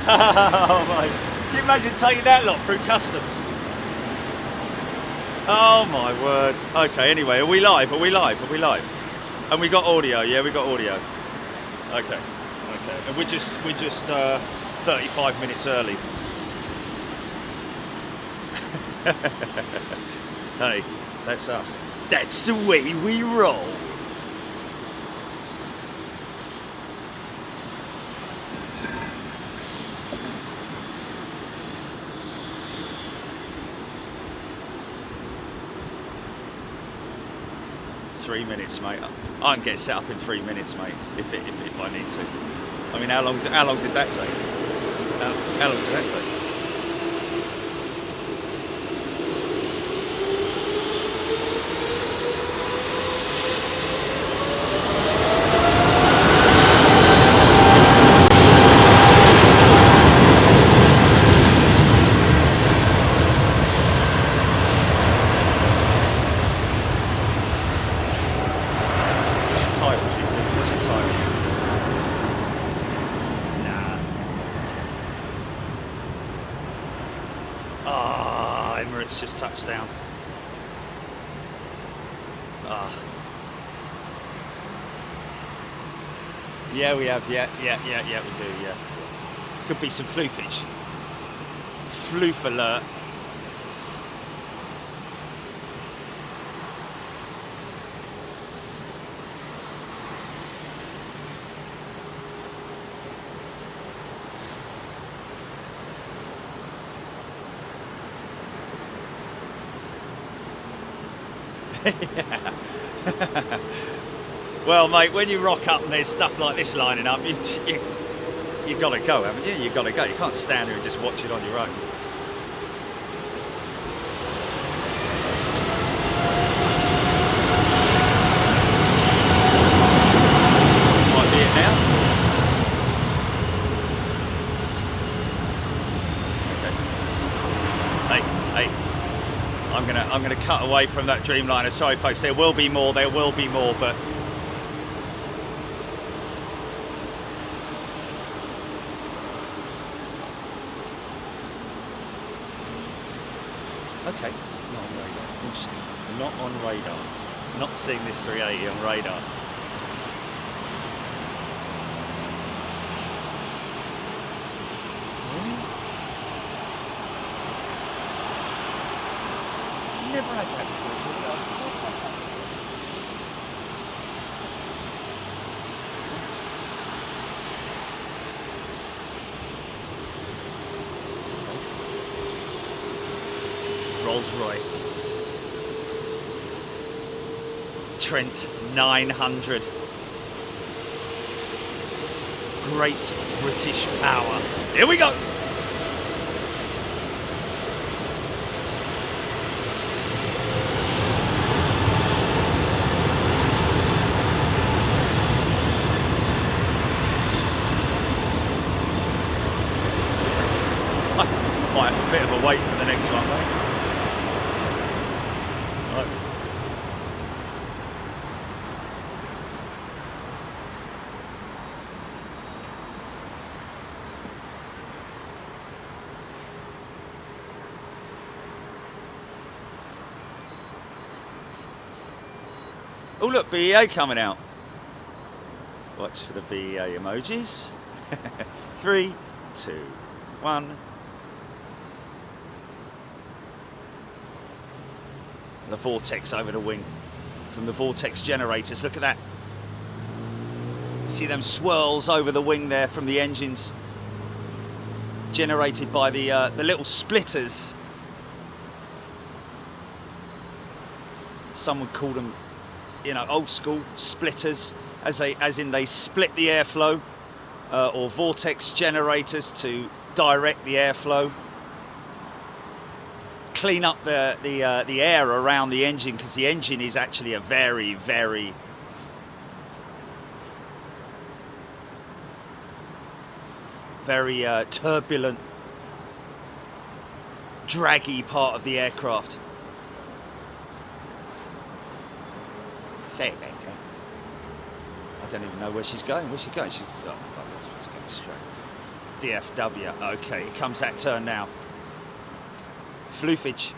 Oh my! Can you imagine taking that lot through customs? Oh my word! Okay, anyway, are we live? Are we live? Are we live? And we got audio. Yeah, we got audio. Okay, okay. And we're just 35 minutes early. Hey, that's us. That's the way we roll. Three minutes, mate. I can get set up in 3 minutes, mate, if I need to. I mean, how long did that take? How long did that take? Just touchdown. Yeah, we have. Yeah, we do. Yeah, could be some floofage. Floof alert. Well, mate, when you rock up and there's stuff like this lining up, you've got to go, haven't you? You've got to go. You can't stand there and just watch it on your own. This might be it now. Okay. Hey. I'm gonna cut away from that Dreamliner. Sorry, folks. There will be more, but okay. Not on radar. Interesting. Not on radar. Not seeing this 380 on radar. Never had that before, Julie. Rolls-Royce. Trent 900. Great British power. Here we go. Might have a bit of a wait for the next one, mate. Right. Oh look, BEA coming out. Watch for the BEA emojis. 3, 2, 1. The vortex over the wing from the vortex generators. Look at that. See them swirls over the wing there from the engines, generated by the little splitters. Some would call them, you know, old school splitters, as in they split the airflow, or vortex generators to direct the airflow. Clean up the air around the engine, because the engine is actually a very, very turbulent, draggy part of the aircraft. Say it, Becca. I don't even know where she's going. Where's she going? Oh, let's go. Straight. DFW. Okay, here comes that turn now. Floofage.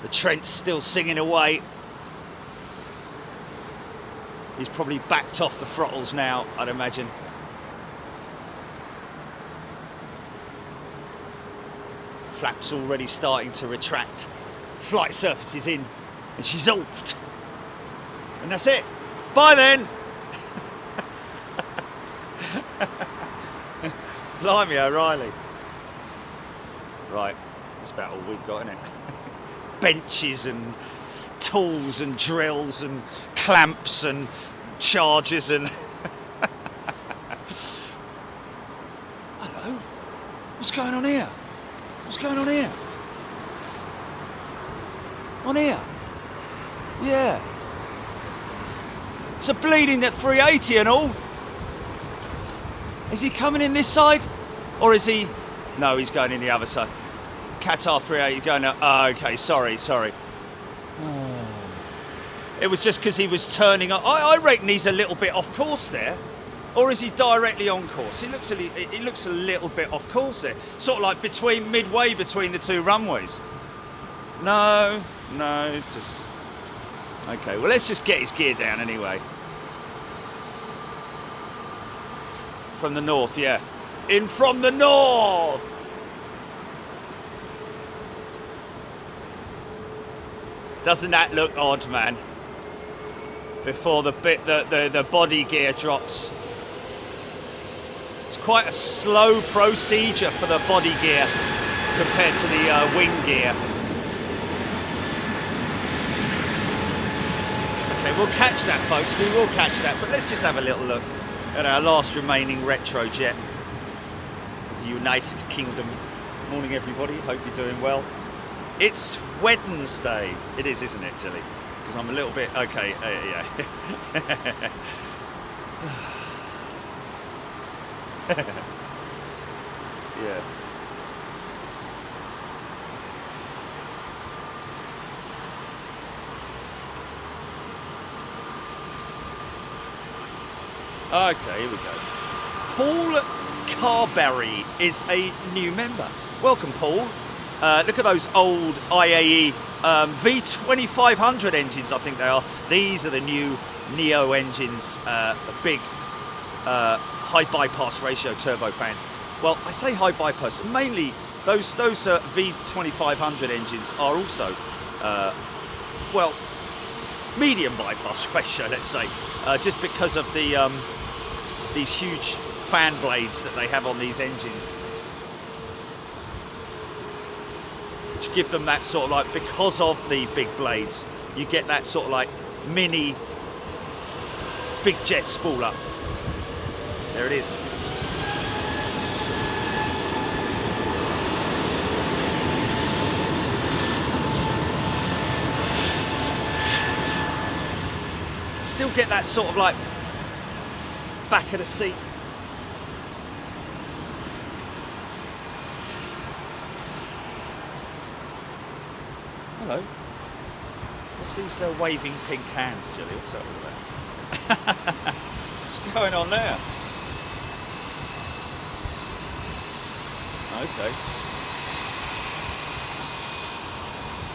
The Trent's still singing away. He's probably backed off the throttles now, I'd imagine. Flaps already starting to retract. Flight surface is in, and she's oofed. And that's it. Bye then. Blimey O'Reilly. Right, that's about all we've got, isn't it? Benches and tools and drills and clamps and charges and... Hello? What's going on here? What's going on here? On here? Yeah. It's a bleeding at 380 and all. Is he coming in this side? Or is he... No, he's going in the other side. Qatar 380 going out. Oh, okay, sorry. Oh. It was just because he was turning up. I reckon he's a little bit off course there. Or is he directly on course? He looks a little bit off course there. Sort of like midway between the two runways. No, just... Okay, well, let's just get his gear down anyway. From the north, yeah. In from the north! Doesn't that look odd, man? Before the body gear drops. It's quite a slow procedure for the body gear compared to the wing gear. Okay, we'll catch that, folks. We will catch that, but let's just have a little look at our last remaining retro jet of the United Kingdom. Morning, everybody. Hope you're doing well. It's Wednesday. It is, isn't it, Jilly? Because I'm a little bit... Okay, yeah. Yeah. Okay, here we go. Paul Carberry is a new member. Welcome, Paul. Look at those old IAE V2500 engines, I think they are. These are the new Neo engines, the big high bypass ratio turbofans. Well, I say high bypass, mainly those V2500 engines are also, well, medium bypass ratio, let's say, just because of the these huge fan blades that they have on these engines, which give them that sort of like, because of the big blades, you get that sort of like mini big jet spool up. There it is. Still get that sort of like back of the seat. Hello. What's these waving pink hands, Jilly? What's up with that? What's going on there? Okay.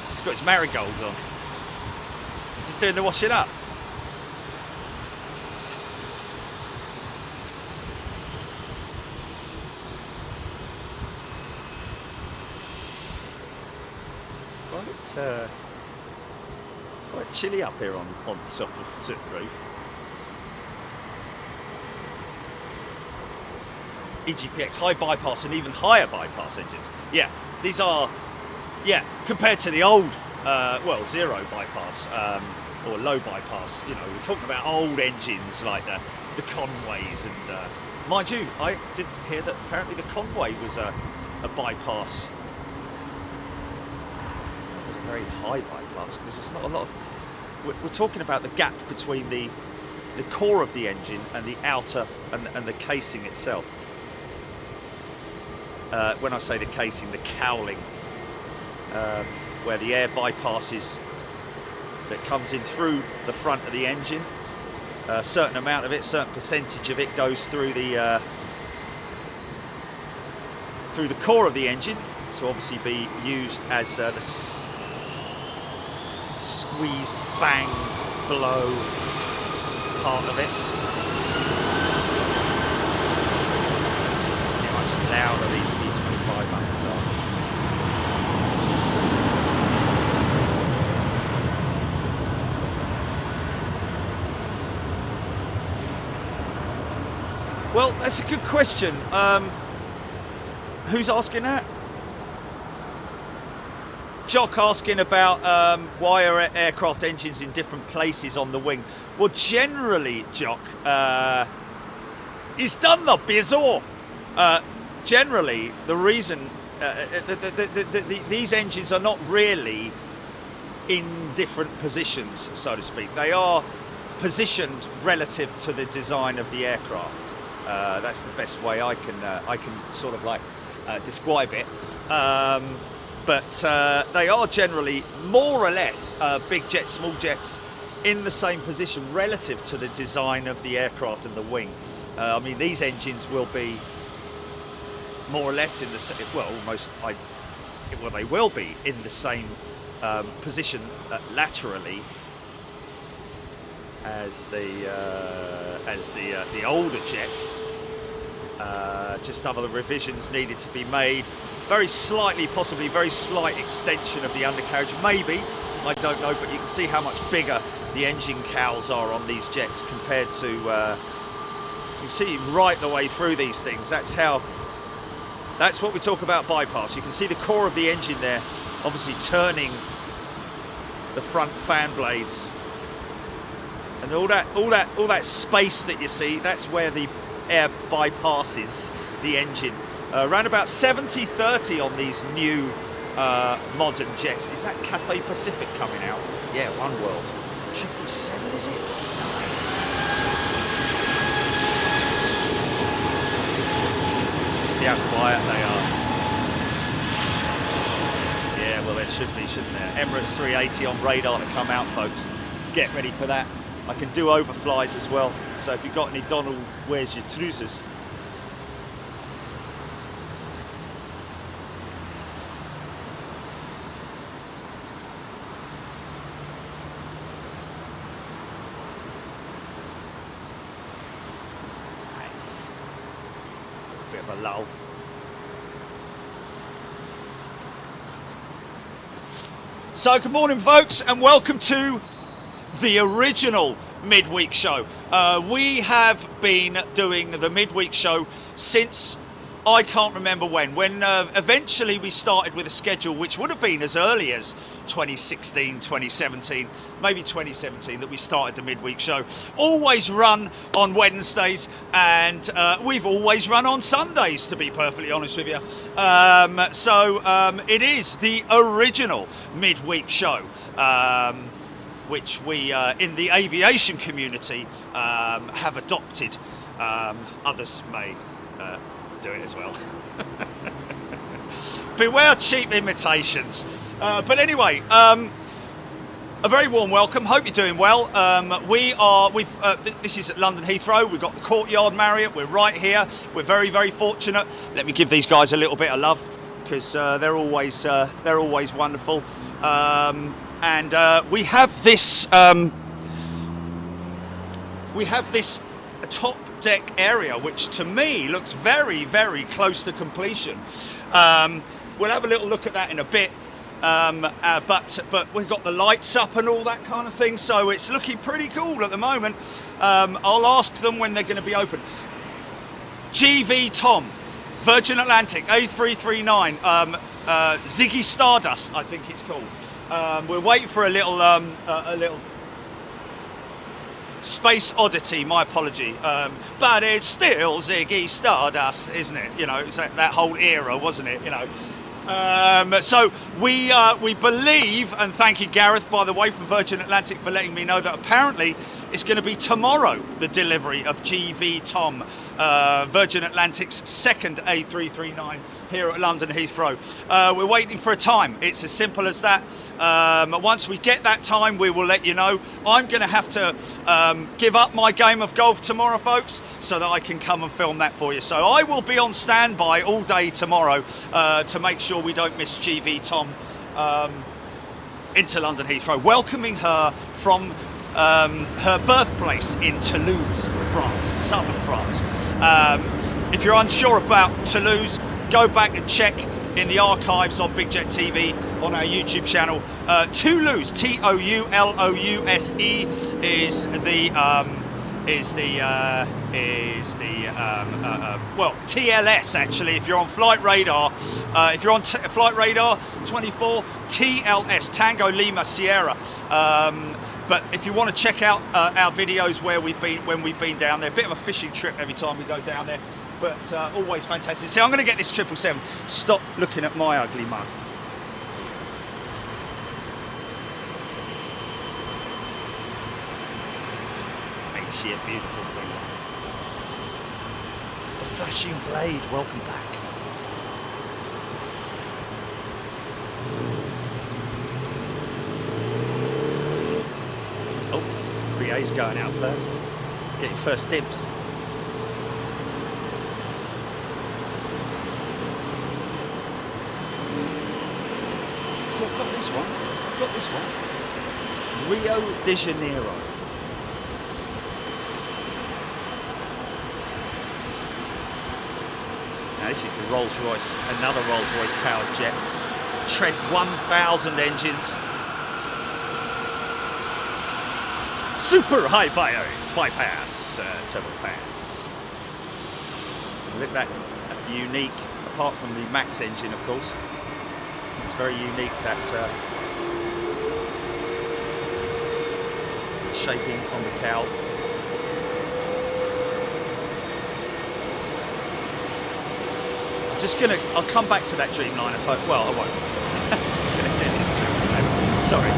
He's got his marigolds on. Is he doing the washing up? Quite chilly up here on top of the roof. EGPX high bypass and even higher bypass engines. Yeah, these are, yeah, compared to the old, well, zero bypass or low bypass. You know, we're talking about old engines like the Conways, and mind you, I did hear that apparently the Conway was a bypass. Very high bypass, because there's not a lot of... We're talking about the gap between the core of the engine and the outer and the casing itself. when I say the casing, the cowling, where the air bypasses that comes in through the front of the engine. A certain amount of it, certain percentage of it goes through the core of the engine, to obviously be used as the squeeze, bang, blow part of it. See how much louder these V2500s are. Well, that's a good question. Who's asking that? Jock asking about why are aircraft engines in different places on the wing. Well, generally, Jock, it's done the bizzle. Generally, the reason these engines are not really in different positions, so to speak. They are positioned relative to the design of the aircraft. That's the best way I can sort of like describe it. But they are generally more or less big jets, small jets in the same position relative to the design of the aircraft and the wing. I mean, these engines will be more or less in the same, well, almost, well, they will be in the same position laterally as the older jets. Just other revisions needed to be made. Very slightly, possibly very slight extension of the undercarriage, maybe, I don't know, but you can see how much bigger the engine cowls are on these jets compared to, you can see right the way through these things. That's what we talk about bypass. You can see the core of the engine there, obviously turning the front fan blades. And all that space that you see, that's where the air bypasses the engine. Around about 70-30 on these new modern jets. Is that Cathay Pacific coming out? Yeah, One World. 777, is it? Nice. See how quiet they are. Yeah, well, there should be, shouldn't there? Emirates 380 on radar to come out, folks. Get ready for that. I can do overflies as well. So if you've got any Donald, where's your trousers? Nice. Bit of a lull. So good morning, folks, and welcome to the original midweek show. We have been doing the midweek show since I can't remember when eventually we started with a schedule which would have been as early as 2016, 2017, maybe 2017 that we started the midweek show. Always run on Wednesdays, and we've always run on Sundays, to be perfectly honest with you. It is the original midweek show. Which we, in the aviation community, have adopted. Others may do it as well. Beware cheap imitations. But anyway, a very warm welcome. Hope you're doing well. This is at London Heathrow. We've got the Courtyard Marriott. We're right here. We're very, very fortunate. Let me give these guys a little bit of love, because they're always wonderful. And we have this top deck area, which to me looks very, very close to completion. We'll have a little look at that in a bit. But we've got the lights up and all that kind of thing, so it's looking pretty cool at the moment. I'll ask them when they're going to be open. GV Tom, Virgin Atlantic A339, Ziggy Stardust, I think it's called. We're waiting for a little space oddity, my apology, but it's still Ziggy Stardust, isn't it? You know, it's that whole era, wasn't it? You know. So we believe, and thank you, Gareth, by the way, from Virgin Atlantic, for letting me know that apparently It's going to be tomorrow, the delivery of GV Tom, Virgin Atlantic's second A339 here at London Heathrow. We're waiting for a time. It's as simple as that. Once we get that time, we will let you know. I'm going to have to give up my game of golf tomorrow, folks, so that I can come and film that for you. So I will be on standby all day tomorrow to make sure we don't miss GV Tom into London Heathrow, welcoming her from her birthplace in Toulouse, France, southern France. If you're unsure about Toulouse, go back and check in the archives on Big Jet TV on our YouTube channel. Toulouse, T-O-U-L-O-U-S-E, well, TLS actually. If you're on Flight Radar, if you're on Flight Radar 24, TLS, Tango Lima Sierra. But if you want to check out our videos where when we've been down there, a bit of a fishing trip every time we go down there, but always fantastic. So I'm going to get this 777. Stop looking at my ugly mug. Ain't she a beautiful thing? The flashing blade, welcome back. BA's going out first. Get your first dibs. See, I've got this one. I've got this one. Rio de Janeiro. Now this is the Rolls-Royce, another Rolls-Royce powered jet. Trent 1000 engines. Super high bypass turbofans. Look at that unique, apart from the Max engine, of course. It's very unique, that shaping on the cowl. I'll come back to that Dreamliner, folks. Well, I won't. Sorry.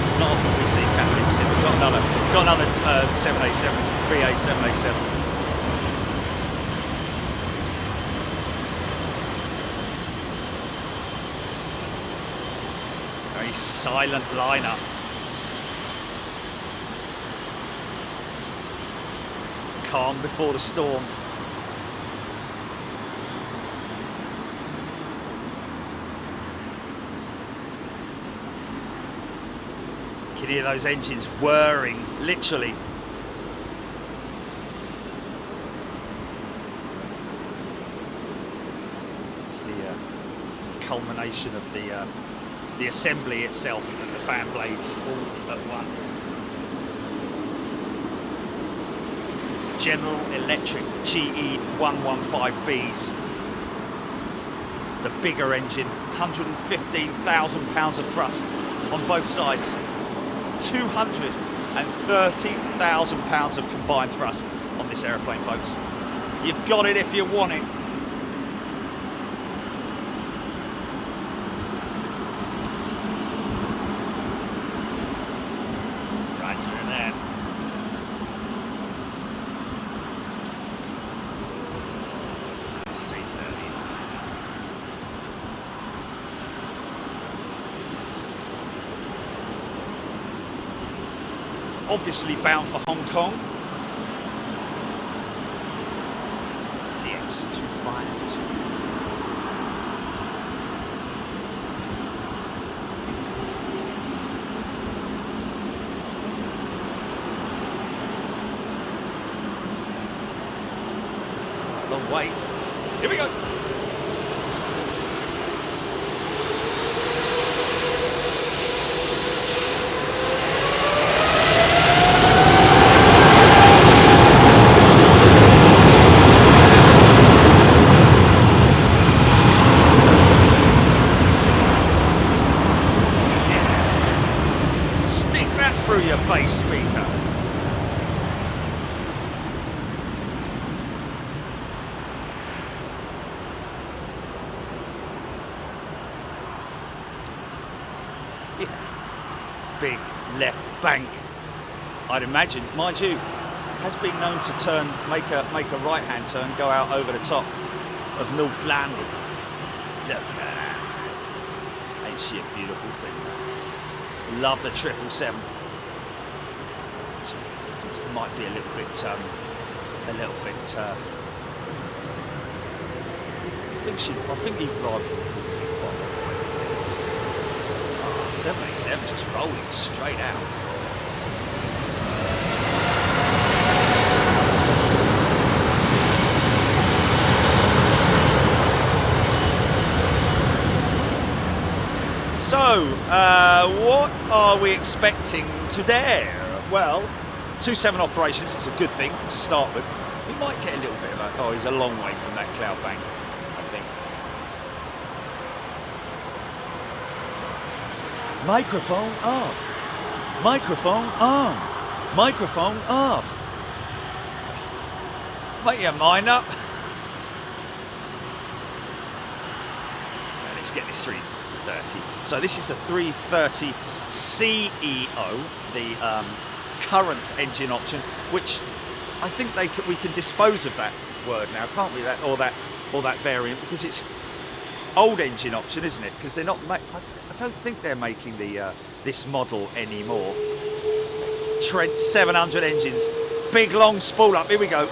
It's not often we see Kathleen Sim. We've got another 787, BA 787. Very silent lineup. Calm before the storm. You can hear those engines whirring, literally. It's the culmination of the assembly itself and the fan blades all at one. General Electric GE 115Bs. The bigger engine, 115,000 pounds of thrust on both sides. 230,000 pounds of combined thrust on this aeroplane, folks. You've got it if you want it. Right through there. It's 330. Obviously bound for Hong Kong. CX252. Long way. Here we go. Through your bass speaker. Yeah. Big left bank I'd imagine, mind you, has been known to make a right-hand turn, go out over the top of North London. Look at that. Ain't she a beautiful thing? Love the 777. It might be a little bit. I think he'd rather. 787 just rolling straight out. So, what are we expecting today? Well, 2-7 operations is a good thing to start with. We might get a little bit of a... Oh, he's a long way from that cloud bank, I think. Microphone off. Microphone on. Microphone off. Make your mind up. Okay, let's get this 330. So this is the 330 CEO, the current engine option, which I think we can dispose of that word now, can't we? Or that variant, because it's old engine option, isn't it? Because they're not. I don't think they're making this model anymore. Trent 700 engines, big long spool up. Here we go.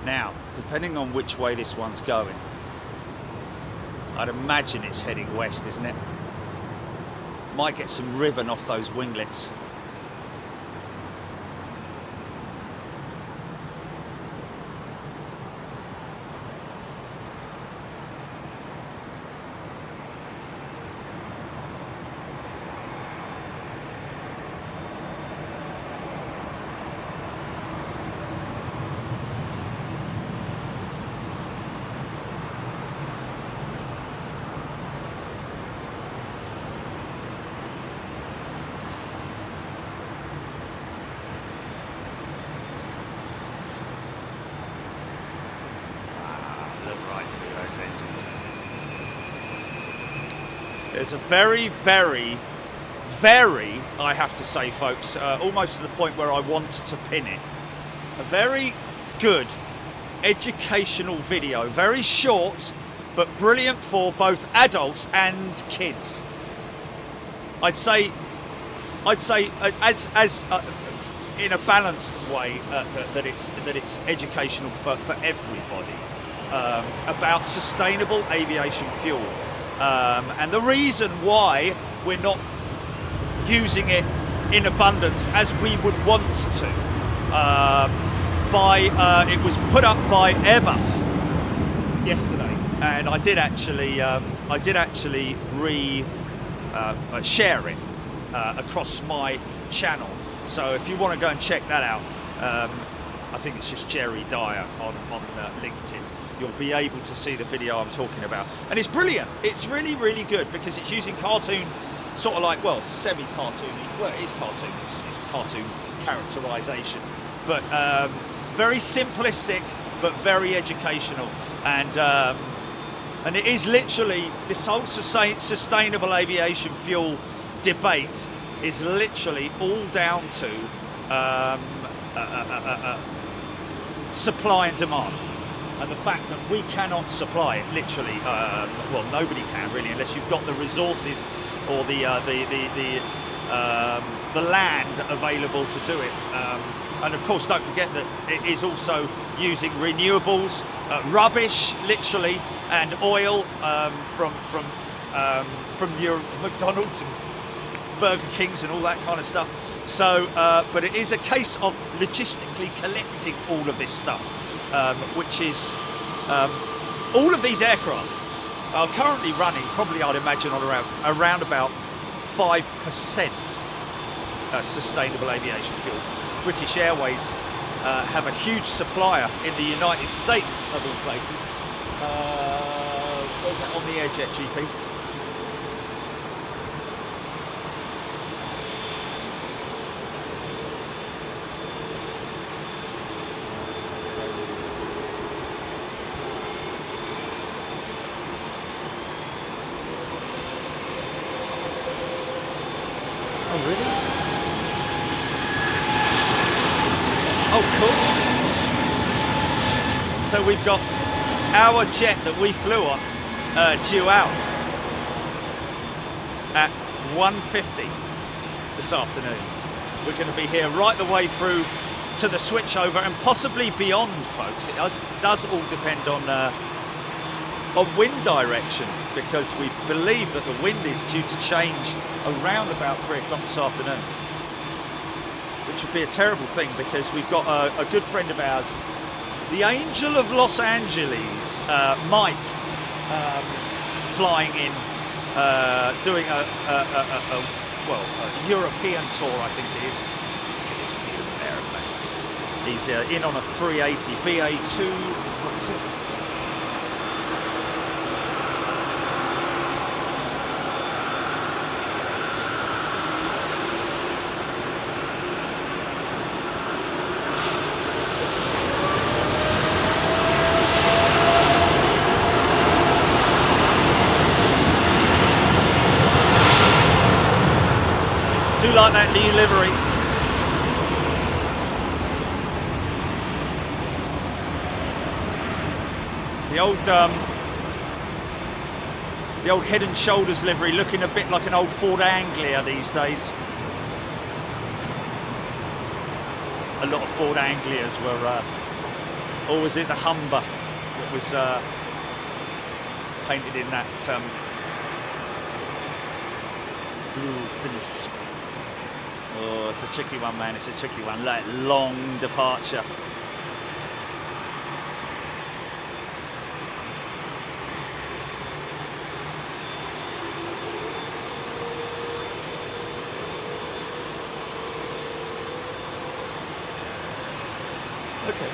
Now, depending on which way this one's going, I'd imagine it's heading west, isn't it? Might get some ribbon off those winglets. There's a very, very, very, I have to say, folks, almost to the point where I want to pin it. A very good educational video, very short, but brilliant for both adults and kids. I'd say, as in a balanced way, that it's educational for everybody, about sustainable aviation fuel. And the reason why we're not using it in abundance as we would want to, it was put up by Airbus yesterday, and I did actually share it across my channel. So if you want to go and check that out, I think it's just Jerry Dyer on LinkedIn. You'll be able to see the video I'm talking about. And it's brilliant. It's really, really good because it's using cartoon, sort of like, well, semi-cartoony. Well, it is cartoon. It's cartoon characterization. But very simplistic, but very educational. And it is literally, this whole sustainable aviation fuel debate is literally all down to supply and demand. And the fact that we cannot supply it, literally, well, nobody can really, unless you've got the resources or the land available to do it. And of course, don't forget that it is also using renewables, rubbish, literally, and oil from your McDonald's and Burger Kings and all that kind of stuff. So, but it is a case of logistically collecting all of this stuff, which is all of these aircraft are currently running, probably I'd imagine, on around about 5% sustainable aviation fuel. British Airways have a huge supplier in the United States, of all places. What was that on the Airjet GP? Oh, really? Oh, cool. So we've got our jet that we flew on due out at 1:50 this afternoon. We're going to be here right the way through to the switchover and possibly beyond, folks. It does all depend on wind direction, because we believe that the wind is due to change around about 3 o'clock this afternoon, which would be a terrible thing, because we've got a good friend of ours, the Angel of Los Angeles, Mike, flying in, doing a European tour, I think it is. Look at this beautiful aeroplane. He's in on a 380 BA2. What was it? Like that new livery. The old Head and Shoulders livery, looking a bit like an old Ford Anglia these days. A lot of Ford Anglias were always in the Humber that was painted in that blue finish. Oh, it's a tricky one, man. It's a tricky one. Like, long departure. Okay.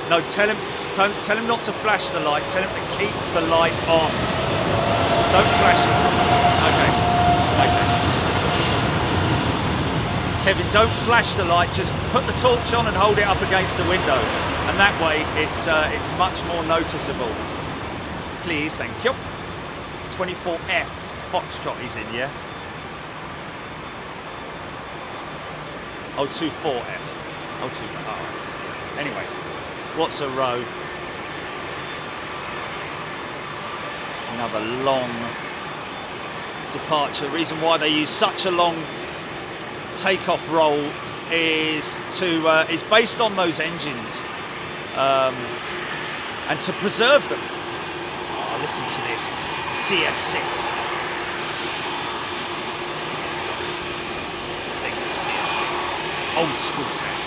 No, tell him not to flash the light. Tell him to keep the light on. Don't flash the top. Okay. Okay. Kevin, don't flash the light, just put the torch on and hold it up against the window, and that way it's much more noticeable. Please, thank you. 24F Foxtrot he's in, yeah? Oh, 24F. Oh, 24, all right. Anyway, what's a row? Another long departure. Reason why they use such a long takeoff roll is based on those engines, and to preserve them. Oh, listen to this CF6. So, I think it's CF6. Old school sound.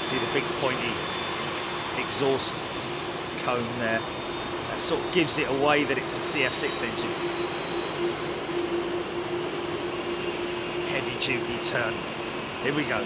See the big pointy exhaust cone there. That sort of gives it away that it's a CF6 engine. Heavy duty turn. Here we go.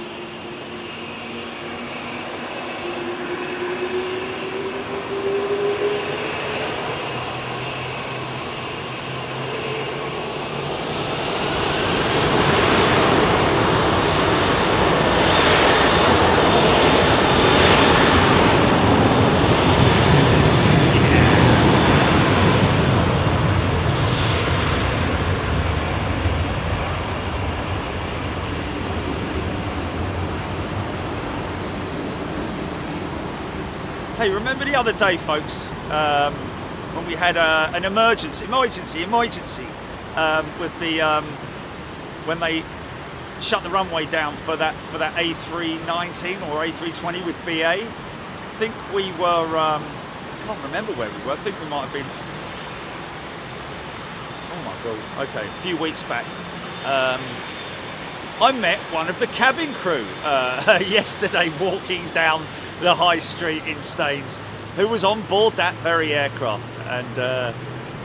Hey, remember the other day, folks, when we had an emergency with the when they shut the runway down for that A319 or A320 with BA. I think we were can't remember where we were. I think we might have been. Oh my God. Okay, a few weeks back. I met one of the cabin crew yesterday walking down the high street in Staines, who was on board that very aircraft, and yeah,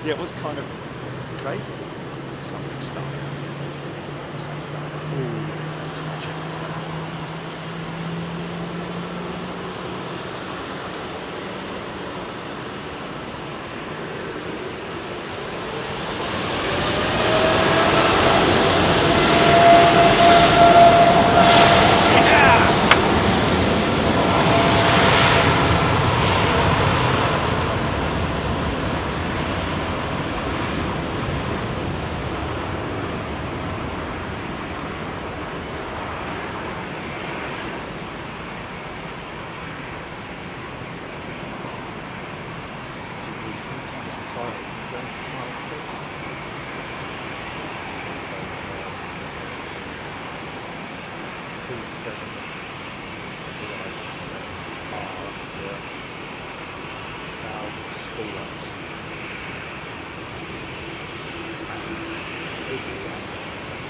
it was kind of crazy. Something started. What's that start? Ooh, that's too much of a start. Spool-Ups. And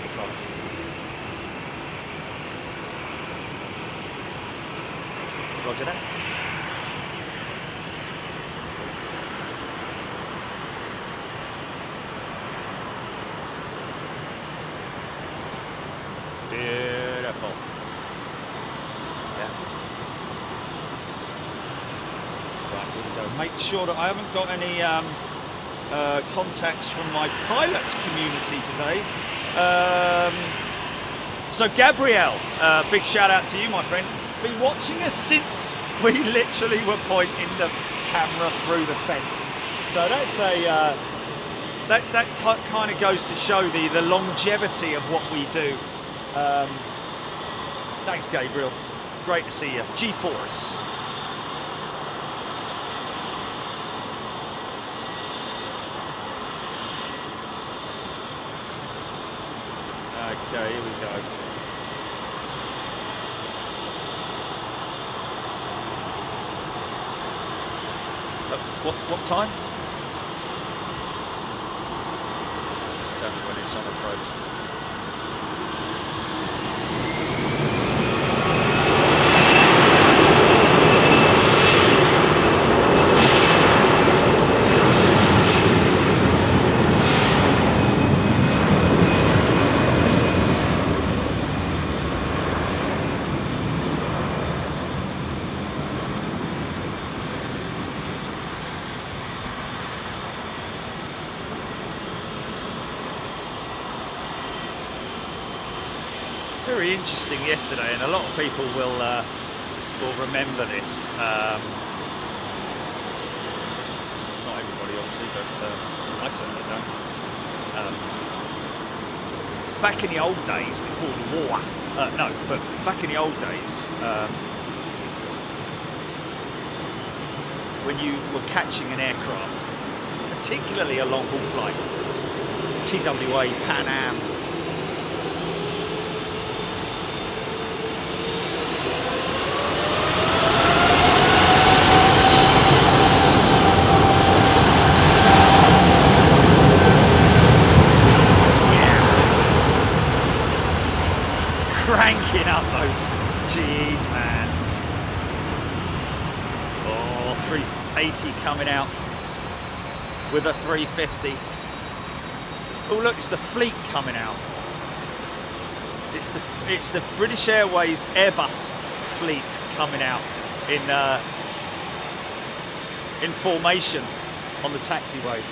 departures. Roger that. Beautiful. Yeah. Right, here we go. Make sure that I haven't got any contacts from my pilot community today. So Gabrielle, big shout out to you, my friend. Been watching us since we literally were pointing the camera through the fence. So that's a that kind of goes to show the longevity of what we do. Thanks, Gabriel. Great to see you. G-Force. Okay, here we go. What time? Just tell me when it's on approach. Very interesting yesterday, and a lot of people will remember this. Not everybody, obviously, but I certainly don't. Back in the old days, before the war, no, but back in the old days, when you were catching an aircraft, particularly a long-haul flight, TWA, Pan Am. Cranking up those G's, man. Oh, 380 coming out with a 350. Oh, look, it's the fleet coming out. It's the British Airways Airbus fleet coming out in formation on the taxiway.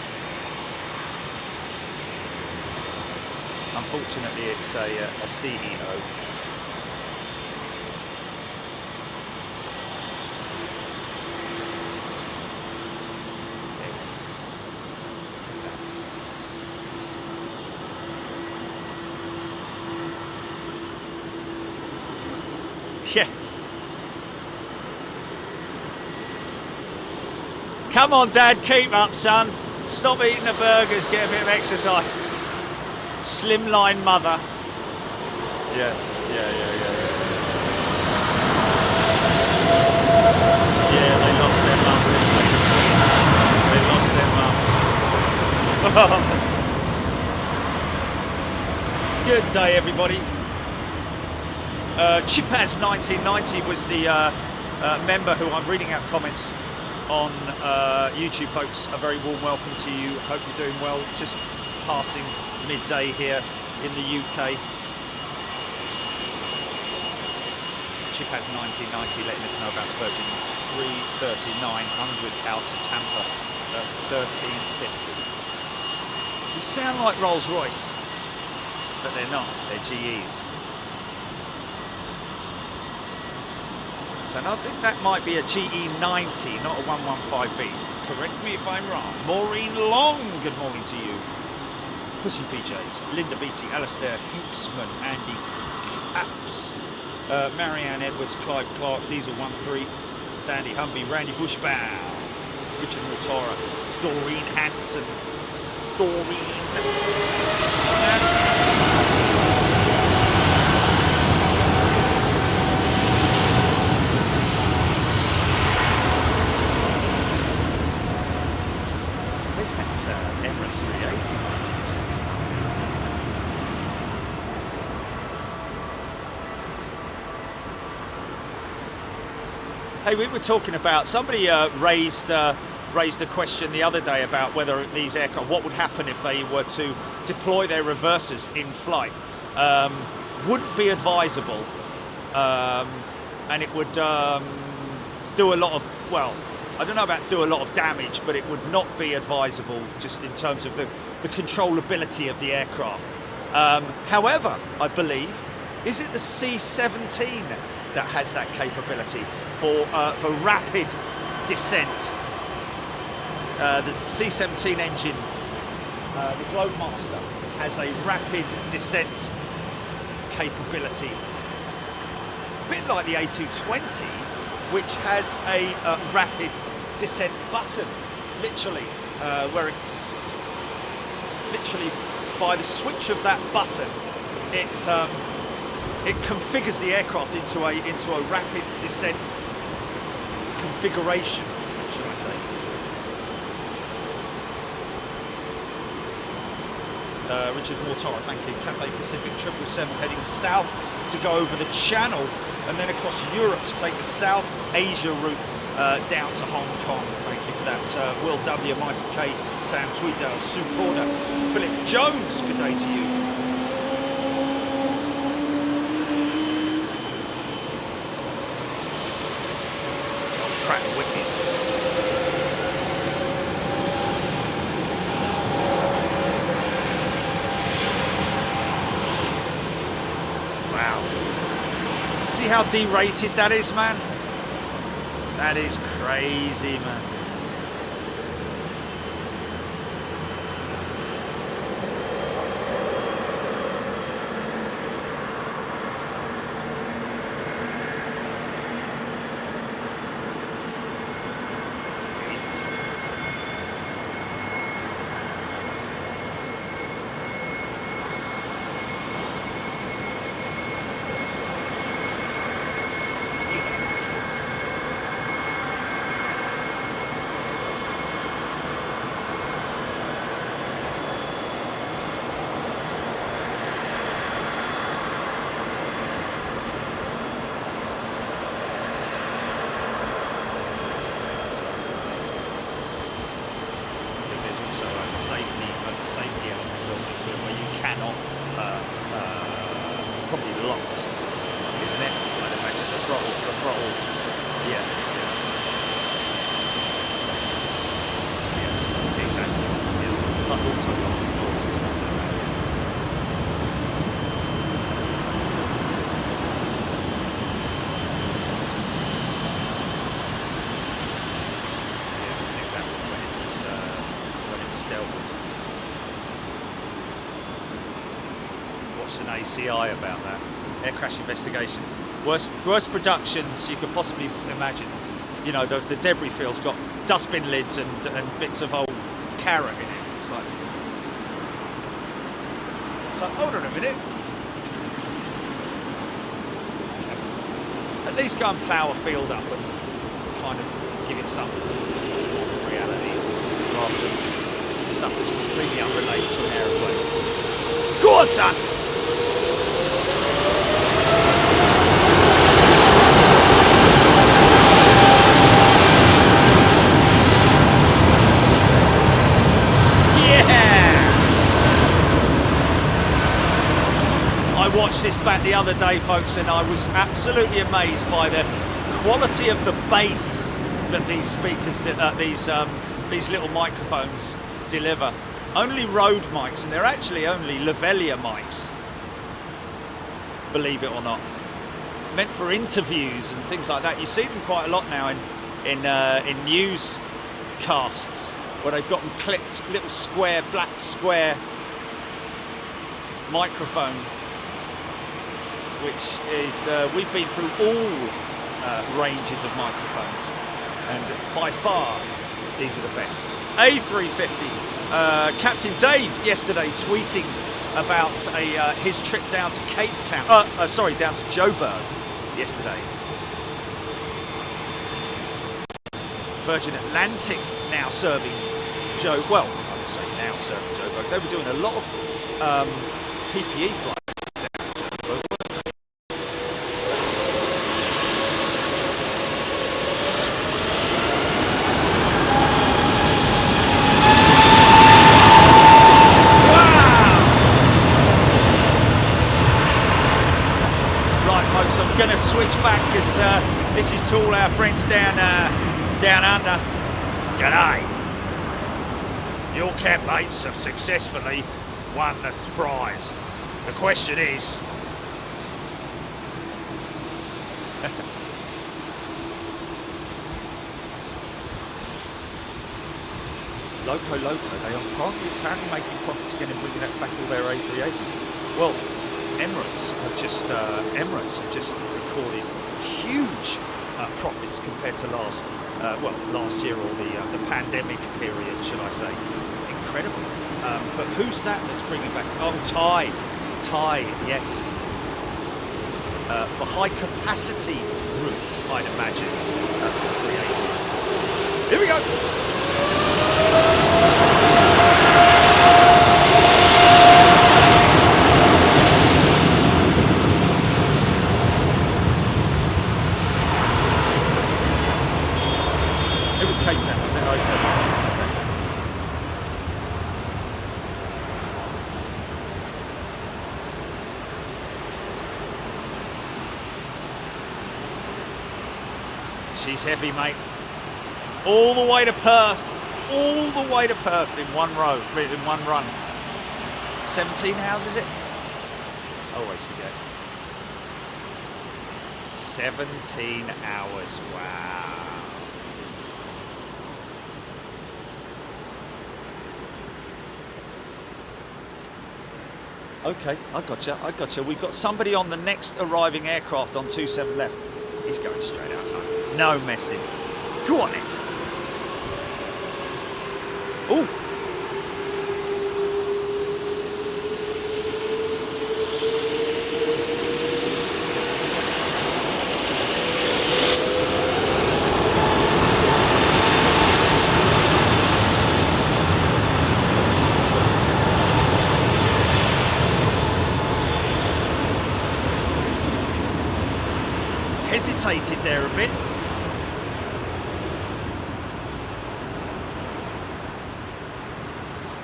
Unfortunately, it's a CEO. Yeah. Come on, Dad, keep up, son. Stop eating the burgers, get a bit of exercise. Slimline mother. Yeah. Yeah, they lost their mum, didn't they? Good day, everybody. Chipaz1990 was the member who I'm reading out comments on YouTube, folks. A very warm welcome to you. Hope you're doing well. Just passing midday here in the UK. Chipaz1990 letting us know about the Virgin 330-900 out to Tampa at 13.50. We sound like Rolls-Royce, but they're not. They're GEs. So I think that might be a GE90, not a 115B. Correct me if I'm wrong. Maureen Long, good morning to you. Pussy PJs, Linda Beatty, Alistair Hinksman, Andy Caps, Marianne Edwards, Clive Clark, Diesel 13, Sandy Humby, Randy Bushbow, Richard Mortara, Doreen Hanson, Doreen. Where's that Emirates 380? Hey, we were talking about, somebody raised a question the other day about whether these aircraft, what would happen if they were to deploy their reversers in flight. Wouldn't be advisable, and it would do a lot of, well, I don't know about do a lot of damage, but it would not be advisable just in terms of the controllability of the aircraft. However, I believe, is it the C-17 that has that capability for rapid descent? The C-17 engine, the Globemaster, has a rapid descent capability, a bit like the A220, which has a rapid descent button, literally, where it literally by the switch of that button, it configures the aircraft into a rapid descent configuration, should I say. Richard Mortara, thank you. Cathay Pacific 777 heading south to go over the Channel and then across Europe to take the South Asia route down to Hong Kong. Thank you for that. Will W, Michael K, Sam Tweedale, Sue Porter, Philip Jones, good day to you. It's the old Pratt & Whitney's. See how derated that is, man? That is crazy, man. Safety element built into it where you cannot, it's probably locked, isn't it? I'd imagine the throttle, yeah, exactly, yeah. It's like auto locking doors and stuff like that. Yeah, I think that was when it was dealt with. An ACI about that air crash investigation. Worst productions you could possibly imagine. You know, the debris field's got dustbin lids and bits of old carrot in it. It's like hold on a minute. At least go and plough a field up and kind of give it some form of reality rather than stuff that's completely unrelated to an aeroplane. Go on, son! I watched this back the other day, folks, and I was absolutely amazed by the quality of the bass that these speakers, these little microphones deliver. Only Rode mics, and they're actually only lavalier mics, believe it or not. Meant for interviews and things like that. You see them quite a lot now in newscasts where they've got them clipped, little square, black square microphone, which is, we've been through all ranges of microphones, and by far these are the best. A350. Captain Dave yesterday tweeting about his trip down to Cape Town, down to Joburg yesterday. Virgin Atlantic now serving well, I would say now serving Joburg. They were doing a lot of PPE flights. I'm going to switch back because this is to all our friends down under. G'day. Your campmates have successfully won the prize. The question is, Loco, they are apparently making profits again and bringing back all their A380s. Well, Emirates have just recorded huge profits compared to last year, or the pandemic period, should I say. Incredible. But who's that's bringing back? Oh, Thai, yes. For high capacity routes, I'd imagine, for the 380s. Here we go. Cape Town, was it? Okay. She's heavy, mate. All the way to Perth. All the way to Perth in one run. 17 hours, is it? I always forget. 17 hours. Wow. Okay, I gotcha. We've got somebody on the next arriving aircraft on 27 left. He's going straight out. No messing. Go on it. Ooh. Hesitated there a bit.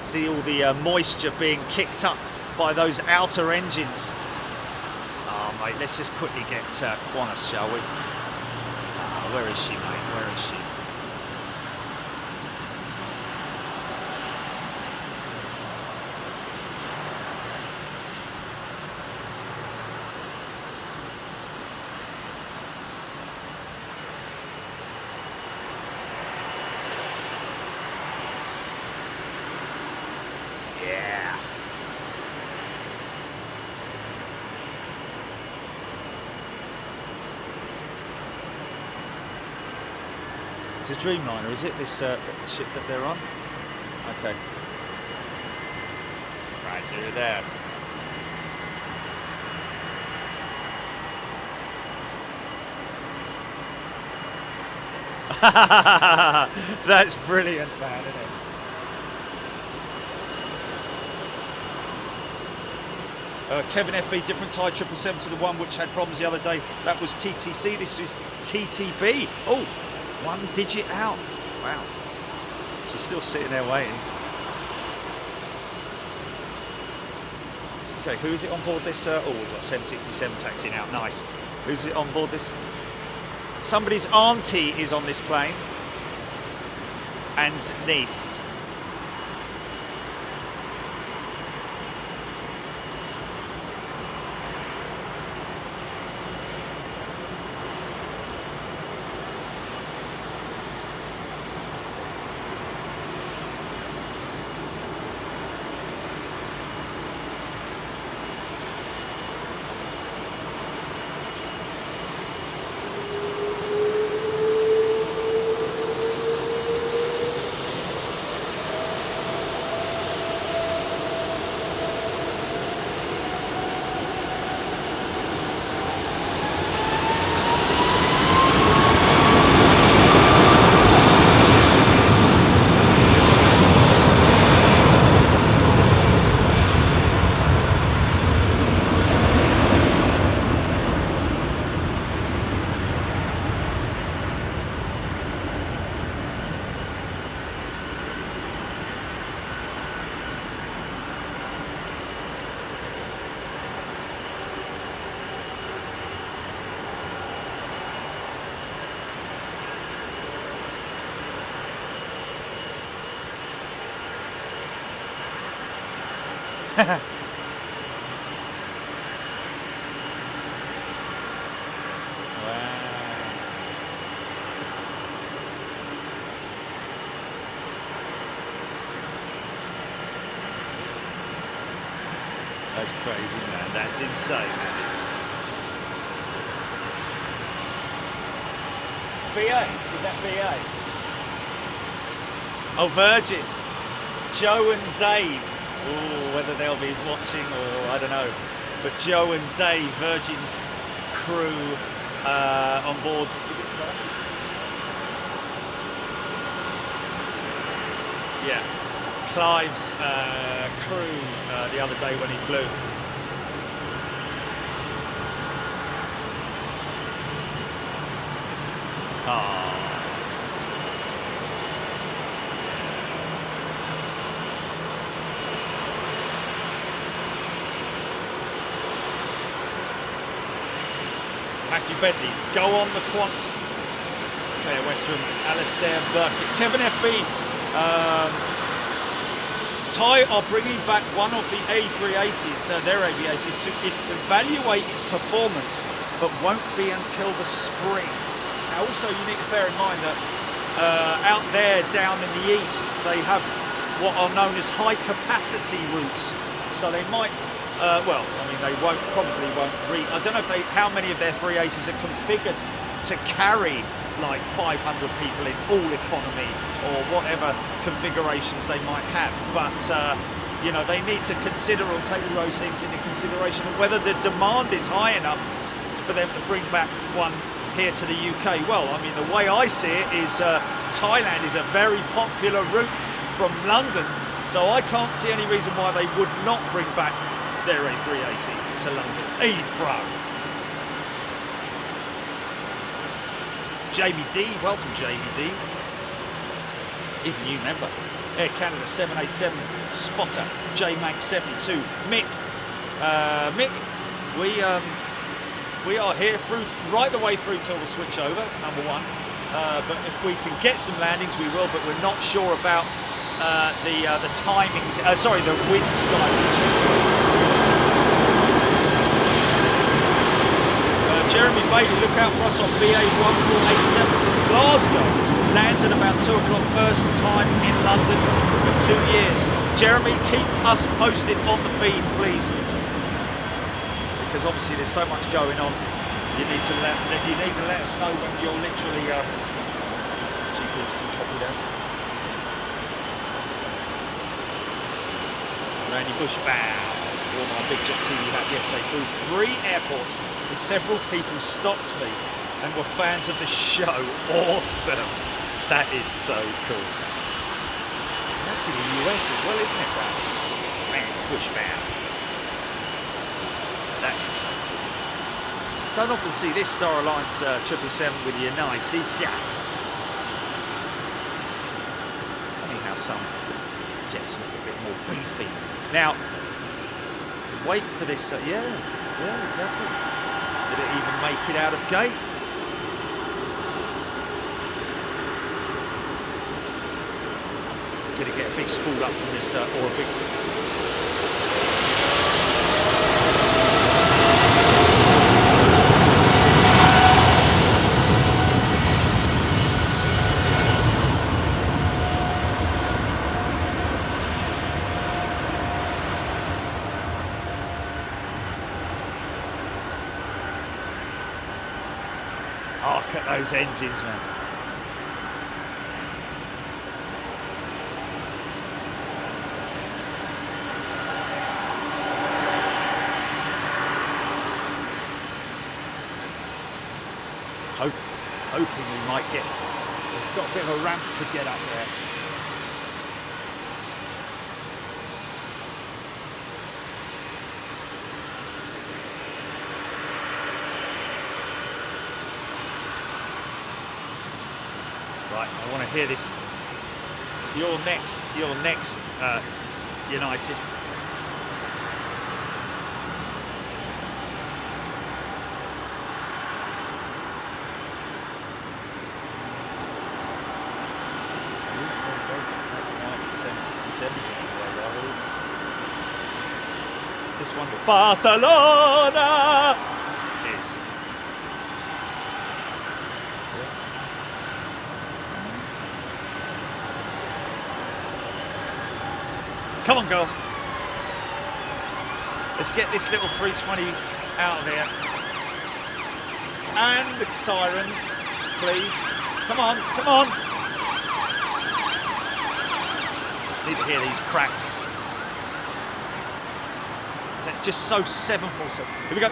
See all the moisture being kicked up by those outer engines. Oh, mate, let's just quickly get Qantas, shall we? Oh, where is she, mate? Where is she? It's a Dreamliner, is it? This ship that they're on? Okay. Right, so you're there. That's brilliant, man, isn't it? Kevin FB, different tyre, 777 to the one which had problems the other day. That was TTC. This is TTB. Oh, 1 digit out. Wow. She's still sitting there waiting. Okay, who is it on board this? Oh, we've got 767 taxiing out. Nice. Who's it on board this? Somebody's auntie is on this plane. And niece. Wow. That's crazy, man. That's insane, man. BA? Is that BA? Oh, Virgin. Joe and Dave. Ooh, whether they'll be watching or I don't know. But Joe and Dave, Virgin crew on board. Was it Clive? Yeah. Clive's crew the other day when he flew. Matthew Bentley, go on the quants. Claire Westrom, Alistair Burkett, Kevin FB. Thai are bringing back one of the A380s, their aviators, to evaluate its performance, but won't be until the spring. Now, also, you need to bear in mind that out there down in the east, they have what are known as high-capacity routes. So they might, well, I mean, they probably won't read. I don't know if how many of their 380s are configured to carry like 500 people in all economy or whatever configurations they might have, but you know, they need to consider or take all those things into consideration, and whether the demand is high enough for them to bring back one here to the UK. Well, I mean, the way I see it is Thailand is a very popular route from London, so I can't see any reason why they would not bring back their A380 to London. Heathrow. Jamie D, welcome Jamie D. He's a new member. Air Canada 787 spotter, J-Mank 72. Mick, Mick, we are here right the way through till the switch over, number one. But if we can get some landings, we will. But we're not sure about the timings. Sorry, the wind directions. Jeremy Bailey, look out for us on BA 1487 from Glasgow. Lands at about 2 o'clock, first time in London for 2 years. Jeremy, keep us posted on the feed, please. Because obviously there's so much going on. You need to let us know when you're literally GP, just copy that. Randy Bushbow. Wore my Big Jet TV hat yesterday through 3 airports, and several people stopped me and were fans of the show. Awesome. That is so cool. And that's in the US as well, isn't it, Brad? Man, Bushbound. Don't often see this Star Alliance 777 with United. Funny how some jets look a bit more beefy. Now, wait for this. Yeah, exactly. Did it even make it out of gate? Going to get a big spool up from this, or a big. Hark at those engines, man. Hoping we might get, it's got a bit of a ramp to get up there. Right, I want to hear this. You're next, United. This one to Barcelona is. Come on, girl. Let's get this little 320 out of here. And the sirens, please. Come on, come on. Need to hear these cracks. So it's just so 747. Here we go.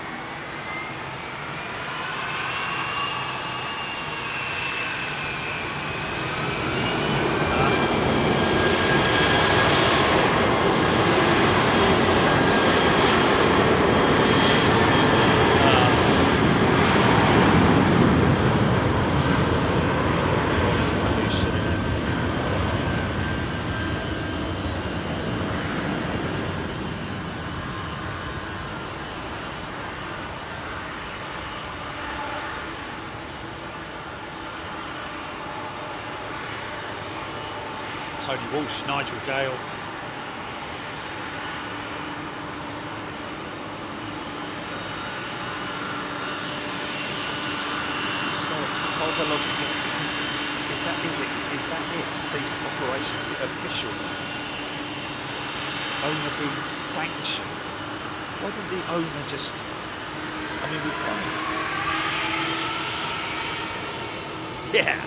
Tony Walsh, Nigel Gale. Cargological. Is that it? Ceased operations. Official. Owner being sanctioned. Why didn't the owner just? I mean, we can't. Yeah.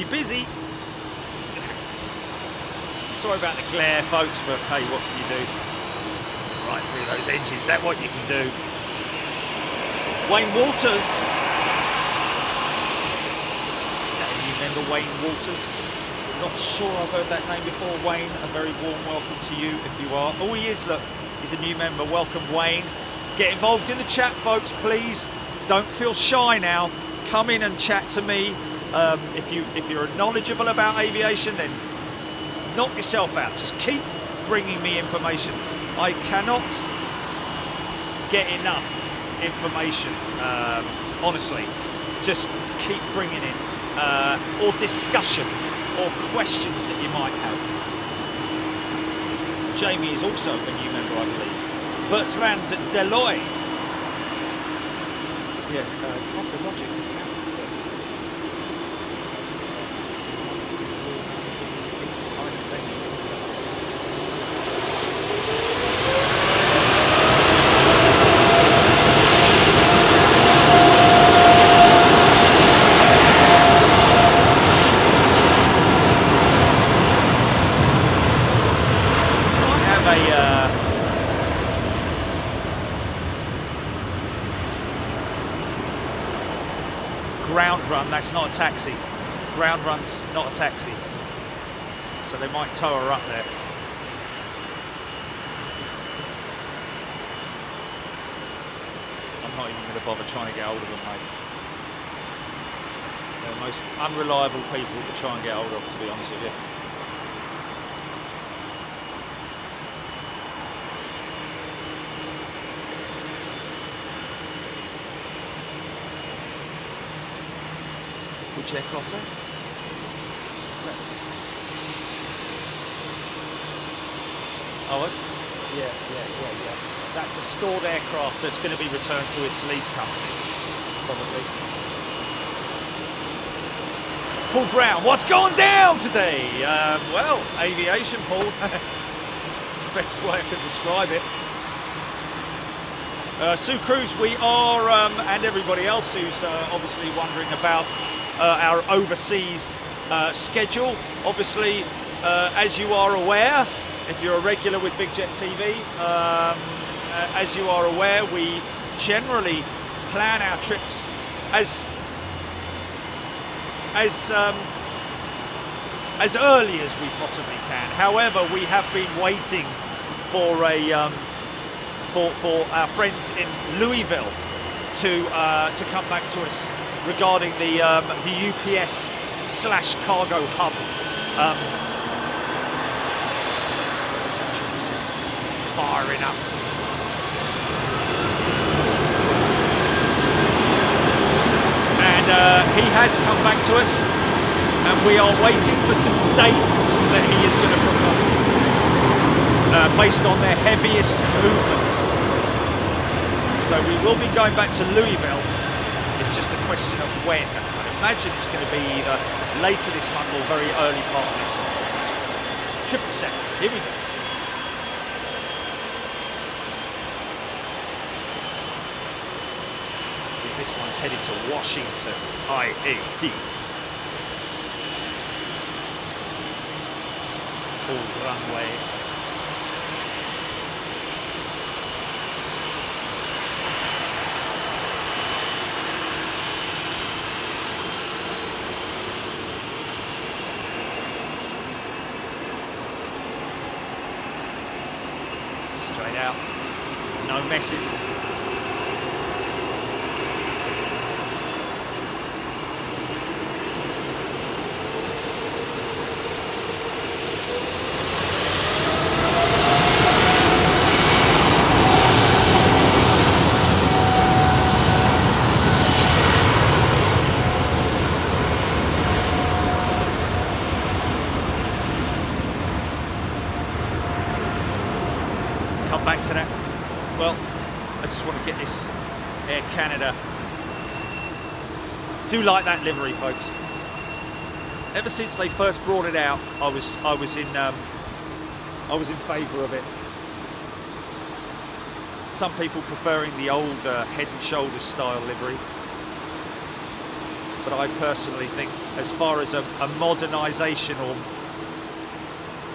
Busy. Sorry about the glare, folks, but hey, what can you do? Right through those engines, that's what you can do. Wayne Walters. Is that a new member, Wayne Walters? Not sure I've heard that name before. Wayne, a very warm welcome to you if you are. Oh, he is, look, he's a new member. Welcome, Wayne. Get involved in the chat, folks, please. Don't feel shy now. come in and chat to me. If you're knowledgeable about aviation, then knock yourself out. Just keep bringing me information. I cannot get enough information, honestly. Just keep bringing in or discussion or questions that you might have. Jamie is also a new member, I believe. Bertrand Deloy. Yeah, copy logic. Ground run, that's not a taxi. Ground run's not a taxi. So they might tow her up there. I'm not even going to bother trying to get hold of them, mate. They're the most unreliable people to try and get hold of, to be honest with you. Which aircraft's that? What's that? Oh, yeah. That's a stored aircraft that's going to be returned to its lease company, probably. Paul Brown, what's going down today? Well, aviation, Paul. It's the best way I could describe it. Sue Cruz, we are, and everybody else who's obviously wondering about our overseas schedule. Obviously, as you are aware, if you're a regular with Big Jet TV, as you are aware, we generally plan our trips as early as we possibly can. However, we have been waiting for a for our friends in Louisville to come back to us regarding the UPS/cargo hub. Firing up. And he has come back to us, and we are waiting for some dates that he is going to propose based on their heaviest movements. So we will be going back to Louisville. It's just a question of when. I imagine it's going to be either later this month or very early part of next month. 777, here we go. This one's headed to Washington, IAD. Full runway. Straight out, no messing. Come back to that. Well, I just want to get this Air Canada. Do like that livery, folks. Ever since they first brought it out, I was in favour of it. Some people preferring the old Head and Shoulders style livery, but I personally think, as far as a modernisation, or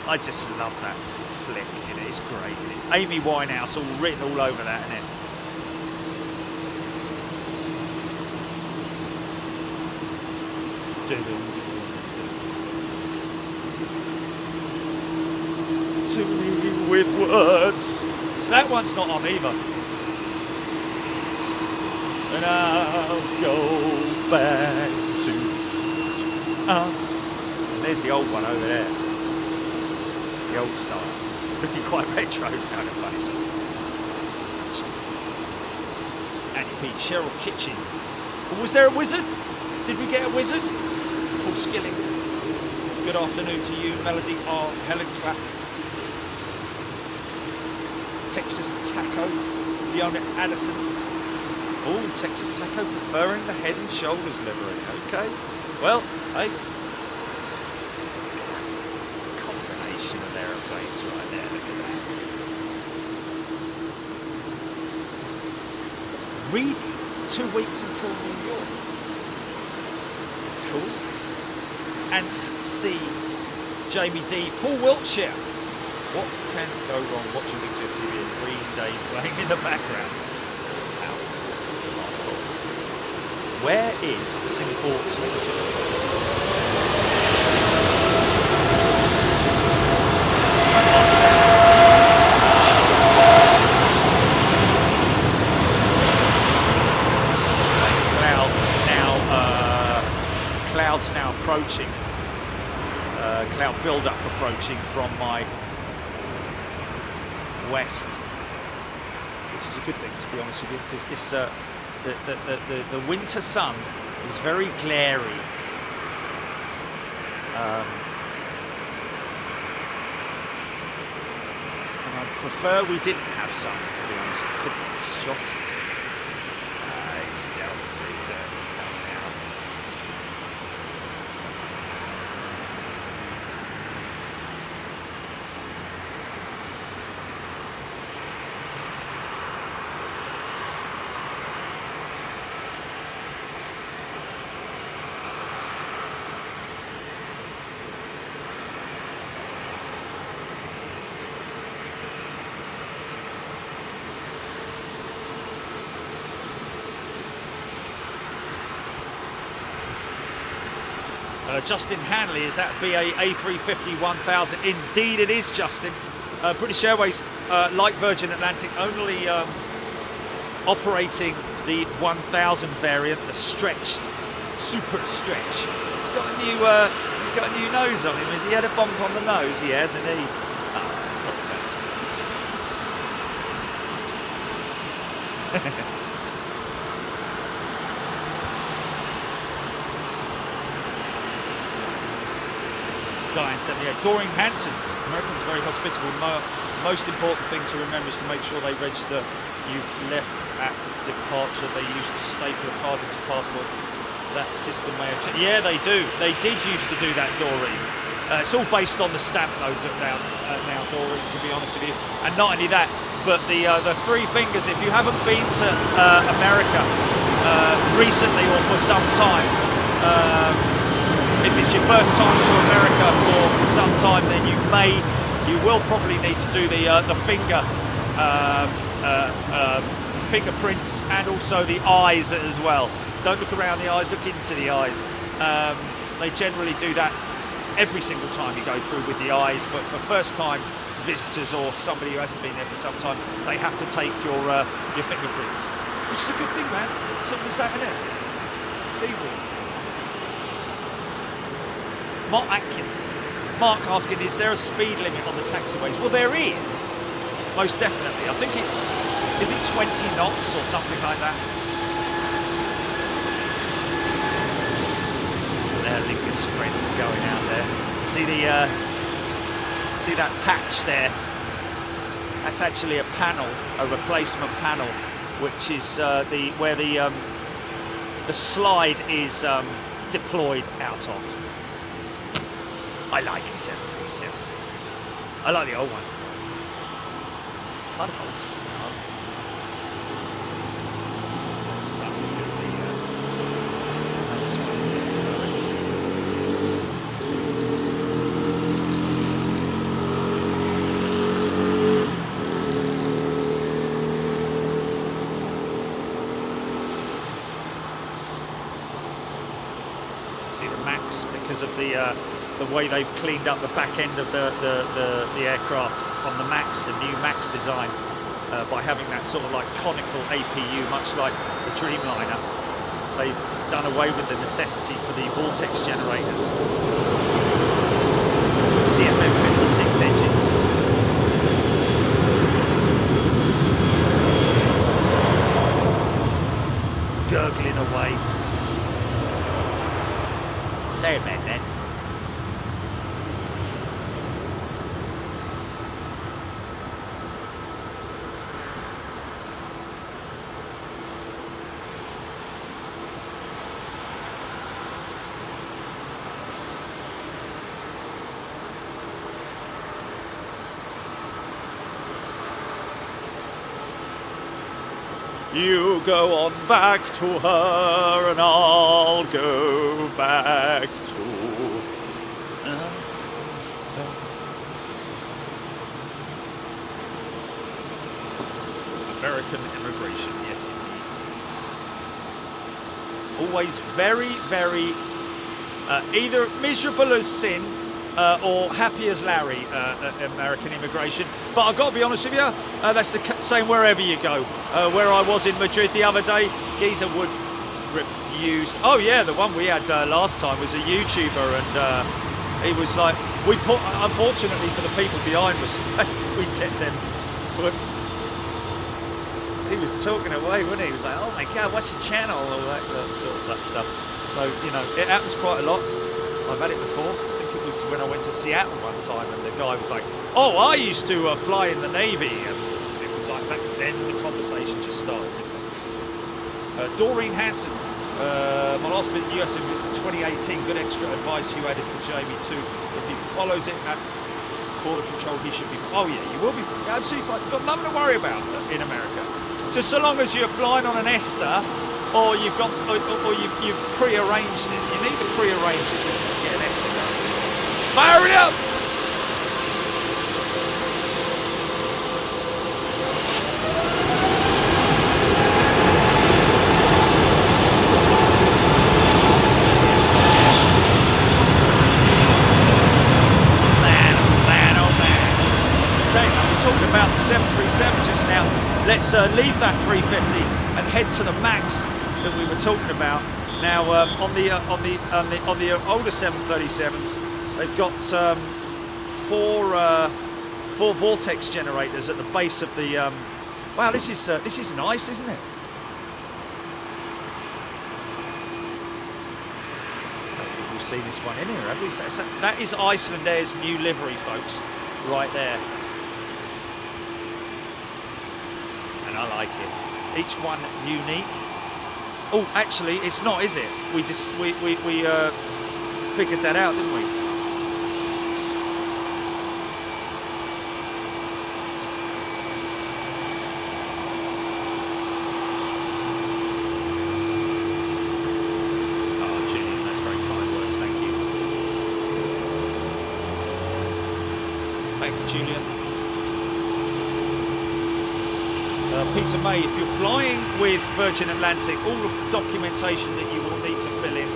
I just love that flick in it. It's great. Isn't it? Amy Winehouse all written all over that, isn't it? To me with words. That one's not on either. And I'll go back to and there's the old one over there. The old style. Looking quite retro, kind of funny sort of. Annie P. Cheryl Kitchen. But was there a wizard? Did we get a wizard? Paul Skilling. Good afternoon to you, Melody R. Helen Clapp. Texas Taco. Fiona Addison. Oh, Texas Taco preferring the head and shoulders livery. Okay. Well, hey. Combination of aeroplanes right there. Look at that. Reading 2 weeks until New York. Cool. Ant C. Jamie D. Paul Wiltshire. What can go wrong watching Big Jet TV and Green Day playing in the background? Wow. Cool. Where is Singapore Signature? Clouds now approaching. Cloud build-up approaching from my west, which is a good thing, to be honest with you, because this the winter sun is very glary. And I'd prefer we didn't have sun, to be honest. It's just it's down to 3:30 now. Justin Hanley, is that BA A350 1000? Indeed it is, Justin. British Airways, like Virgin Atlantic, only operating the 1000 variant, the stretched, super stretch. He's got a new nose on him. Has he had a bump on the nose? He has, and he. Diane 78. Doreen Hanson. Americans are very hospitable. Most important thing to remember is to make sure they register you've left at departure. They used to staple a card into passport. That system may have changed. Yeah, they do. They did used to do that, Doreen. It's all based on the stamp though now, Doreen, to be honest with you. And not only that, but the three fingers, if you haven't been to America recently or for some time, if it's your first time to America for some time, then you will probably need to do the finger fingerprints and also the eyes as well. Don't look around the eyes, look into the eyes. They generally do that every single time you go through with the eyes, but for first time visitors or somebody who hasn't been there for some time, they have to take your fingerprints, which is a good thing, man. Simple as that, isn't it? It's easy. Mark Atkins. Mark asking, is there a speed limit on the taxiways? Well, there is, most definitely. I think is it 20 knots or something like that? There, Lingus friend going out there. See that patch there? That's actually a panel, a replacement panel, which is where the slide is deployed out of. I like a 737. I like the old ones. Kind of old school now. The sun's going to be see the Max, because of the way they've cleaned up the back end of the aircraft on the Max, the new Max design, by having that sort of like conical APU, much like the Dreamliner. they've done away with the necessity for the vortex generators. CFM56 engines. Gurgling away. Sorry about that. You go on back to her and I'll go back to American immigration, yes indeed. Always very, very either miserable as sin or happy as Larry, American immigration. But I've got to be honest with you, that's the same wherever you go. Where I was in Madrid the other day, geezer would refuse. Oh yeah, the one we had last time was a YouTuber, and he was like, we put, unfortunately for the people behind us, we kept them, but he was talking away, wasn't he? He was like, oh my God, what's your channel? All that sort of stuff. So, you know, it happens quite a lot. I've had it before. It was when I went to Seattle one time, and the guy was like, oh, I used to fly in the Navy, and it was like back then the conversation just started. Doreen Hanson, my last visit US in 2018, good extra advice you added for Jamie too. If he follows it at border control, he should be, oh yeah, you will be absolutely fine. You've got nothing to worry about in America. Just so long as you're flying on an ESTA, or you've got, or you've pre-arranged it. You need to pre-arrange it to get an ESTA going. Fire it up! Man, oh man. Okay, we're talking about the 737 just now. Let's leave that 350 and head to the MAX that we were talking about. Now, on the older 737s, they've got four vortex generators at the base of the. Wow, this is nice, isn't it? I don't think we've seen this one in here, have we? That is Iceland's new livery, folks, right there. And I like it. Each one unique. Oh, actually, it's not, is it? We figured that out, didn't we? Peter May, if you're flying with Virgin Atlantic, all the documentation that you will need to fill in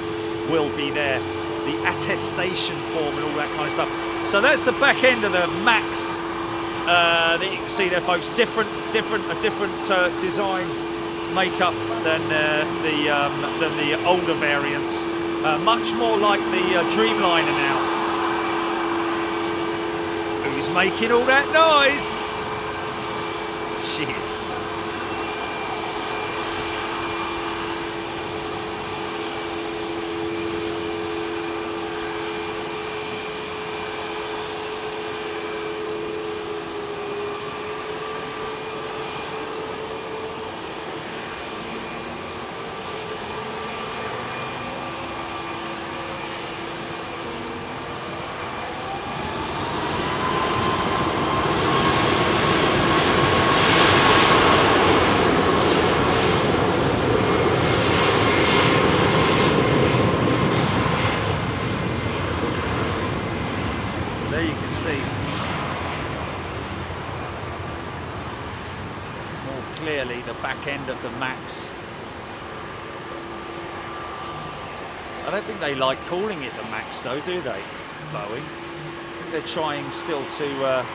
will be there. The attestation form and all that kind of stuff. So that's the back end of the MAX that you can see there, folks. Different design makeup than the older variants. Much more like the Dreamliner now. Who's making all that noise? She is. Clearly the back end of the MAX. I don't think they like calling it the MAX though, do they, Boeing? I think they're trying still to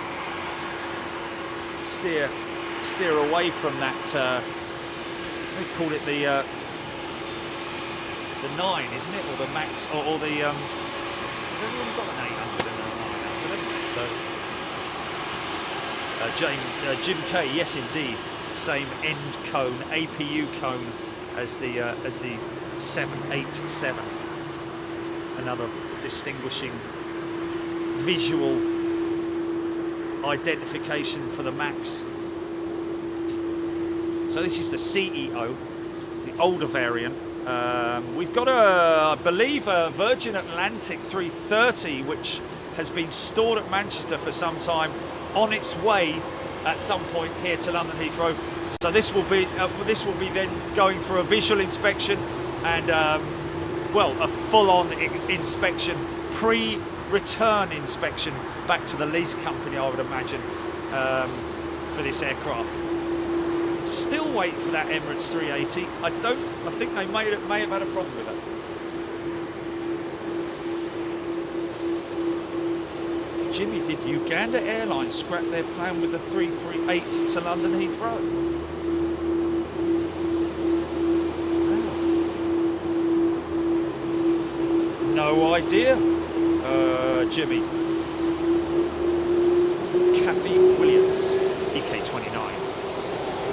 steer away from that, they call it the the 9, isn't it, or the Max, or the has everyone got an 800 and a 900, haven't they? So Jim K, yes indeed, same end cone, APU cone as the 787. Another distinguishing visual identification for the Max. So this is the CEO, the older variant. We've got I believe, a Virgin Atlantic 330, which has been stored at Manchester for some time, on its way at some point here to London Heathrow. So this will be then going for a visual inspection and well, a full-on inspection, pre-return inspection back to the lease company, I would imagine, for this aircraft. Still waiting for that Emirates 380. I think they may have had a problem with it. Jimmy, did Uganda Airlines scrap their plan with the 338 to London Heathrow? No idea, Jimmy. Kathy Williams, EK29.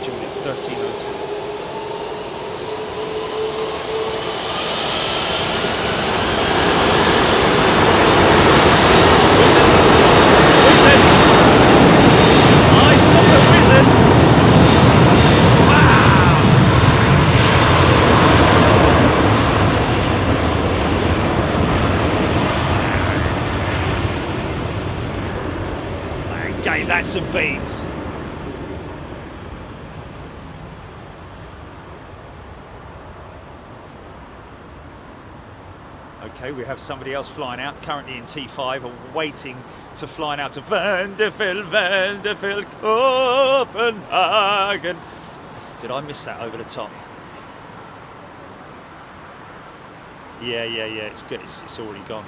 Juliet 1302. Gave that some beats. Okay, we have somebody else flying out, currently in T5, waiting to fly out to Vanderbilt, Copenhagen. Did I miss that over the top? Yeah, it's good, it's already gone.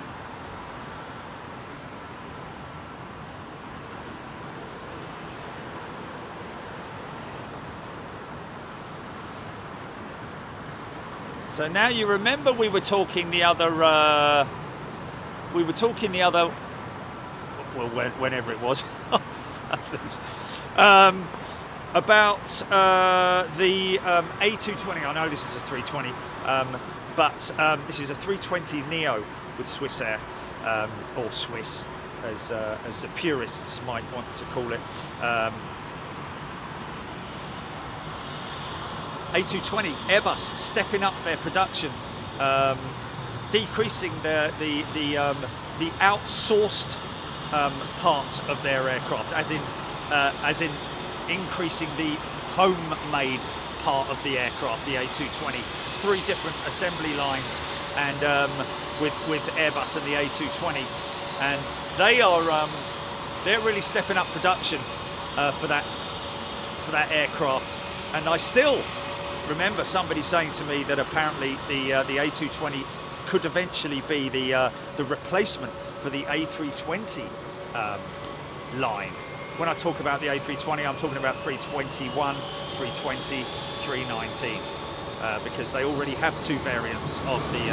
So now you remember we were talking the other, well, whenever it was, about the A220. I know this is a 320, but this is a 320 Neo with Swiss Air, or Swiss, as the purists might want to call it. A220, Airbus stepping up their production, decreasing the outsourced part of their aircraft, as in increasing the homemade part of the aircraft, the A220. 3 different assembly lines, and with Airbus and the A220, and they're really stepping up production for that aircraft. And I still remember somebody saying to me that apparently the A220 could eventually be the replacement for the A320 line. When I talk about the A320, I'm talking about 321, 320, 319, because they already have 2 variants of the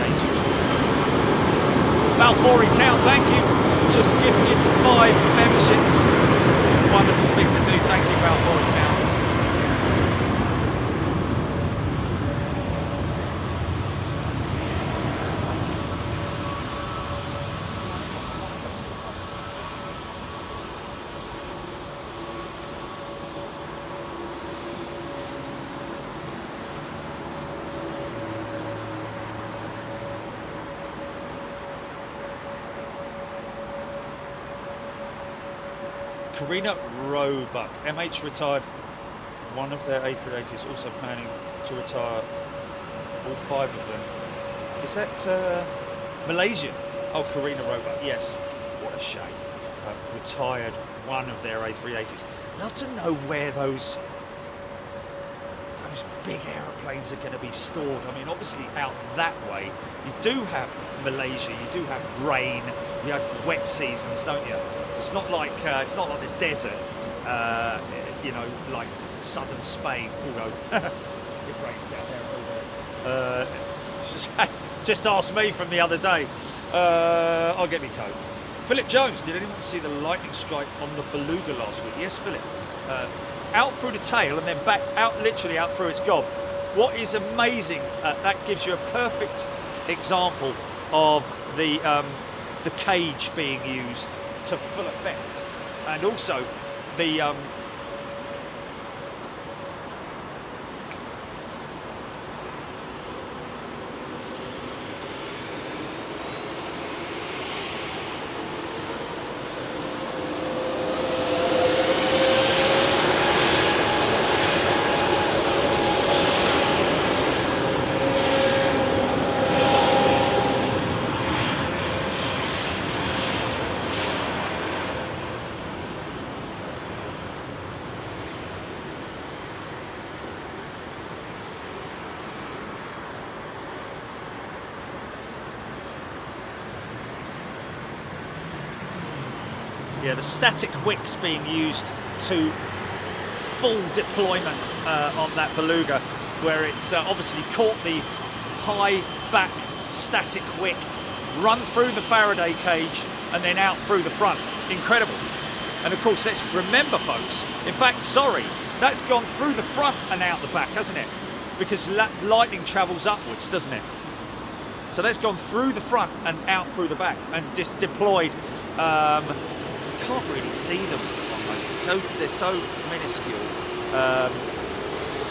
A220. Balfour Town, thank you. Just gifted 5 memberships. Wonderful thing to do. Thank you, Balfour Town. Karina Roebuck, MH retired one of their A380s, also planning to retire all 5 of them. Is that Malaysian? Oh, Karina Roebuck, yes. What a shame. Retired one of their A380s. Love to know where those big aeroplanes are going to be stored. I mean, obviously out that way, you do have Malaysia, you do have rain, you have wet seasons, don't you? It's not like the desert, you know, like southern Spain. Although it rains down there a little bit. just asked me from the other day. I'll get me coat. Philip Jones, did anyone see the lightning strike on the Beluga last week? Yes, Philip. Out through the tail and then back out, literally out through its gob. What is amazing, that gives you a perfect example of the cage being used to full effect, and also the the static wicks being used to full deployment on that Beluga, where it's obviously caught the high back static wick, run through the Faraday cage and then out through the front. Incredible. And of course, let's remember, folks, in fact, sorry, that's gone through the front and out the back, hasn't it? Because lightning travels upwards, doesn't it? So that's gone through the front and out through the back and just deployed. Can't really see them almost. They're so minuscule.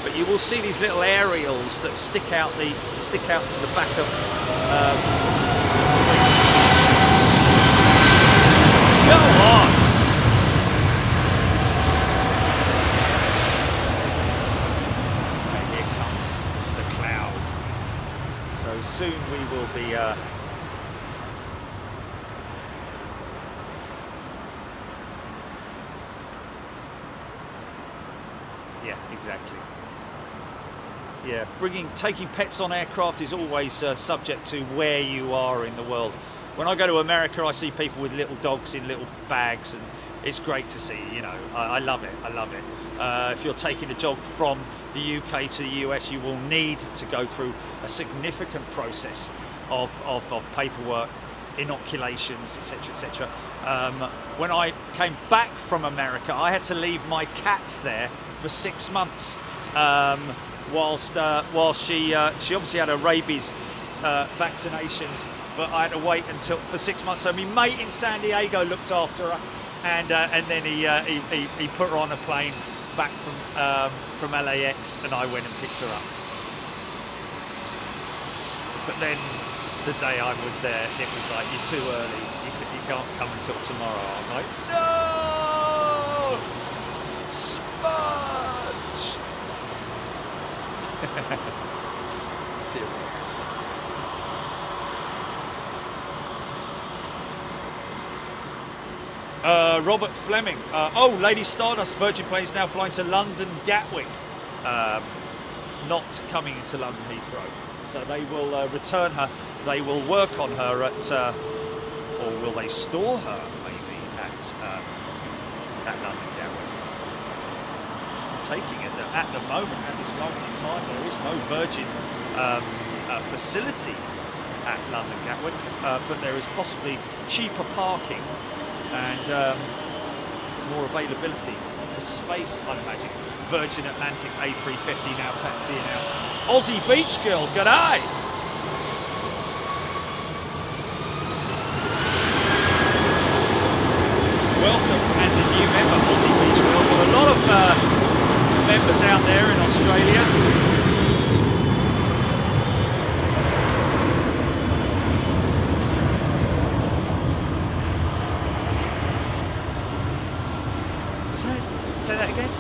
But you will see these little aerials that stick out from the back of wings. Go on! And here comes the cloud. So soon we will be yeah, exactly. Yeah, taking pets on aircraft is always subject to where you are in the world. When I go to America, I see people with little dogs in little bags, and it's great to see. You know, I love it. I love it. If you're taking a dog from the UK to the US, you will need to go through a significant process of paperwork, inoculations, etc., etc. When I came back from America, I had to leave my cat there for 6 months, whilst she obviously had her rabies vaccinations, but I had to wait for 6 months. So my mate in San Diego looked after her, and then he put her on a plane back from LAX, and I went and picked her up. But then the day I was there, it was like, you're too early. You can't come until tomorrow. I'm like, no, smudge. Robert Fleming. Oh, Lady Stardust Virgin planes now flying to London Gatwick. Not coming into London Heathrow. So they will return her. They will work on her at, or will they store her maybe at London Gatwick? I'm taking it that at this moment in time, there is no Virgin facility at London Gatwick, but there is possibly cheaper parking and more availability for space, I'd imagine. Virgin Atlantic A350 now taxiing out. Aussie Beach Girl, g'day! Welcome as a new member, Aussie Beach Girl. Got a lot of members out there in Australia. Say that again.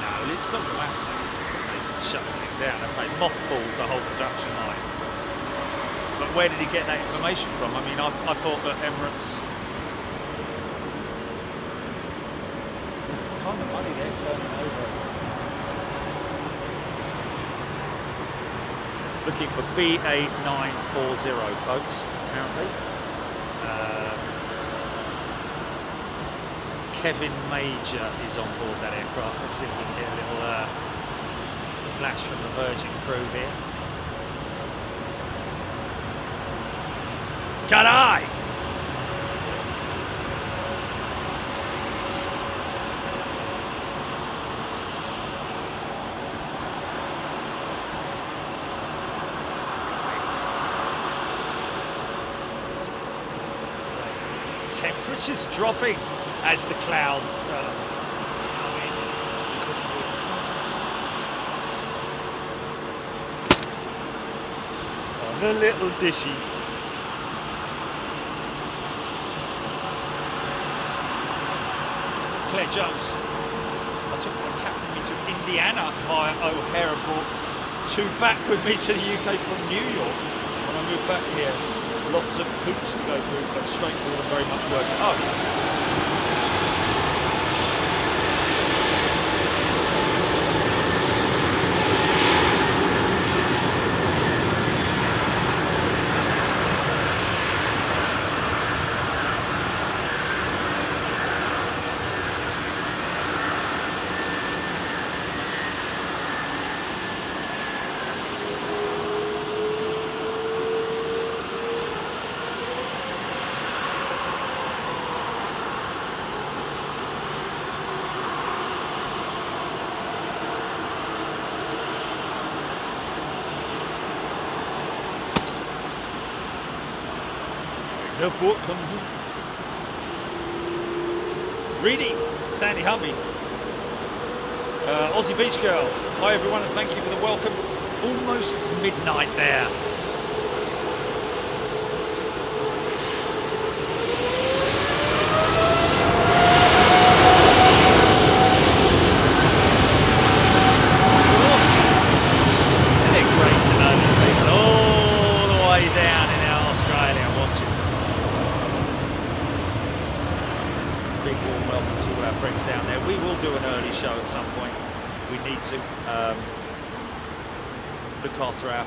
No, it's not going to happen. They've shut it down. They mothballed the whole production line. But where did he get that information from? I mean, I thought that Emirates. What kind of money they're turning over. Looking for BA940, folks, apparently. Kevin Major is on board that aircraft. Let's see if we can get a little flash from the Virgin crew here. G'day! Temperatures dropping as the clouds come in. On the little dishy. Claire Jones. I took my captain me to Indiana via O'Hare, brought two back with me to the UK from New York. When I moved back here, lots of hoops to go through, but straightforward and very much working. Oh. The boat comes in. Reedy, Sandy Humby, Aussie Beach Girl. Hi everyone and thank you for the welcome. Almost midnight there. Isn't it great to know these people all the way down in Australia watching? Big warm welcome to all our friends down there. We will do an early show at some point. We need to look after our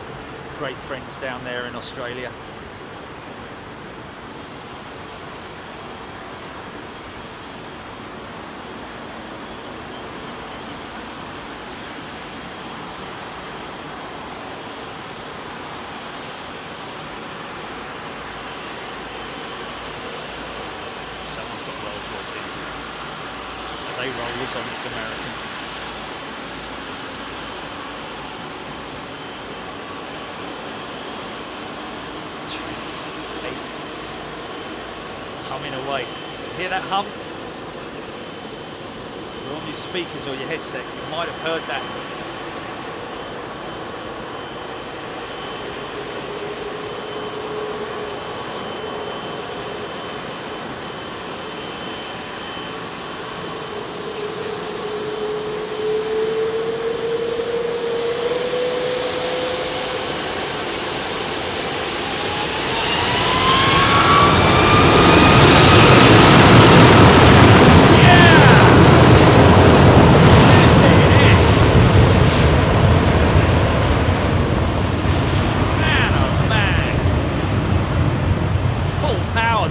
great friends down there in Australia. They roll this on, it's American. Trent 8 humming away. Hear that hum? You're on your speakers or your headset, you might have heard that.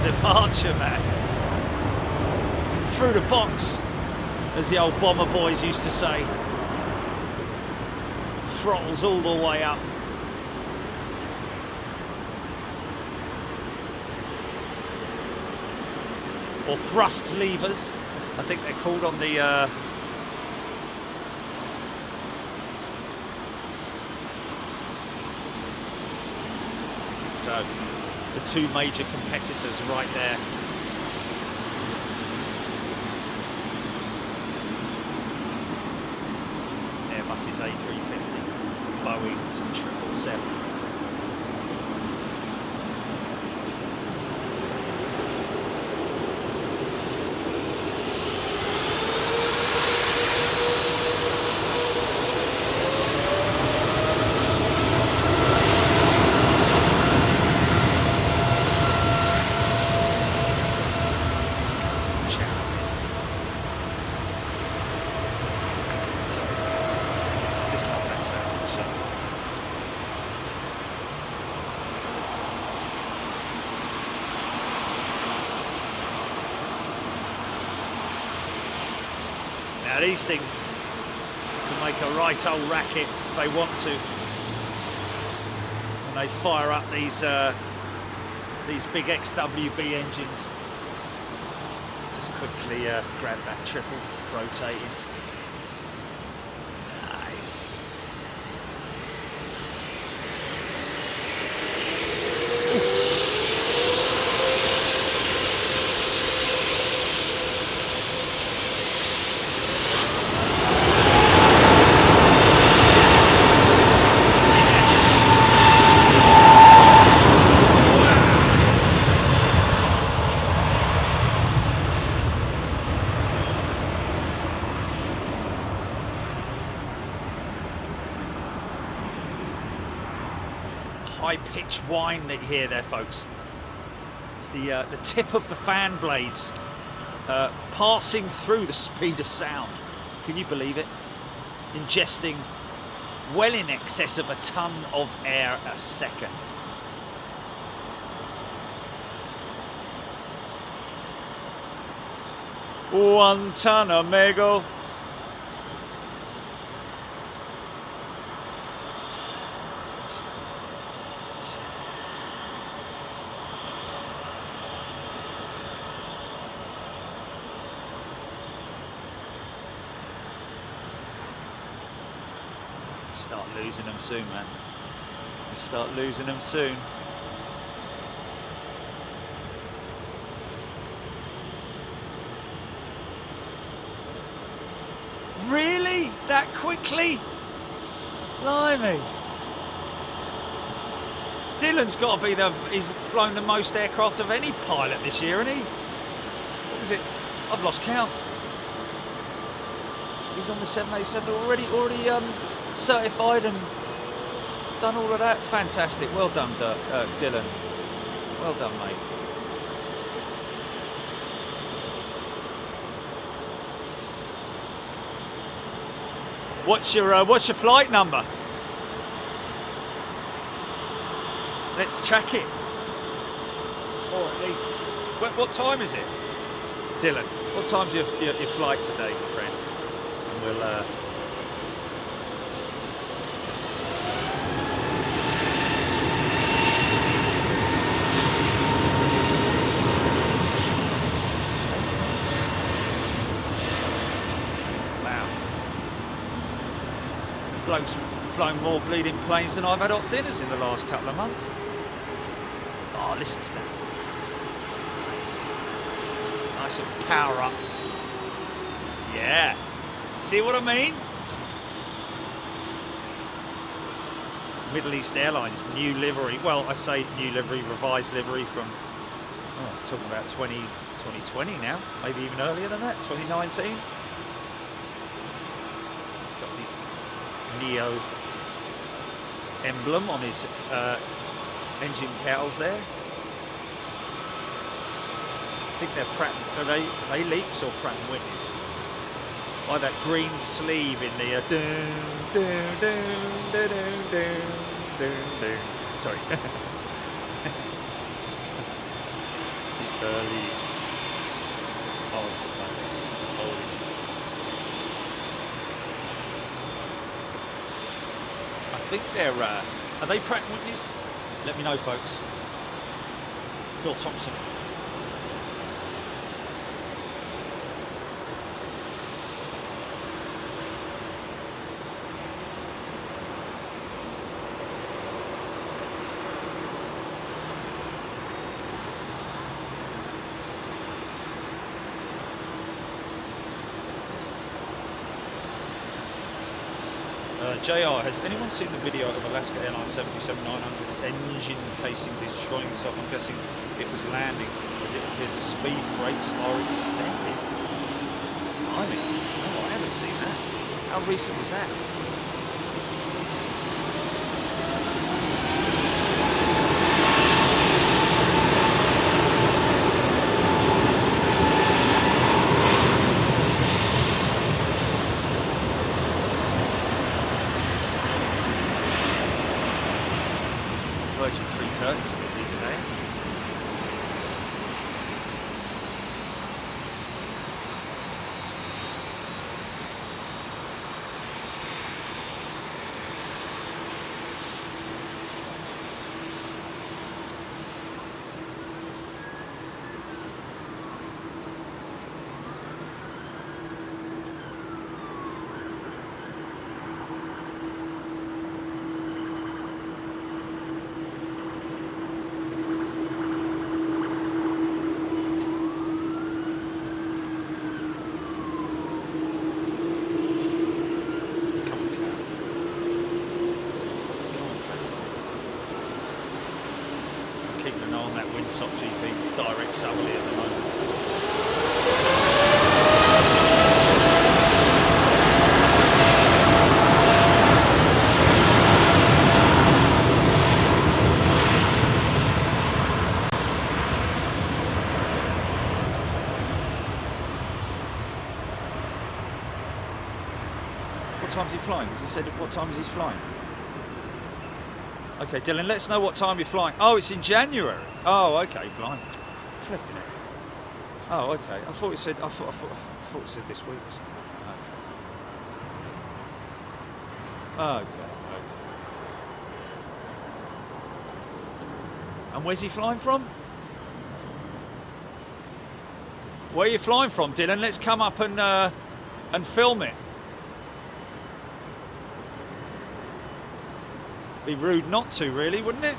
Departure, man. Through the box, as the old bomber boys used to say. Throttles all the way up. Or thrust levers, I think they're called on the so the two major competitors right there. Airbus's A350, Boeing's 777. Now these things can make a right old racket if they want to. When they fire up these big XWB engines. Let's just quickly grab that triple, rotating. Nice. High-pitched whine that you hear there, folks. It's the tip of the fan blades passing through the speed of sound. Can you believe it? Ingesting well in excess of a ton of air a second. One ton, amigo. Start losing them soon, man. You start losing them soon. Really? That quickly? Blimey. Dylan's got to be he's flown the most aircraft of any pilot this year, hasn't he? What was it? I've lost count. He's on the 787 already certified and done all of that. Fantastic. Well done, Dylan. Well done, mate. What's your flight number? Let's track it. Or at least, what time is it, Dylan? What time's your flight today, my friend? And we'll. Bloke's flown more bleeding planes than I've had hot dinners in the last couple of months. Oh, listen to that. Nice. Nice little power up. Yeah. See what I mean? Middle East Airlines, new livery. Well, I say new livery, revised livery from, talking about 2020 now. Maybe even earlier than that, 2019. Neo emblem on his engine cowls there. I think they're Pratt. Are they Leaps or Pratt & Whitneys? By that green sleeve in the sorry. The early. Oh, it's a fun. I think they're, are they Pratt & Whitneys? Let me know, folks. Phil Thompson. JR, has anyone seen the video of Alaska Airlines 737-900 engine casing destroying itself? I'm guessing it was landing, as it appears the speed brakes are extended. I mean, no, I haven't seen that. How recent was that? Virgin 330s are busy today. keeping an eye on that Windsock GP direct southerly at the moment. What time's he flying? Has he said what time is he flying? Okay, Dylan, let us know what time you're flying. Oh, it's in January. Oh, okay, blind. Flipping it. Oh, okay. I thought it said. I thought it said this week or something. Okay. Okay. And where's he flying from? Where are you flying from, Dylan? Let's come up and film it. Be rude not to, really, wouldn't it?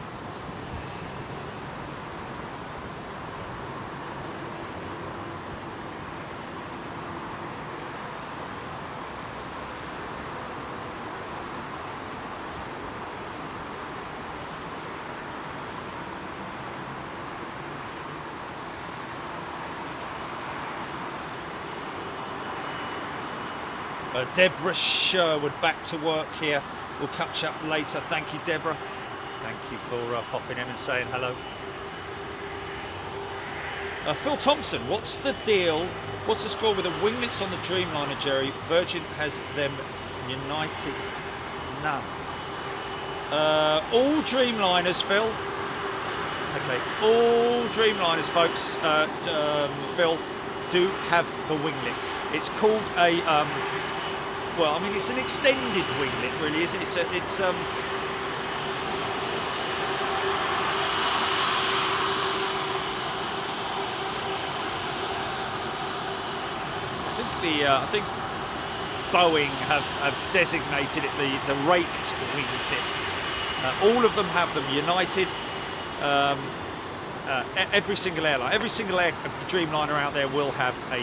Deborah Sherwood back to work here. We'll catch up later. Thank you, Deborah. Thank you for popping in and saying hello. Phil Thompson, what's the deal? What's the score with the winglets on the Dreamliner, Jerry? Virgin has them united. None. All Dreamliners, Phil. Okay, all Dreamliners, folks. Phil, do have the winglet. It's called a. Well, I mean, it's an extended winglet, really, isn't it? It's I think Boeing have designated it the raked wingtip. All of them have them united. Every single airline, every single Dreamliner out there will have a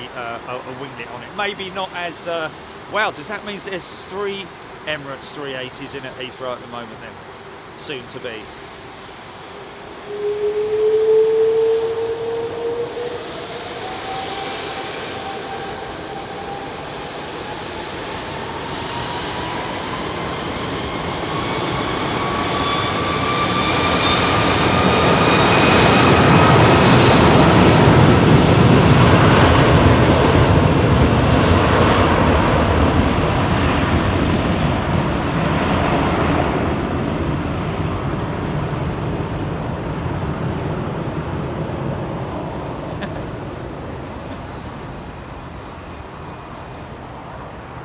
winglet on it. Maybe not as. Wow, does that mean there's 3 Emirates 380s in at Heathrow at the moment then? Soon to be.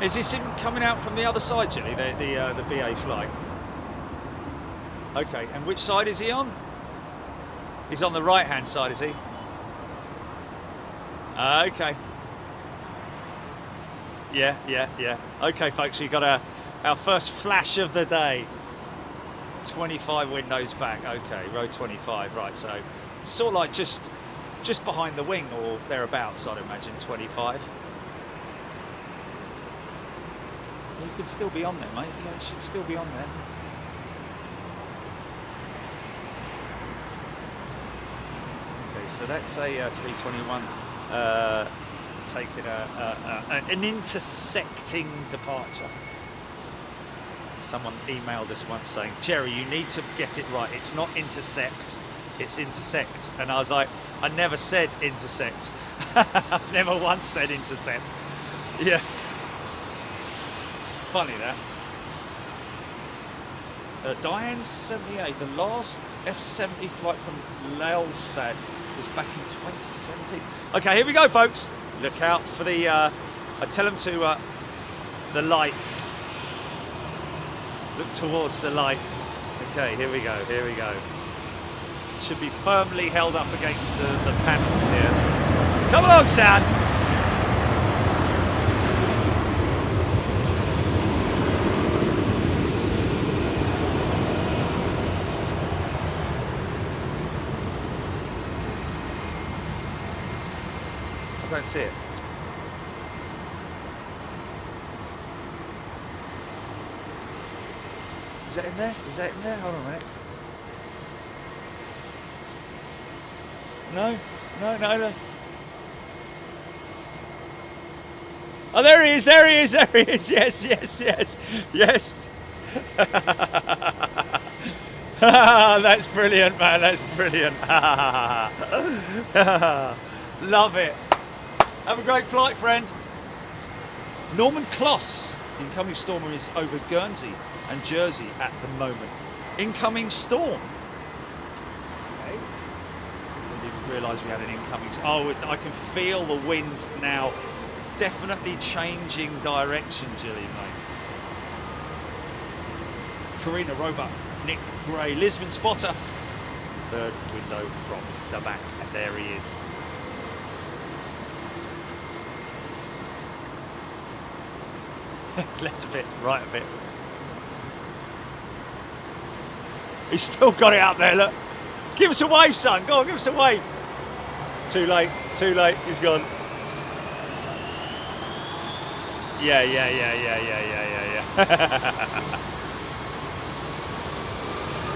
Is this him coming out from the other side, Jilly, the BA flight? Okay, and which side is he on? He's on the right-hand side, is he? Okay. Yeah. Okay, folks, we got our first flash of the day. 25 windows back. Okay, row 25. Right, so sort of like just behind the wing or thereabouts, I'd imagine. 25. You could still be on there, mate. Yeah, it should still be on there. Okay, so that's a 321 taking an intersecting departure. Someone emailed us once saying, Jerry, you need to get it right. It's not intercept, it's intersect. And I was like, I never said intersect. I've never once said intercept. Yeah. Funny that. Diane 78, the last F-70 flight from Lelstad was back in 2017. Okay, here we go, folks. Look out for the, I tell them to, the lights. Look towards the light. Okay, here we go, here we go. Should be firmly held up against the panel here. Come along, Sam. I don't see it. Is that in there? Is that in there? Hold on a minute. No, no, no, no. Oh, there he is, there he is, there he is. Yes, yes, yes, yes. That's brilliant, man. That's brilliant. Love it. Have a great flight, friend. Norman Kloss. Incoming storm is over Guernsey and Jersey at the moment. Incoming storm. Okay. I didn't realise we had an incoming. Oh, I can feel the wind now. Definitely changing direction, Gillian, mate. Karina Roebuck, Nick Gray, Lisbon spotter. Third window from the back, and there he is. Left a bit, right a bit. He's still got it up there, look. Give us a wave, son. Go on, give us a wave. Too late, he's gone. Yeah.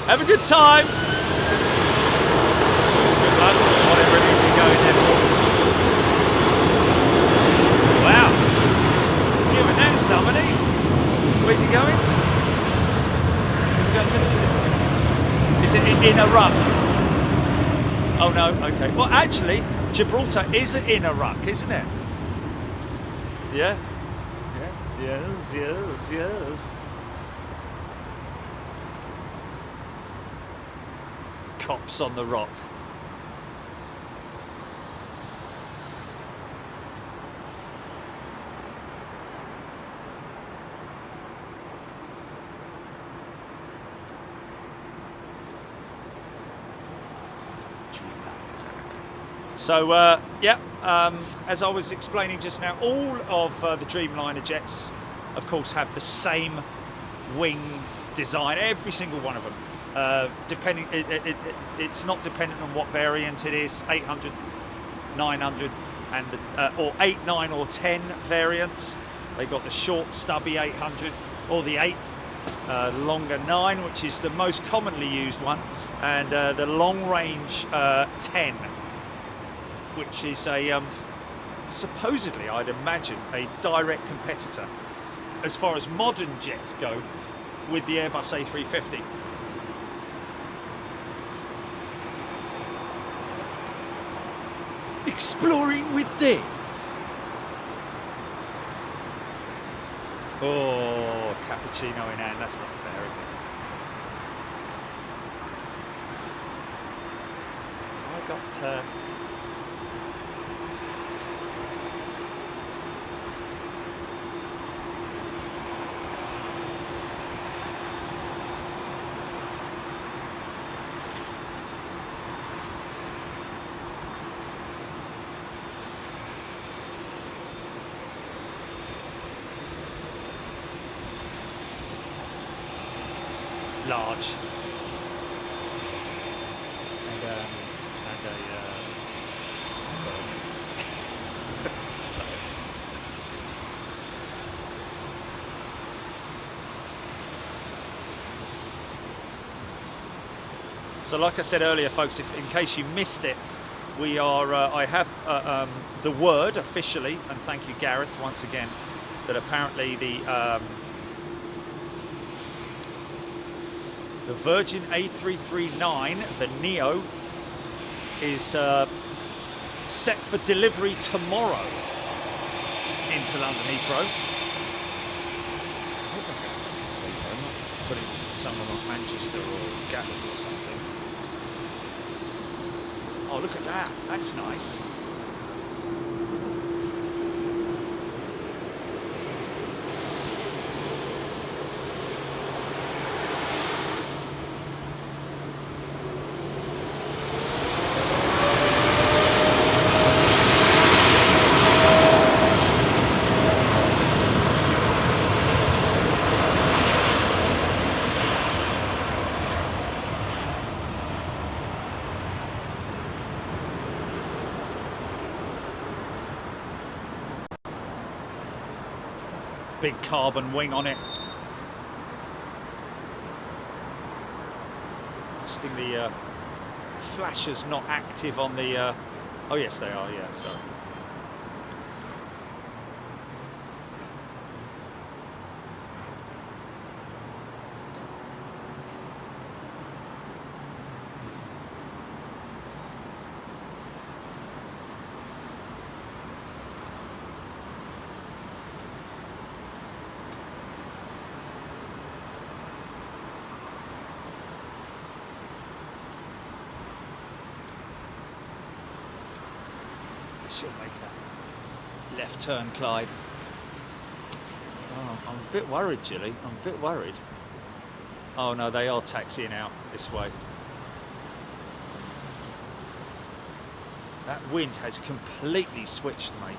Have a good time. Good luck, whatever it is you're going there for. Wow. Giving that somebody. Where's he going? Where's he going to? Is it in a ruck? Oh no, okay. Well, actually, Gibraltar is in a ruck, isn't it? Yeah. Yes. Cops on the rock. So, as I was explaining just now, all of the Dreamliner jets, of course, have the same wing design, every single one of them. It's not dependent on what variant it is, 800, 900, and or 8, 9, or 10 variants. They've got the short, stubby 800, or the 8, longer 9, which is the most commonly used one, and the long-range 10. Which is a, supposedly, I'd imagine, a direct competitor, as far as modern jets go, with the Airbus A350. Exploring with Dave. Oh, cappuccino in hand, that's not fair, is it? I got... large and so like I said earlier, folks, if in case you missed it, we are I have the word officially, and thank you Gareth once again, that apparently the Virgin A339, the Neo, is set for delivery tomorrow into London Heathrow. I'm not putting someone on Manchester or Gatwick or something. Oh, look at that. That's nice. Big carbon wing on it. Testing the flashers not active on the... oh, yes, they are, yeah, sorry. She'll make that left turn, Clyde. Oh, I'm a bit worried, Gilly. I'm a bit worried. Oh no, they are taxiing out this way. That wind has completely switched, mate.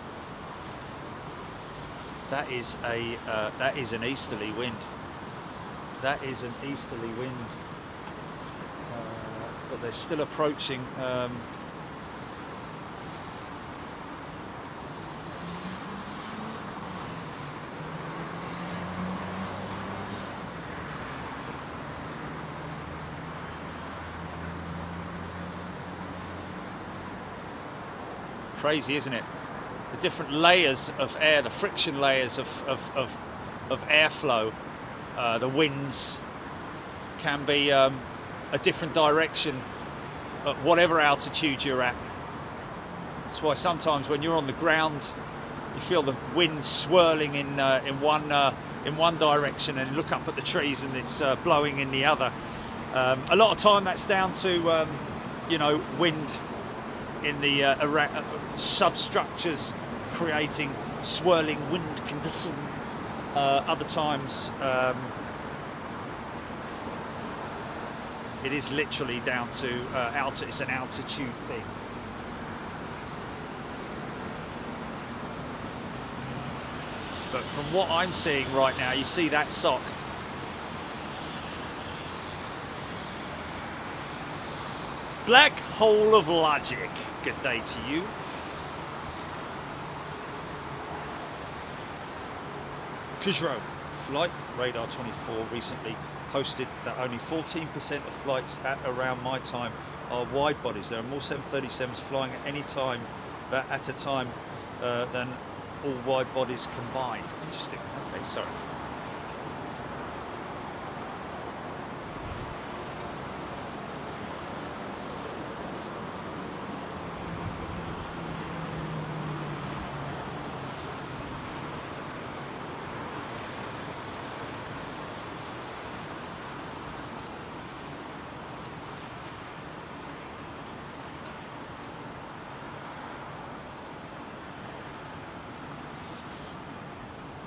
That is an easterly wind. That is an easterly wind. But they're still approaching. Crazy, isn't it? The different layers of air, the friction layers of airflow, the winds can be a different direction at whatever altitude you're at. That's why sometimes when you're on the ground, you feel the wind swirling in one direction, and look up at the trees and it's blowing in the other. A lot of time that's down to you know, wind in the substructures creating swirling wind conditions. Other times it is literally down to it's an altitude thing. But from what I'm seeing right now, you see that sock. Black hole of logic. Good day to you. Heathrow flight radar 24 recently posted that only 14% of flights at around my time are wide bodies. There are more 737s flying at any time at a time than all wide bodies combined. Interesting. Okay, sorry.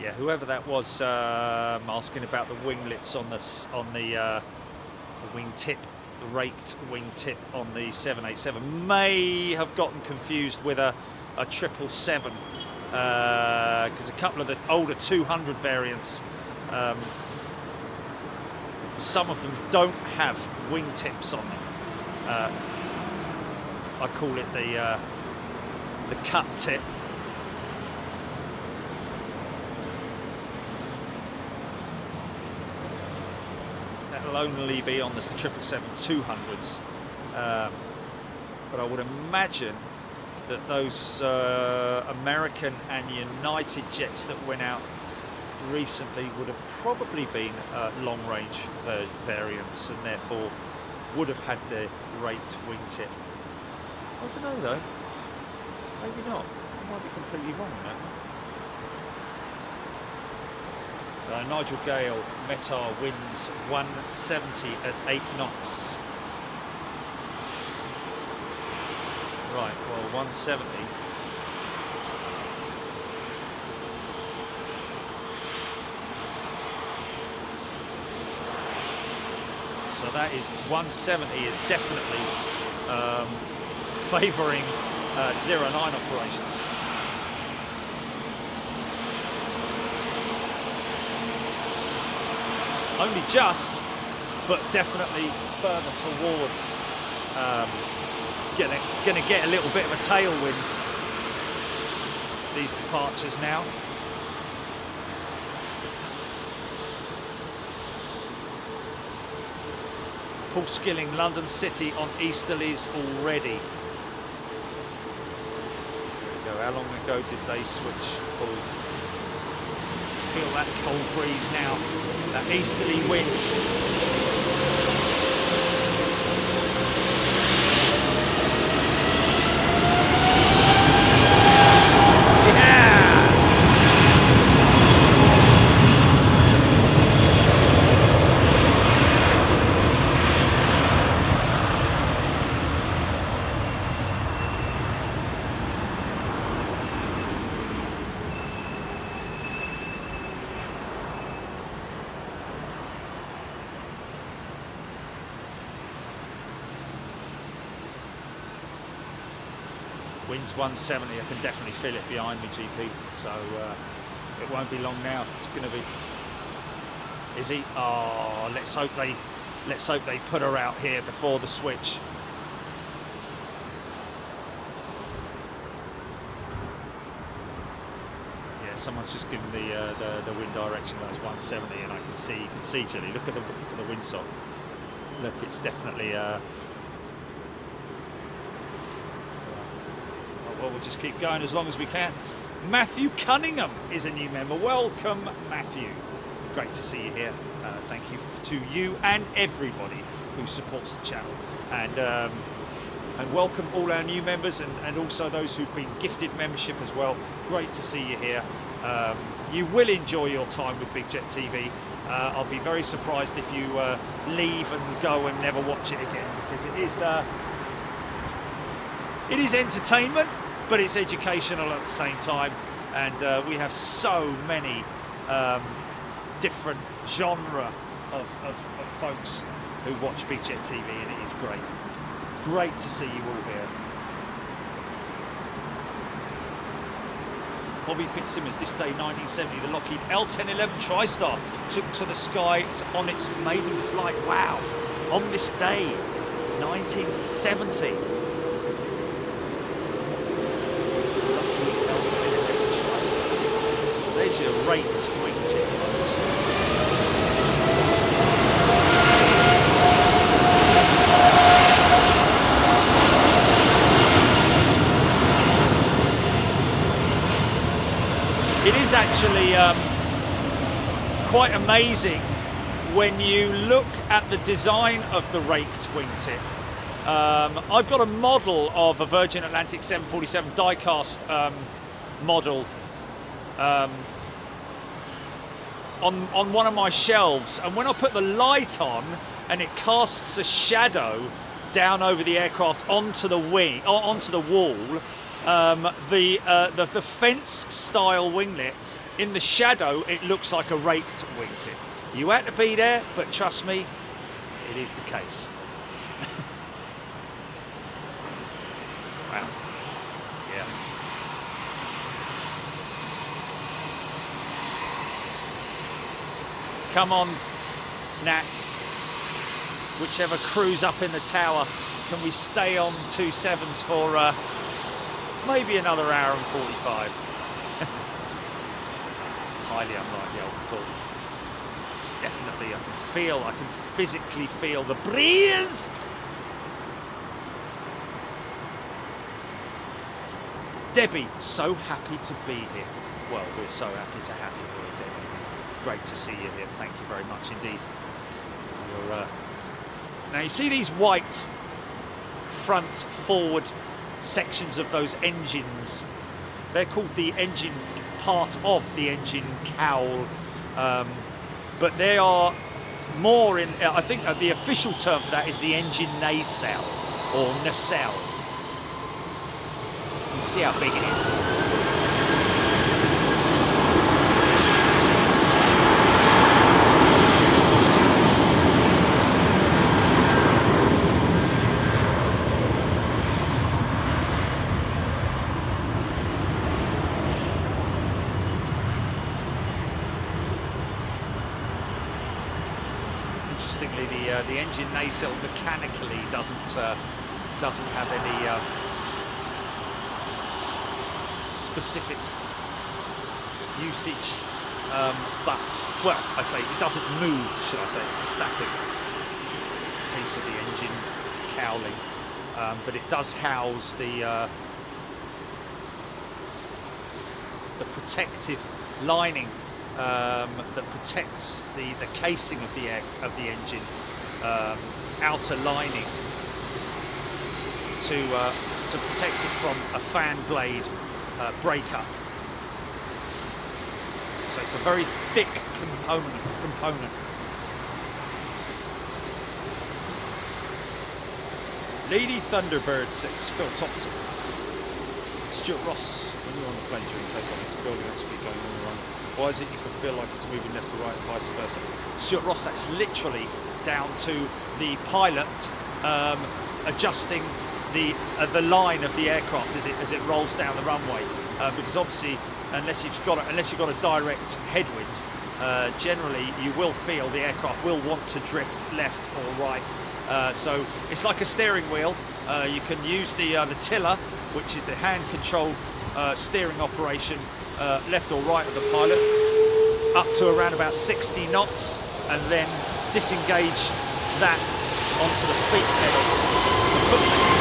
Yeah, whoever that was asking about the winglets on the wing tip, the raked wing tip on the 787 may have gotten confused with a 777, because a couple of the older 200 variants, some of them don't have wing tips on them. I call it the cut tip. That'll only be on the 777-200s, but I would imagine that those American and United jets that went out recently would have probably been long-range variants, and therefore would have had the raked wingtip. I don't know though, maybe not. I might be completely wrong on that. Nigel Gale, METAR winds 170 at 8 knots. Right, well, 170. So that is 170 is definitely favouring 09 operations. Only just, but definitely further towards gonna get a little bit of a tailwind, these departures now. Paul Skilling, London City on easterlies already. There we go. How long ago did they switch, Paul? Feel that cold breeze now, that easterly wind. Wind's 170, I can definitely feel it behind me, GP, so it won't be long now. It's going to be... Is he? Oh, let's hope they put her out here before the switch. Yeah, someone's just given the wind direction. That was 170, and you can see, Jilly. Look at the windsock. Look, it's definitely. Well, we'll just keep going as long as we can. Matthew Cunningham is a new member. Welcome, Matthew. Great to see you here. Thank you to you and everybody who supports the channel. And welcome all our new members and also those who've been gifted membership as well. Great to see you here. You will enjoy your time with Big Jet TV. I'll be very surprised if you leave and go and never watch it again, because it is entertainment, but it's educational at the same time, and we have so many different genre of folks who watch Big Jet TV, and it is great. Great to see you all here. Bobby Fitzsimmons, this day 1970, the Lockheed L1011 TriStar took to the sky on its maiden flight. Wow, on this day, 1970. There's your raked wingtip, folks. It is actually quite amazing when you look at the design of the raked wingtip. I've got a model of a Virgin Atlantic 747 die-cast model on one of my shelves, and when I put the light on and it casts a shadow down over the aircraft onto the wing, or onto the wall, the fence style winglet, in the shadow it looks like a raked wingtip. You had to be there, but trust me, it is the case. Wow. Yeah. Come on, Nats. Whichever crew's up in the tower, can we stay on 27s for maybe another hour and 45? Highly unlikely, I would have thought. It's definitely, I can physically feel the breeze. Debbie, so happy to be here. Well, we're so happy to have you here, Debbie. Great to see you here. Thank you very much indeed. Now you see these white front forward sections of those engines. They're called the engine, part of the engine cowl, but they are more in, I think the official term for that is the engine nacelle or nacelle. You see how big it is. Interestingly, the engine nacelle mechanically doesn't have any specific usage, but, well, I say it doesn't move, should I say, it's a static base of the engine cowling, but it does house the protective lining that protects the casing of the engine, outer lining, to protect it from a fan blade breakup. So it's a very thick component. Lady Thunderbird 6, Phil Thompson. Stuart Ross, when you're on the plane during takeoff, it's building up speed going on the run. Why is it you can feel like it's moving left to right and vice versa? Stuart Ross, that's literally down to the pilot adjusting the line of the aircraft as it rolls down the runway, because obviously unless you've got a direct headwind, generally you will feel the aircraft will want to drift left or right. So it's like a steering wheel. You can use the tiller, which is the hand-controlled steering operation, left or right of the pilot, up to around about 60 knots, and then disengage that onto the feet pedals, the foot pedals.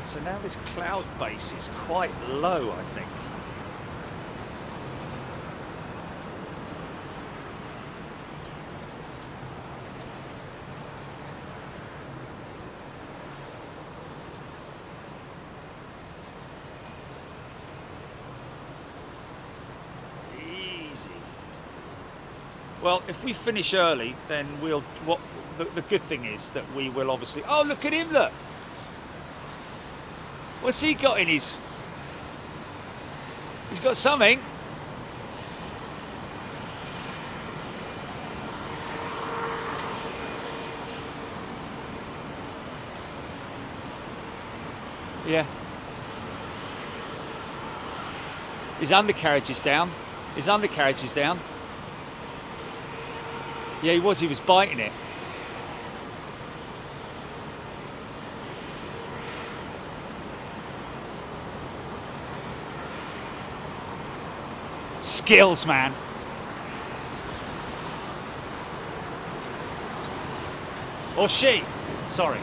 So now this cloud base is quite low, I think. Easy. Well, if we finish early, then we'll. The good thing is that we will obviously. Oh, look at him! Look. What's he got in his... He's got something. Yeah. His undercarriage is down. His undercarriage is down. Yeah, he was biting it. Skills, man. Or she. Sorry.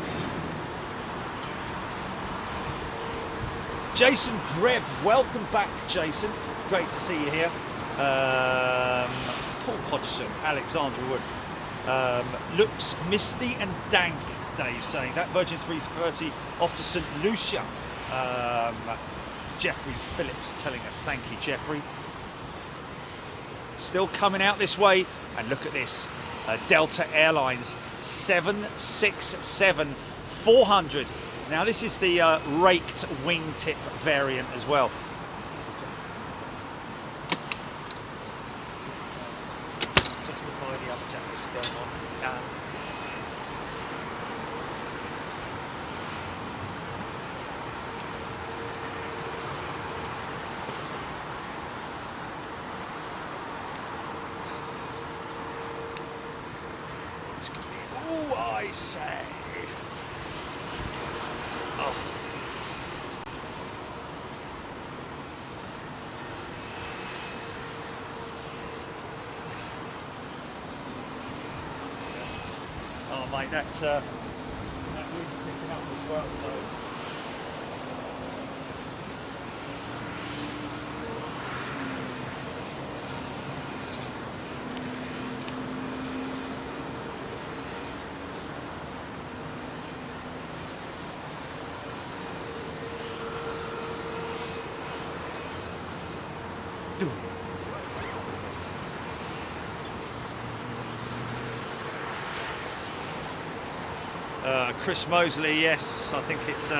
Jason Greb, welcome back, Jason. Great to see you here. Paul Hodgson, Alexandra Wood. Looks misty and dank, Dave saying that. Virgin 330 off to St. Lucia. Jeffrey Phillips telling us, thank you, Jeffrey. Still coming out this way, and look at this, Delta Airlines 767-400. Now this is the raked wingtip variant as well. Justify the other jackets going on. Oh, I say. Oh. Oh, mate, that wind's picking up as well, so. Chris Mosley, yes, I think it's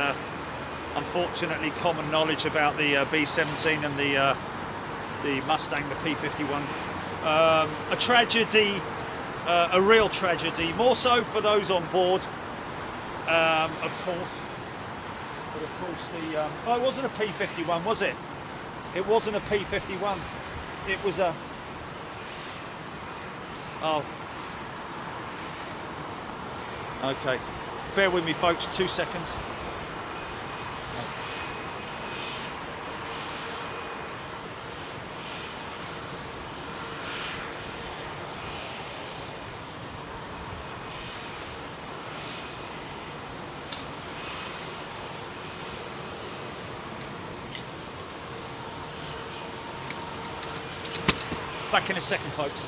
unfortunately common knowledge about the B-17 and the Mustang, the P-51. A tragedy, a real tragedy, more so for those on board, of course. But of course the oh, it wasn't a P51, was it? It wasn't a P51. It was a oh. Okay. Bear with me, folks. 2 seconds. Back in a second, folks.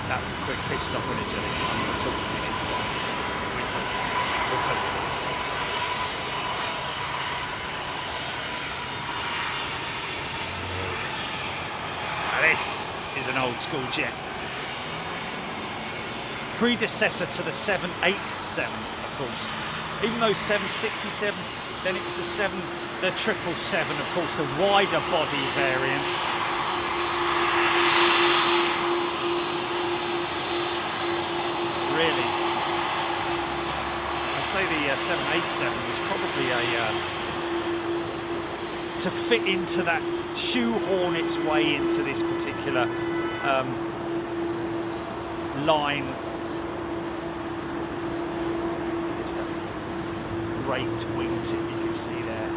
That's a quick pit stop, wasn't it, Jenny? I'm not talking pits there. We're talking pits. Now this is an old school jet. predecessor to the 787, of course. Even though 767, then it was the 777, of course, the wider body variant. Really, I'd say the 787 was probably to fit into that, shoehorn its way into this particular line. There's the raked wingtip you can see there.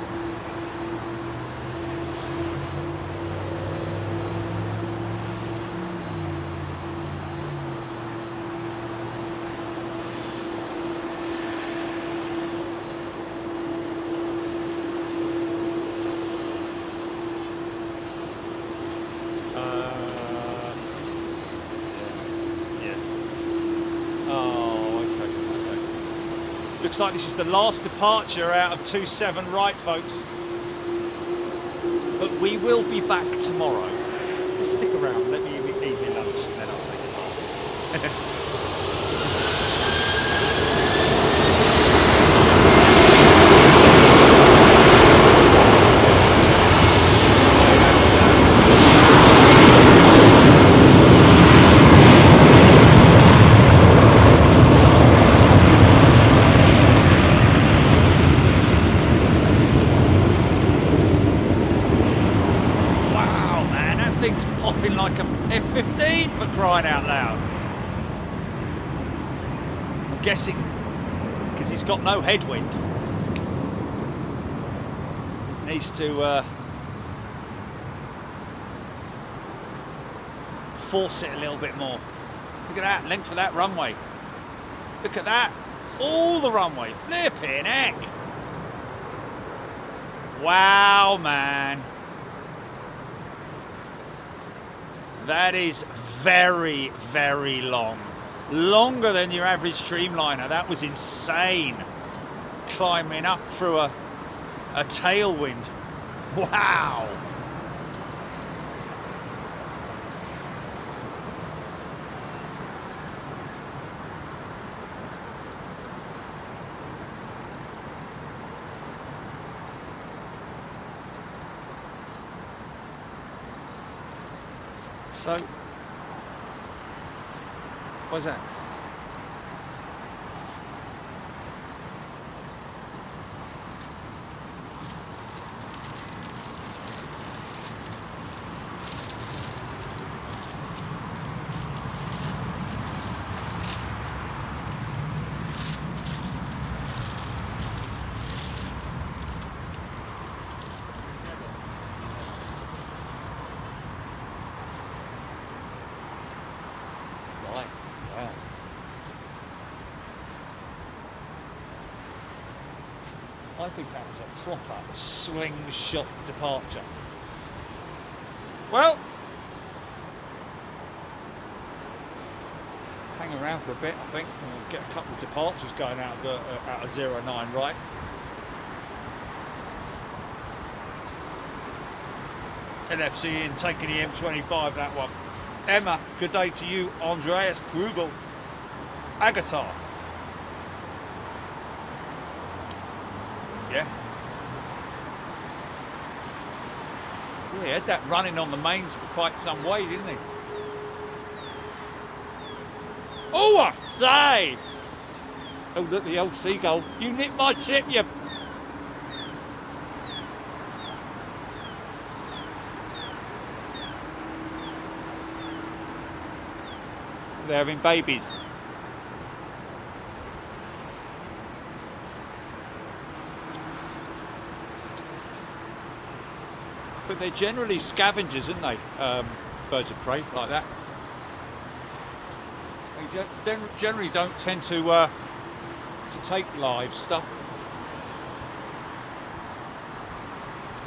Looks like this is the last departure out of 27 right, folks. But we will be back tomorrow. Stick around, let me eat my lunch, and then I'll say goodbye. Like a F-15 for crying out loud. I'm guessing because he's got no headwind. Needs to force it a little bit more. Look at that length of that runway. Look at that. All the runway. Flipping heck. Wow, man. That is very, very long. Longer than your average streamliner. That was insane. Climbing up through a tailwind. Wow. So, what's that? Wow. I think that was a proper slingshot departure. Well, hang around for a bit, I think, and we'll get a couple of departures going out of 09 right. NFC in taking the M25, that one. Emma, good day to you. Andreas Krugel, Agatar. Yeah. Yeah, he had that running on the mains for quite some way, didn't he? Oh, I say! Oh, look, the old seagull. You nicked my ship, you... They're having babies. But they're generally scavengers, aren't they? Birds of prey like that. They generally don't tend to take live stuff.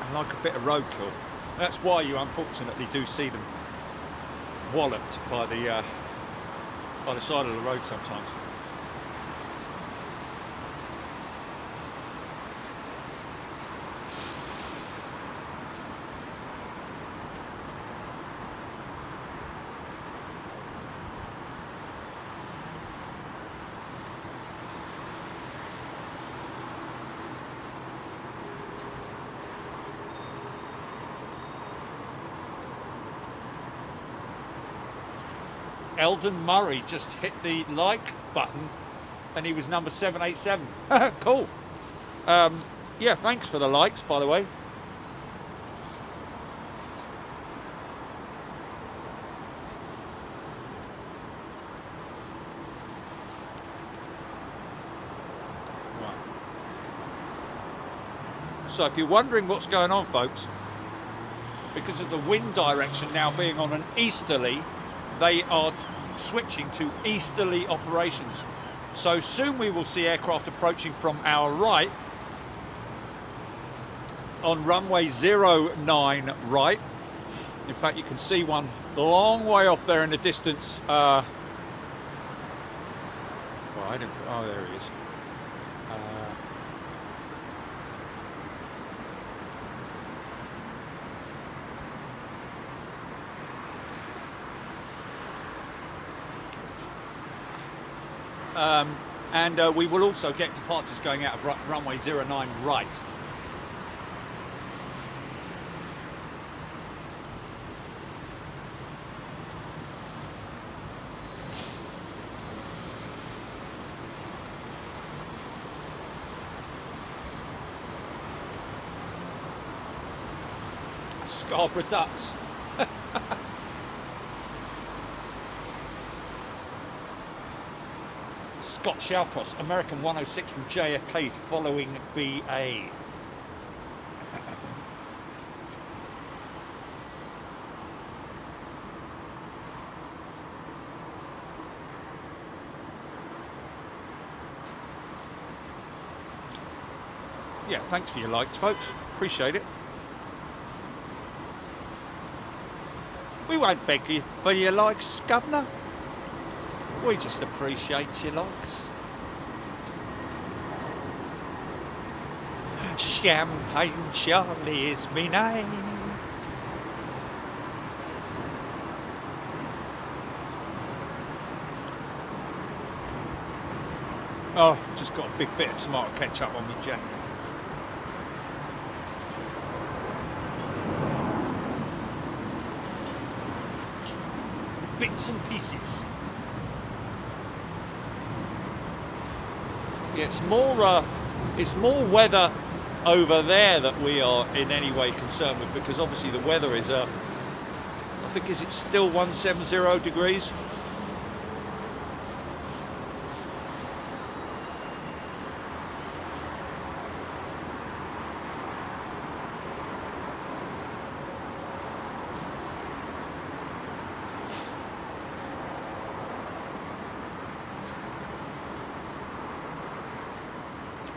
I like a bit of roadkill. That's why you unfortunately do see them walloped by the side of the road sometimes. Eldon Murray just hit the like button, and he was number 787. Cool. Yeah, thanks for the likes, by the way. So if you're wondering what's going on, folks, because of the wind direction now being on an easterly, they are switching to easterly operations. So soon we will see aircraft approaching from our right on runway 09 right. In fact, you can see one a long way off there in the distance. Well, I didn't. Oh, there he is. And we will also get departures going out of runway 09 right. Scarborough Ducks. Scott Shalcross, American 106 from JFK following BA. Yeah, thanks for your likes, folks. Appreciate it. We won't beg you for your likes, Governor. We just appreciate your likes. Champagne Charlie is me name. Oh, just got a big bit of tomato ketchup on me jacket. Bits and pieces. Yeah, it's more weather over there that we are in any way concerned with, because obviously the weather is I think it's still 170 degrees.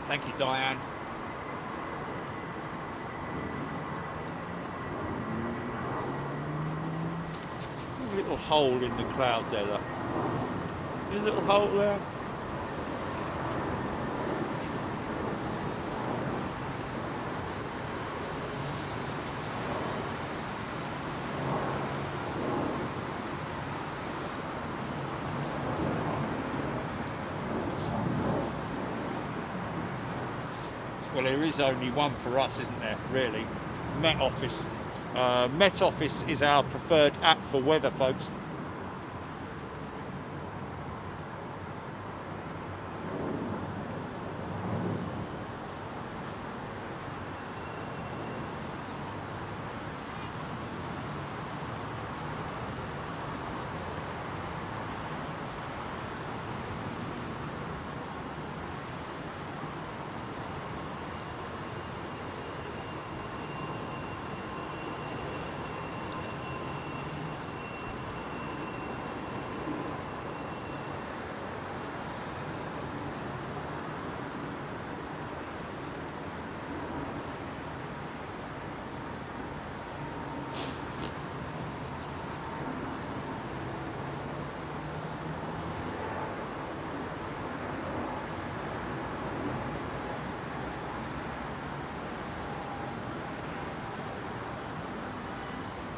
Thank you, Diane. A little hole in the cloud there, look. A little hole there. Well, there is only one for us, isn't there, really? Met Office. Met Office is our preferred app for weather, folks.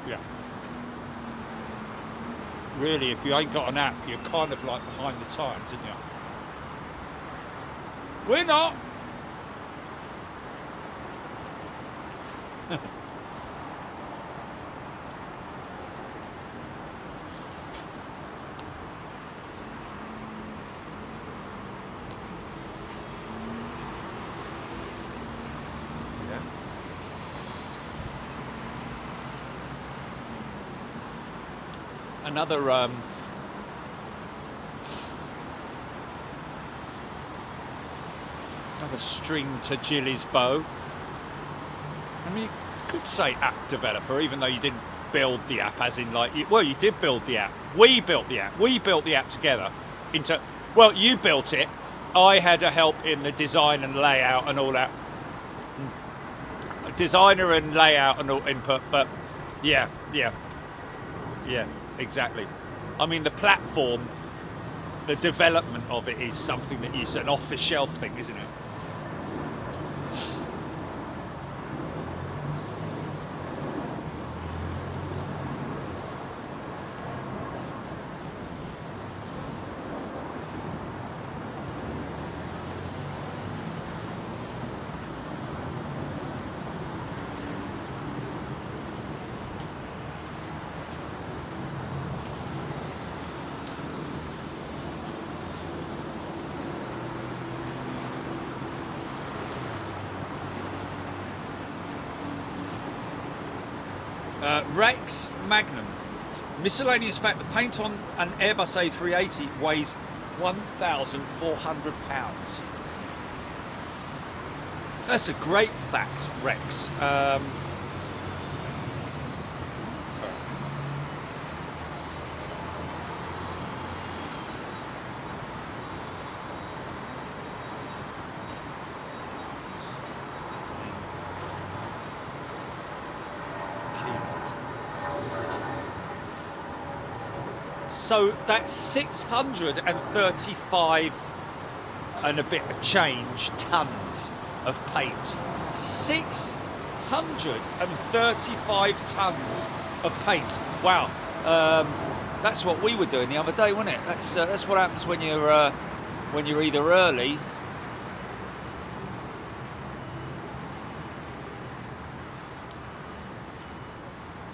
Yeah. Really, if you ain't got an app, you're kind of like behind the times, aren't you? We're not. another string to Jilly's bow. I mean, you could say app developer, even though you didn't build the app, as in like, well, you did build the app. We built the app. We built the app together. Well, you built it. I had a help in the design and layout and all that. Designer and layout and all input, but yeah, exactly. I mean, the platform, the development of it is something that is an off-the-shelf thing, isn't it? Rex Magnum. Miscellaneous fact, the paint on an Airbus A380 weighs 1,400 pounds. That's a great fact, Rex. So that's 635 and a bit of change tons of paint. 635 tons of paint. Wow. That's what we were doing the other day, wasn't it? That's what happens when you're either early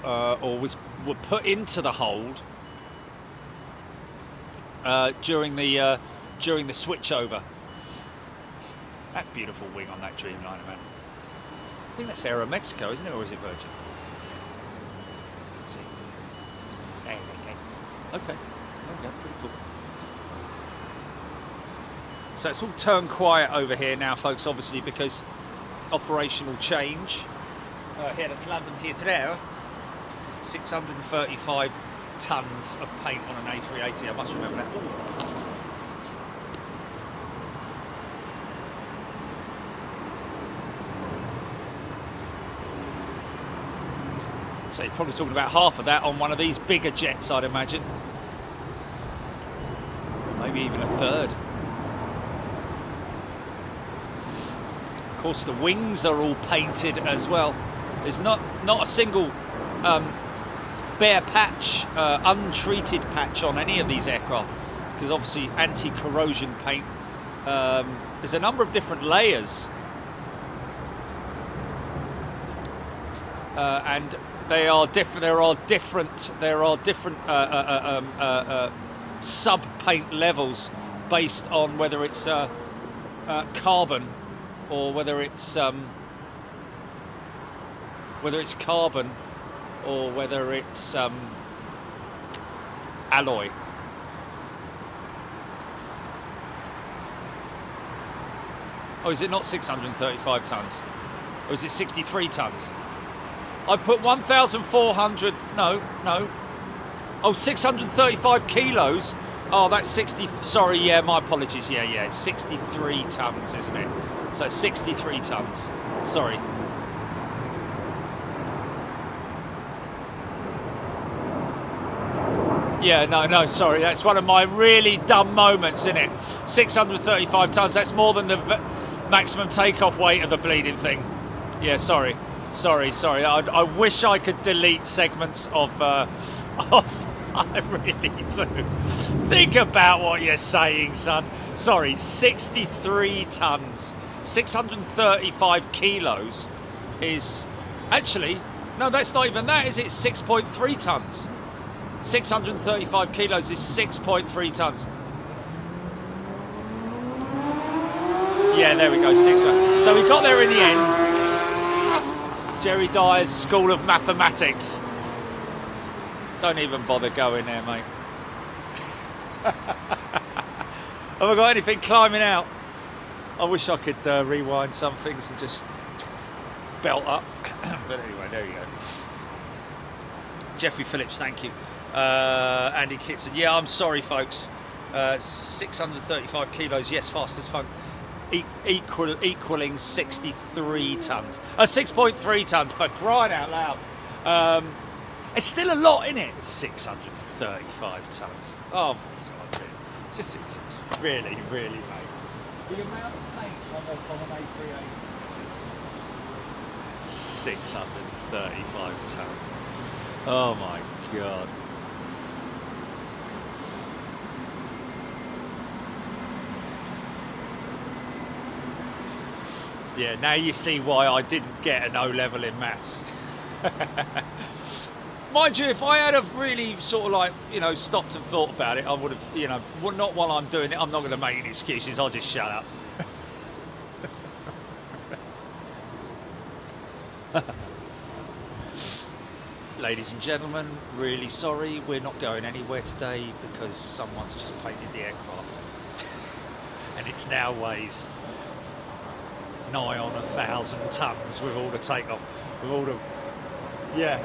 or were put into the hold during the switchover. That beautiful wing on that Dreamliner, man. I think that's Aero Mexico, isn't it, or is it Virgin? Let's see. Okay, there we go, pretty cool. So it's all turned quiet over here now, folks, obviously because operational change here at London Heathrow. 635 tons of paint on an A380, I must remember that. Ooh. So you're probably talking about half of that on one of these bigger jets, I'd imagine. Maybe even a third. Of course, the wings are all painted as well. There's not a single bare patch, untreated patch on any of these aircraft, because obviously anti-corrosion paint. There's a number of different layers, and there are different sub paint levels based on whether it's carbon or whether it's carbon or whether it's alloy. Oh, is it not 635 tons? Or is it 63 tons? I put 1,400, no. Oh, 635 kilos. Oh, that's 60, sorry, yeah, my apologies. Yeah, it's 63 tons, isn't it? So 63 tons, sorry. Yeah, no, sorry. That's one of my really dumb moments, isn't it? 635 tons. That's more than the maximum takeoff weight of the bleeding thing. Yeah, sorry. I wish I could delete segments of. I really do. Think about what you're saying, son. Sorry, 63 tons, 635 kilos is actually no. That's not even that, is it? 6.3 tons. 635 kilos is 6.3 tons. Yeah, there we go, 6 tons. So we got there in the end. Jerry Dyer's School of Mathematics. Don't even bother going there, mate. Have I got anything climbing out? I wish I could rewind some things and just belt up. But anyway, there you go. Jeffrey Phillips, thank you. Andy Kitson, yeah, I'm sorry, folks. 635 kilos, yes, fast as fuck. Equaling 63 tons. 6.3 tons, for crying out loud. It's still a lot, isn't it? 635 tons. Oh, it's really, really, mate. The amount of paint on an A380. 635 tons. Oh my God. Yeah, now you see why I didn't get an O level in maths. Mind you, if I had have really sort of like, you know, stopped and thought about it, I would have, you know, well, not while I'm doing it, I'm not going to make any excuses, I'll just shut up. Ladies and gentlemen, really sorry, we're not going anywhere today because someone's just painted the aircraft. And it now weighs nigh on 1,000 tons with all the takeoff, with all the... Yeah,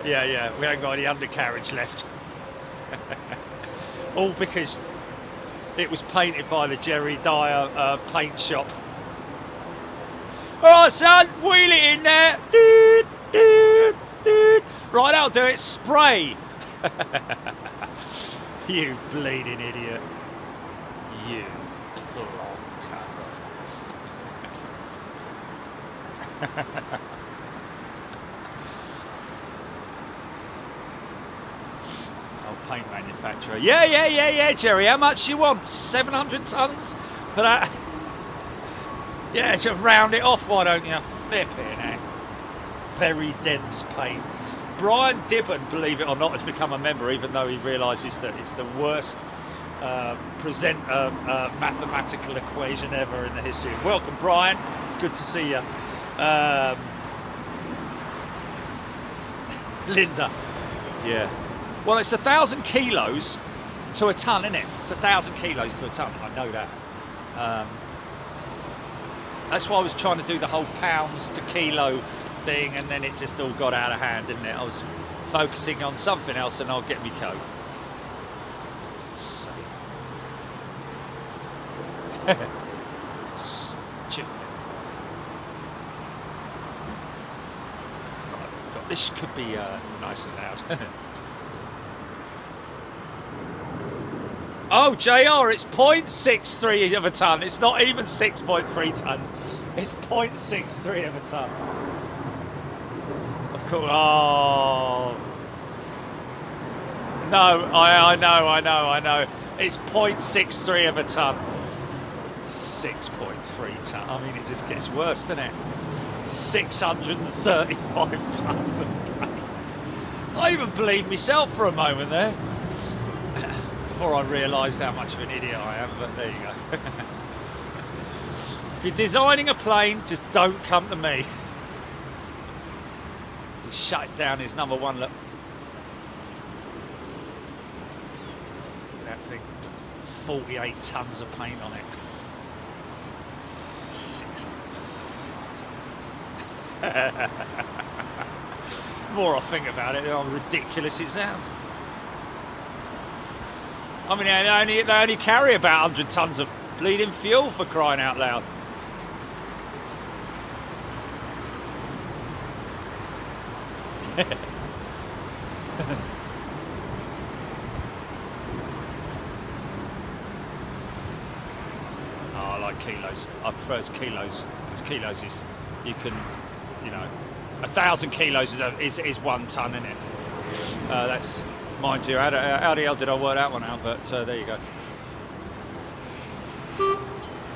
we haven't got any undercarriage left. All because it was painted by the Jerry Dyer paint shop. All right, son, wheel it in there. Doot, doot, doot. Right, I'll do it. Spray. You bleeding idiot. You plonker. Paint manufacturer. Yeah, Jerry. How much you want? 700 tons for that? Yeah, just round it off, why don't you? Flipping heck. Very dense paint. Brian Dibben, believe it or not, has become a member, even though he realises that it's the worst mathematical equation ever in the history. Welcome, Brian. Good to see you. Linda. Yeah. Well, it's 1,000 kilos to a ton, isn't it? It's 1,000 kilos to a ton. I know that. That's why I was trying to do the whole pounds to kilo thing, and then it just all got out of hand, didn't it? I was focusing on something else, and I'll get me coat. So. Stupid. Right, this could be nice and loud. Oh, JR, it's 0.63 of a ton. It's not even 6.3 tons. It's 0.63 of a ton. Of course. Oh. No, I know. It's 0.63 of a ton. 6.3 ton. I mean, it just gets worse, doesn't it? 635 tons of paint. I even believed myself for a moment there. Before I realised how much of an idiot I am, but there you go. If you're designing a plane, just don't come to me. He's shut it down, his number one, look. Look at that thing. 48 tons of paint on it. 600 tons. The more I think about it, the more ridiculous it sounds. I mean, they only carry about 100 tons of bleeding fuel, for crying out loud. Oh, I like kilos. I prefer kilos, because kilos is, you can, you know, 1,000 kilos is 1 ton, isn't it? That's... Mind you, how the hell did I work that one out? But there you go.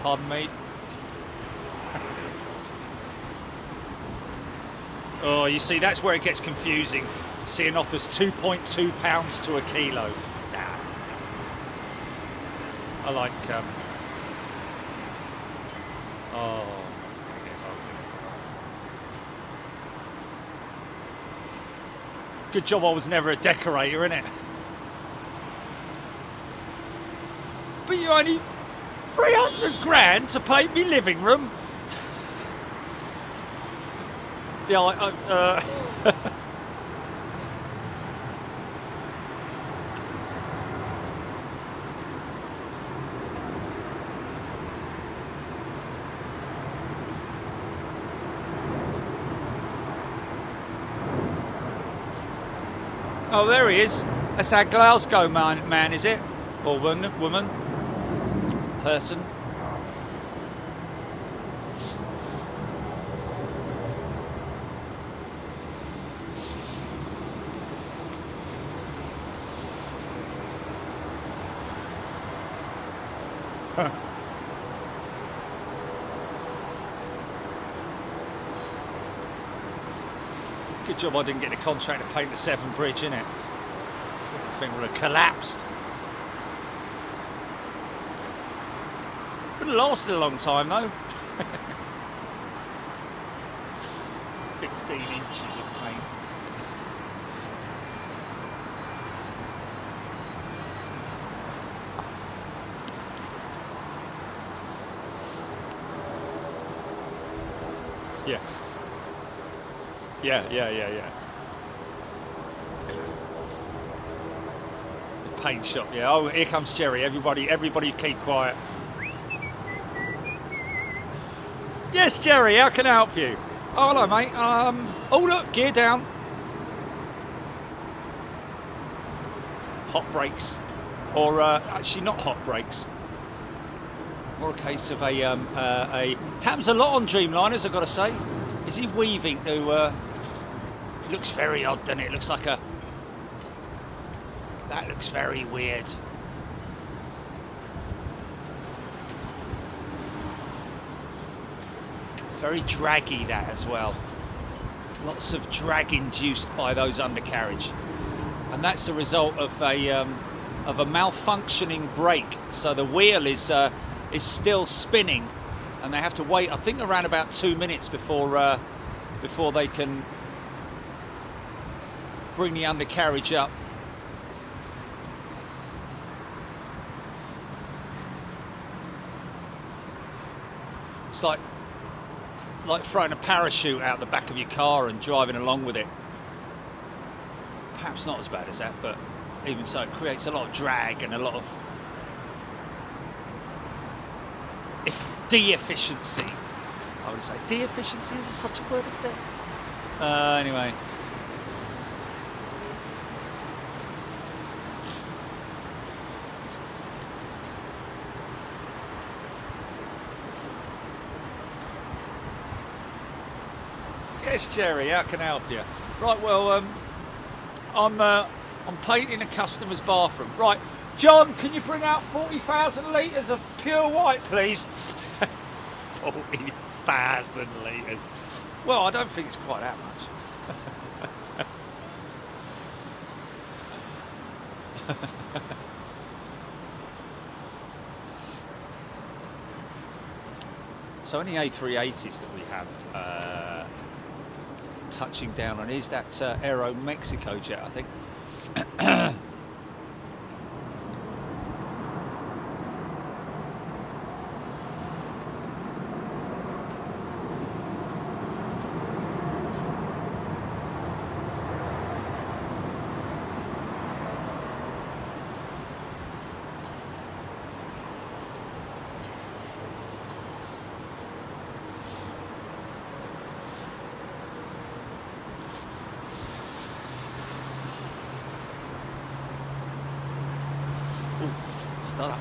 Pardon me. Oh, you see, that's where it gets confusing. Seeing off as 2.2 pounds to a kilo. Nah. I like... Oh. Good job I was never a decorator, innit? but you only 300 grand to paint me living room. Yeah, oh, there he is. That's our Glasgow man, is it? Or woman? Person? Good job I didn't get the contract to paint the Severn Bridge, innit? The thing would have collapsed. Would have lasted a long time though. 15 inches of paint. Yeah. Yeah. The paint shop, yeah. Oh, here comes Jerry. Everybody keep quiet. Yes, Jerry, how can I help you? Oh, hello, mate. Oh, look, gear down. Hot brakes. Or, actually not hot brakes. More a case of a happens a lot on Dreamliners, I've got to say. Is he weaving to, looks very odd, doesn't it? Looks like a, that looks very weird. Very draggy, that as well. Lots of drag induced by those undercarriage, and that's the result of a malfunctioning brake. So the wheel is still spinning, and they have to wait, I think, around about 2 minutes before they can bring the undercarriage up. It's like throwing a parachute out the back of your car and driving along with it. Perhaps not as bad as that, but even so, it creates a lot of drag and a lot of de-efficiency. I would say de-efficiency is such a word, is it? Anyway. Yes, Jerry, how can I help you? Right, well, I'm painting a customer's bathroom. Right, John, can you bring out 40,000 litres of pure white, please? 40,000 litres. Well, I don't think it's quite that much. So any A380s that we have touching down on is that Aero Mexico jet, I think. Start up.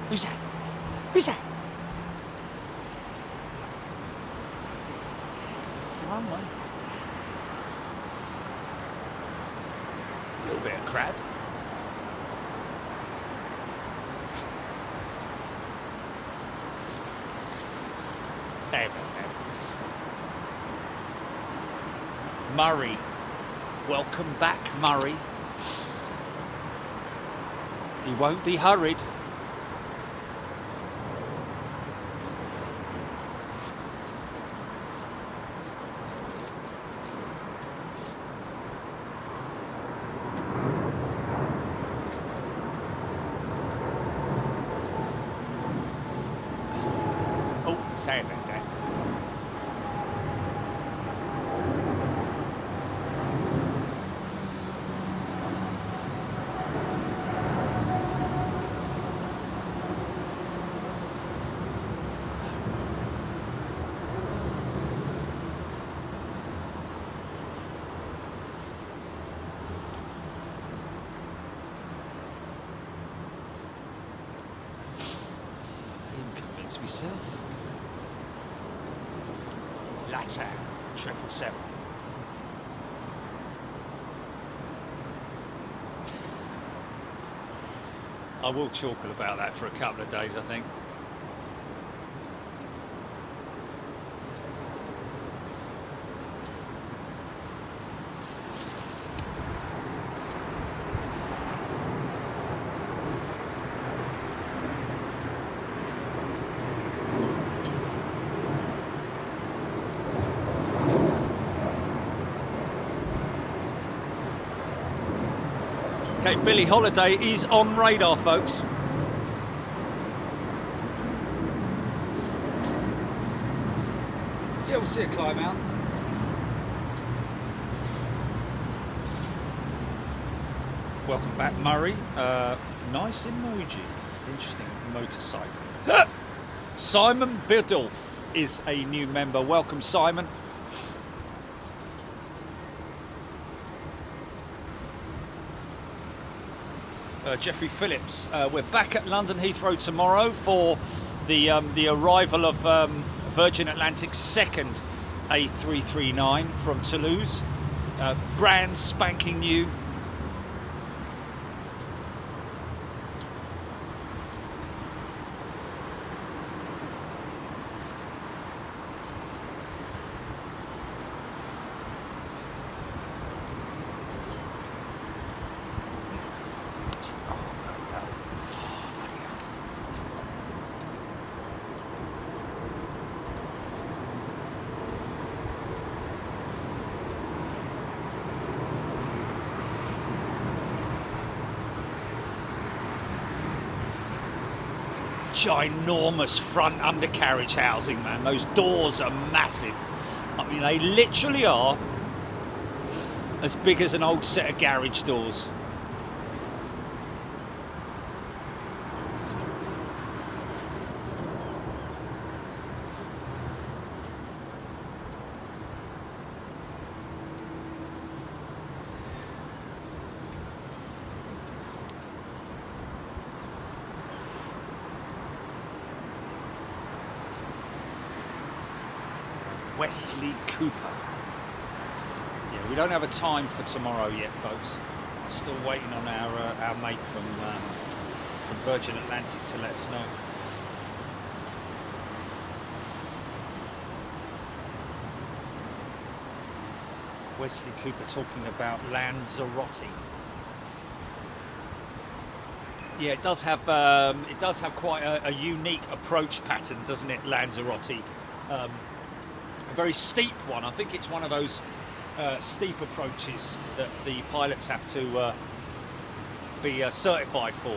Who's that? Who's that? The runway. A little bit of crab. Say about that. Murray. Welcome back, Murray. He won't be hurried. myself. LATAM 777. I will chortle about that for a couple of days, I think. Okay, Billie Holiday is on radar, folks. Yeah, we'll see a climb out. Welcome back, Murray. Nice emoji. Interesting motorcycle. Simon Biddulph is a new member. Welcome, Simon. Jeffrey Phillips. We're back at London Heathrow tomorrow for the arrival of Virgin Atlantic's second A339 from Toulouse. Brand spanking new. Ginormous front undercarriage housing, man. Those doors are massive. I mean, they literally are as big as an old set of garage doors. Wesley Cooper. Yeah, we don't have a time for tomorrow yet, folks. Still waiting on our mate from Virgin Atlantic to let us know. Wesley Cooper talking about Lanzarote. Yeah, it does have quite a unique approach pattern, doesn't it, Lanzarote? A very steep one. I think it's one of those steep approaches that the pilots have to be certified for.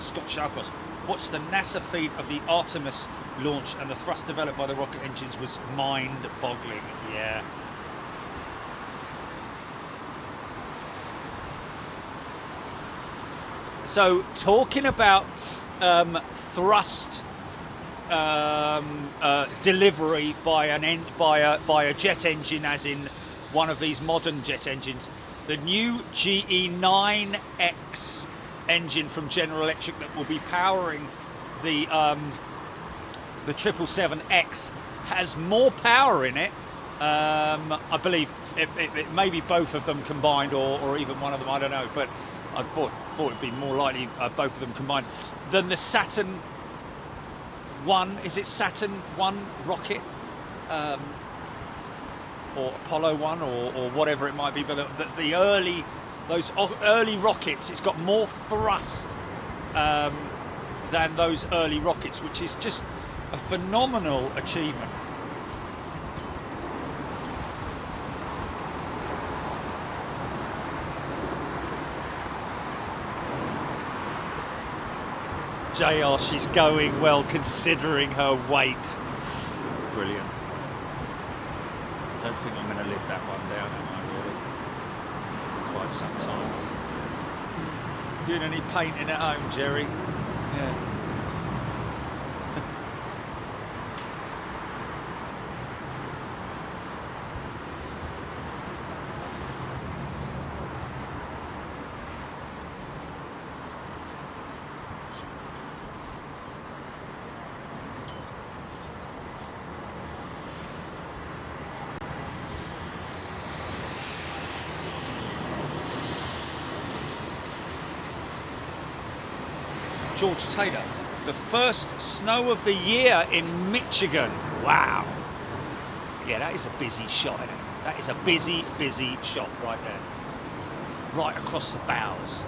Scott Shalkos, watched the NASA feed of the Artemis launch, and the thrust developed by the rocket engines was mind-boggling. Yeah. So talking about thrust delivery by a jet engine, as in one of these modern jet engines, the new GE9X engine from General Electric that will be powering the 777X has more power in it. I believe it may be both of them combined, or even one of them. I don't know, but I thought it'd be more likely both of them combined than the Saturn 1. Is it Saturn 1 rocket, or Apollo 1, or whatever it might be? But those early rockets, it's got more thrust than those early rockets, which is just a phenomenal achievement. JR, she's going well considering her weight. Brilliant. I don't think I'm going to live that one down, am I, really? For quite some time. Doing any painting at home, Jerry? Yeah. George Taylor. The first snow of the year in Michigan. Wow. Yeah, that is a busy shot, isn't it? That is a busy, busy shot right there. Right across the bows.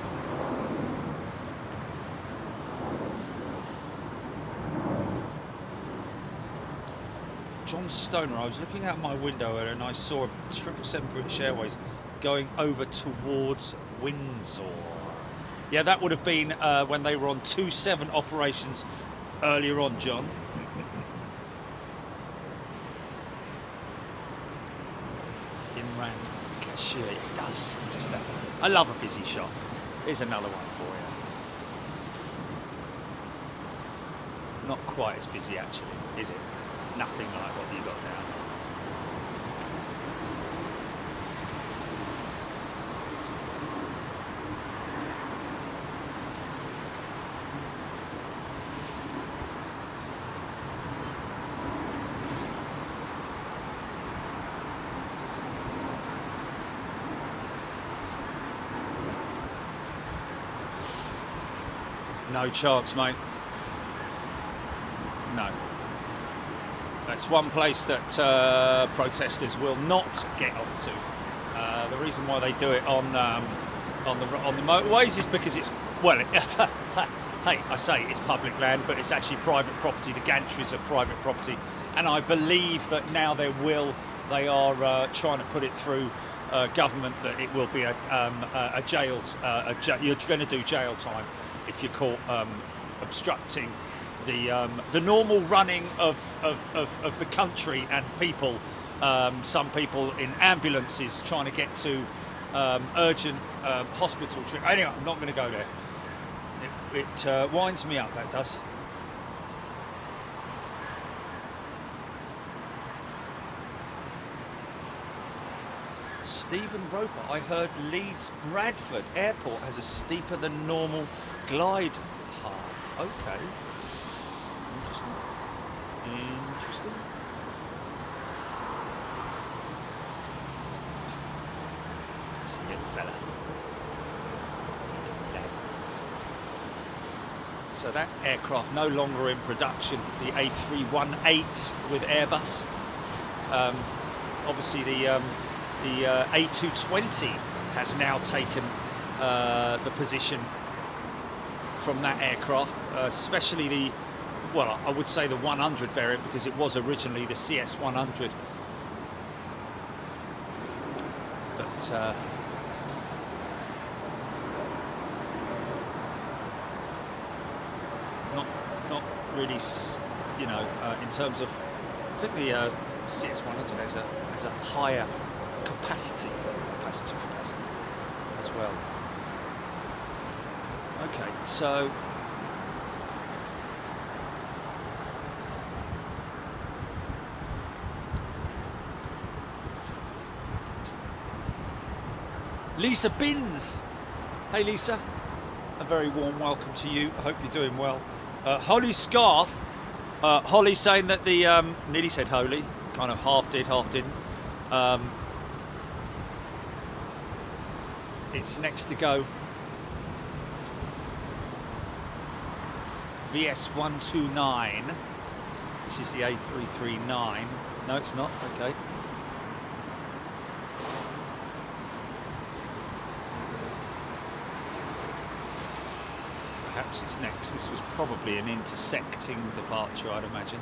John Stoner, I was looking out my window and I saw a 777 British Airways going over towards Windsor. Yeah, that would have been when they were on 2-7 operations earlier on, John. Imran Cashier, it does. Just that. I love a busy shot. Here's another one for you. Not quite as busy actually, is it? Nothing like what you got now. No chance, mate. No. That's one place that protesters will not get onto. The reason why they do it on the motorways is because it's, well, hey, I say it's public land, but it's actually private property. The gantries are private property, and I believe that now they are trying to put it through government that it will be a jail. You're going to do jail time if you're caught obstructing the normal running of the country and people. Some people in ambulances trying to get to urgent hospital treatment. Anyway, I'm not going to go there. It winds me up, that does. Stephen Roper, I heard Leeds Bradford Airport has a steeper than normal glide path. Okay. Interesting. Interesting. That's a little fella. So that aircraft no longer in production, the A318 with Airbus. Obviously the A220 has now taken the position from that aircraft, especially the, well, I would say the 100 variant, because it was originally the CS100. But not really, you know, in terms of, I think the CS100 has a higher capacity, passenger capacity as well. Okay, so Lisa Binns. Hey Lisa, a very warm welcome to you. I hope you're doing well. Holly Scarf, Holly saying that the nearly said holy, kind of half did, half didn't. It's next to go. VS129. This is the A339. No, it's not. Okay. Perhaps it's next. This was probably an intersecting departure, I'd imagine.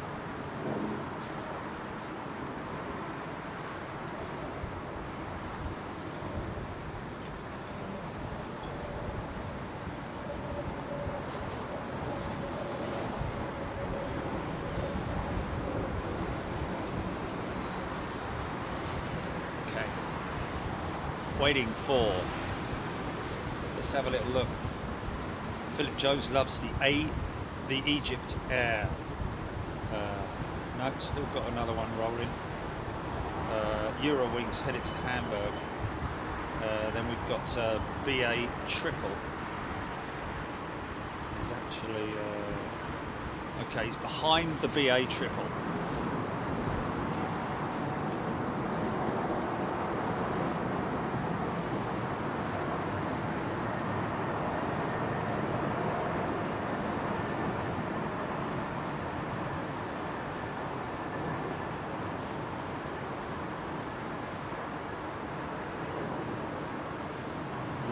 Waiting for. Let's have a little look. Philip Jones loves the Egypt Air. No, still got another one rolling. Eurowings headed to Hamburg. Then we've got BA Triple. He's actually okay. He's behind the BA Triple.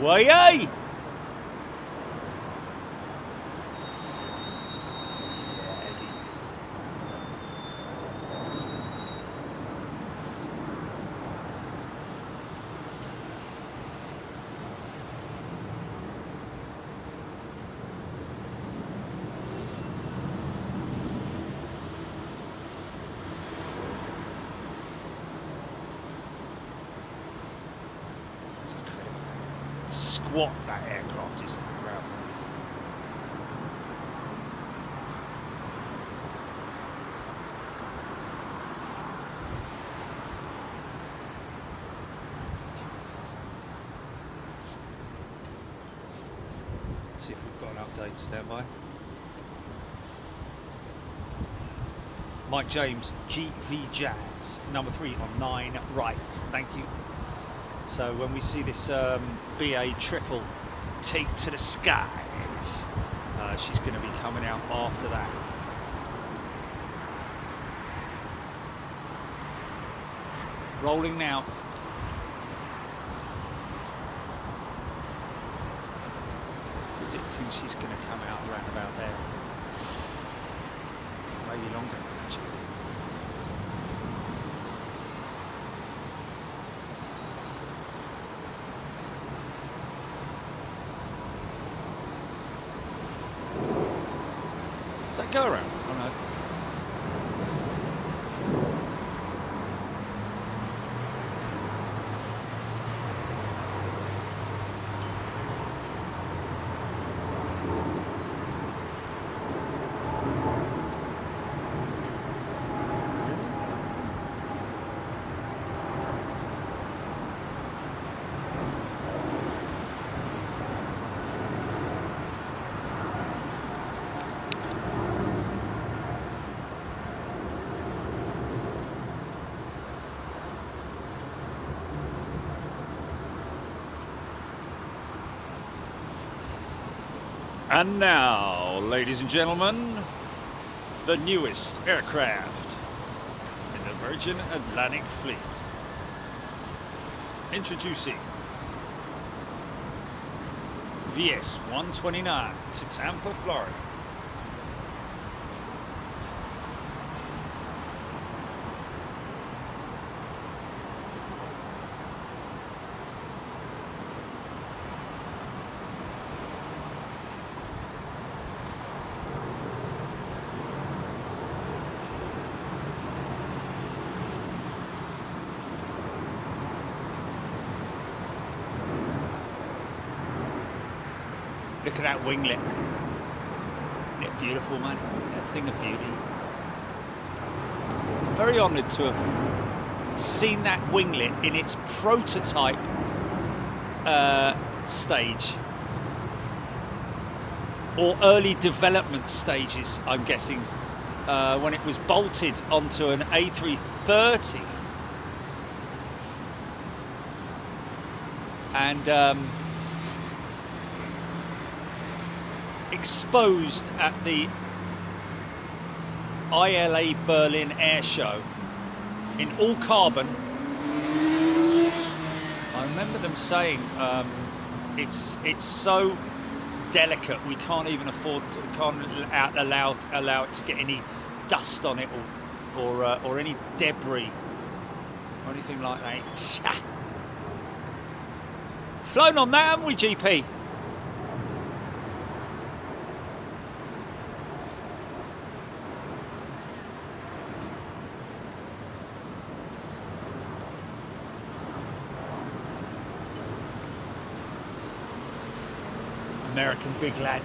Way! Squat that aircraft is to the ground. See if we've got an update. Stand by. Mike James, GV Jazz, number 3 on 9 right. Thank you. So when we see this BA triple take to the skies, she's going to be coming out after that. Rolling now. Predicting she's going to come out around about there. Maybe longer, actually. Does that go around? Oh no. And now, ladies and gentlemen, the newest aircraft in the Virgin Atlantic fleet. Introducing VS-129 to Tampa, Florida. Look at that winglet. Isn't it beautiful, man? That thing of beauty. Very honoured to have seen that winglet in its prototype stage. Or early development stages, I'm guessing. When it was bolted onto an A330. And exposed at the ILA Berlin Air Show in all carbon. I remember them saying it's so delicate we can't even afford to, allow it to get any dust on it or any debris or anything like that. Flown on that, haven't we, GP? American big lad.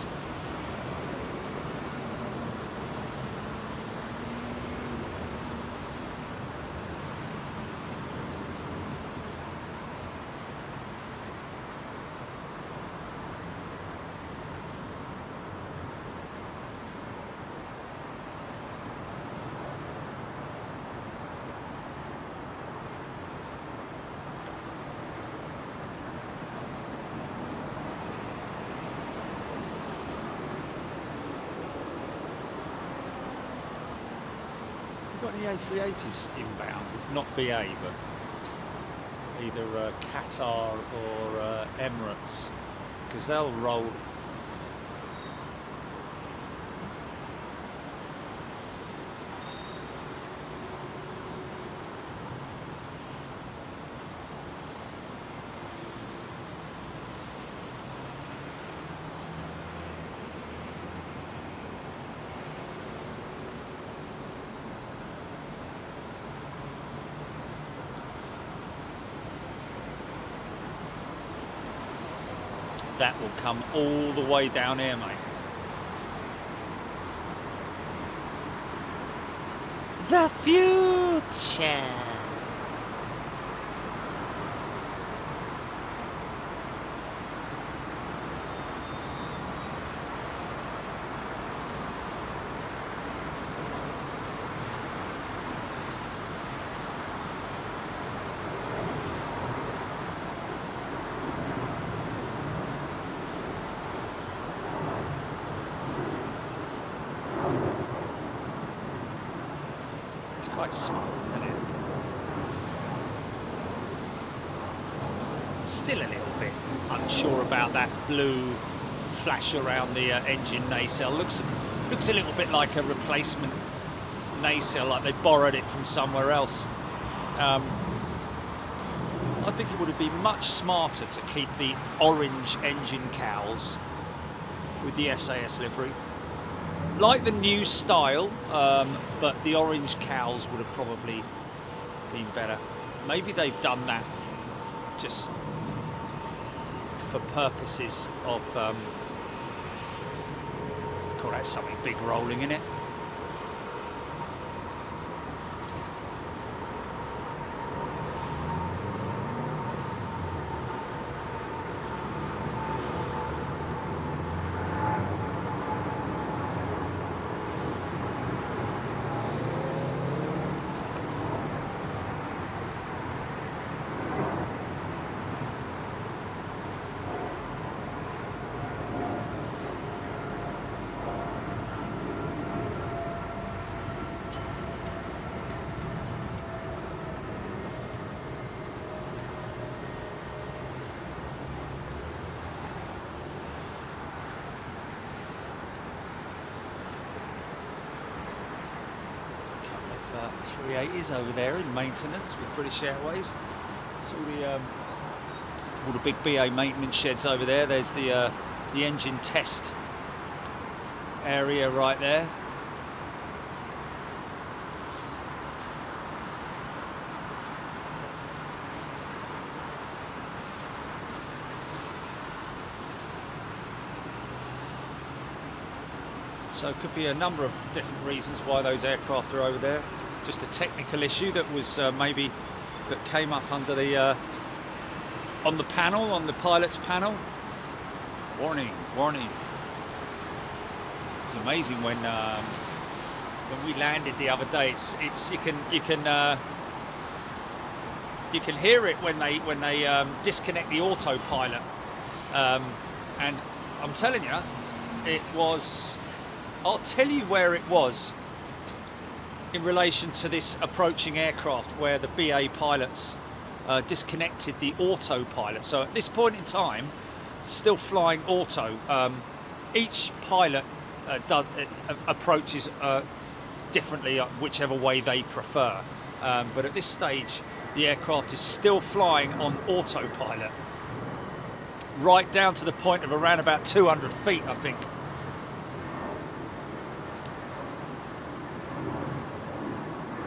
Got any A380s inbound? Not BA, but either Qatar or Emirates, because they'll roll. That will come all the way down here, mate. The future. Quite small, isn't it? Still a little bit unsure about that blue flash around the engine nacelle. Looks a little bit like a replacement nacelle, like they borrowed it from somewhere else. I think it would have been much smarter to keep the orange engine cowls with the SAS livery. Like the new style, but the orange cowls would have probably been better. Maybe they've done that just for purposes of, call that something big rolling in it. A380s over there in maintenance with British Airways. It's all the big BA maintenance sheds over there. There's the engine test area right there. So it could be a number of different reasons why those aircraft are over there. Just a technical issue that was maybe that came up under the on the panel, on the pilot's panel. Warning, warning. It's amazing when we landed the other day. It's you can hear it when they disconnect the autopilot, and I'm telling you, it was. I'll tell you where it was in relation to this approaching aircraft, where the BA pilots disconnected the autopilot. So at this point in time, still flying auto. Each pilot approaches differently, whichever way they prefer. But at this stage, the aircraft is still flying on autopilot, right down to the point of around about 200 feet, I think.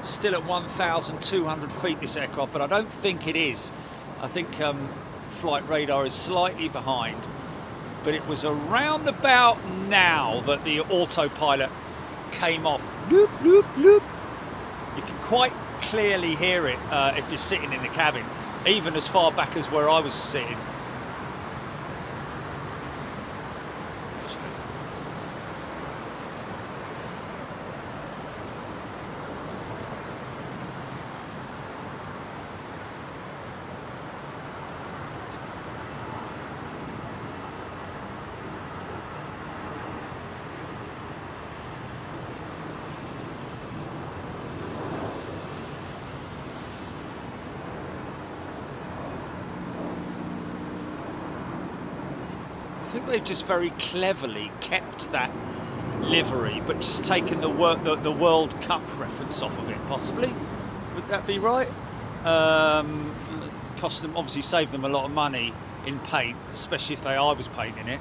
Still at 1,200 feet, this aircraft, but I don't think it is. I think flight radar is slightly behind, but it was around about now that the autopilot came off. Loop, loop, loop. You can quite clearly hear it if you're sitting in the cabin, even as far back as where I was sitting. think they've just very cleverly kept that livery, but just taken the World Cup reference off of it, possibly. Would that be right? Cost them, obviously saved them a lot of money in paint, especially if I was painting it.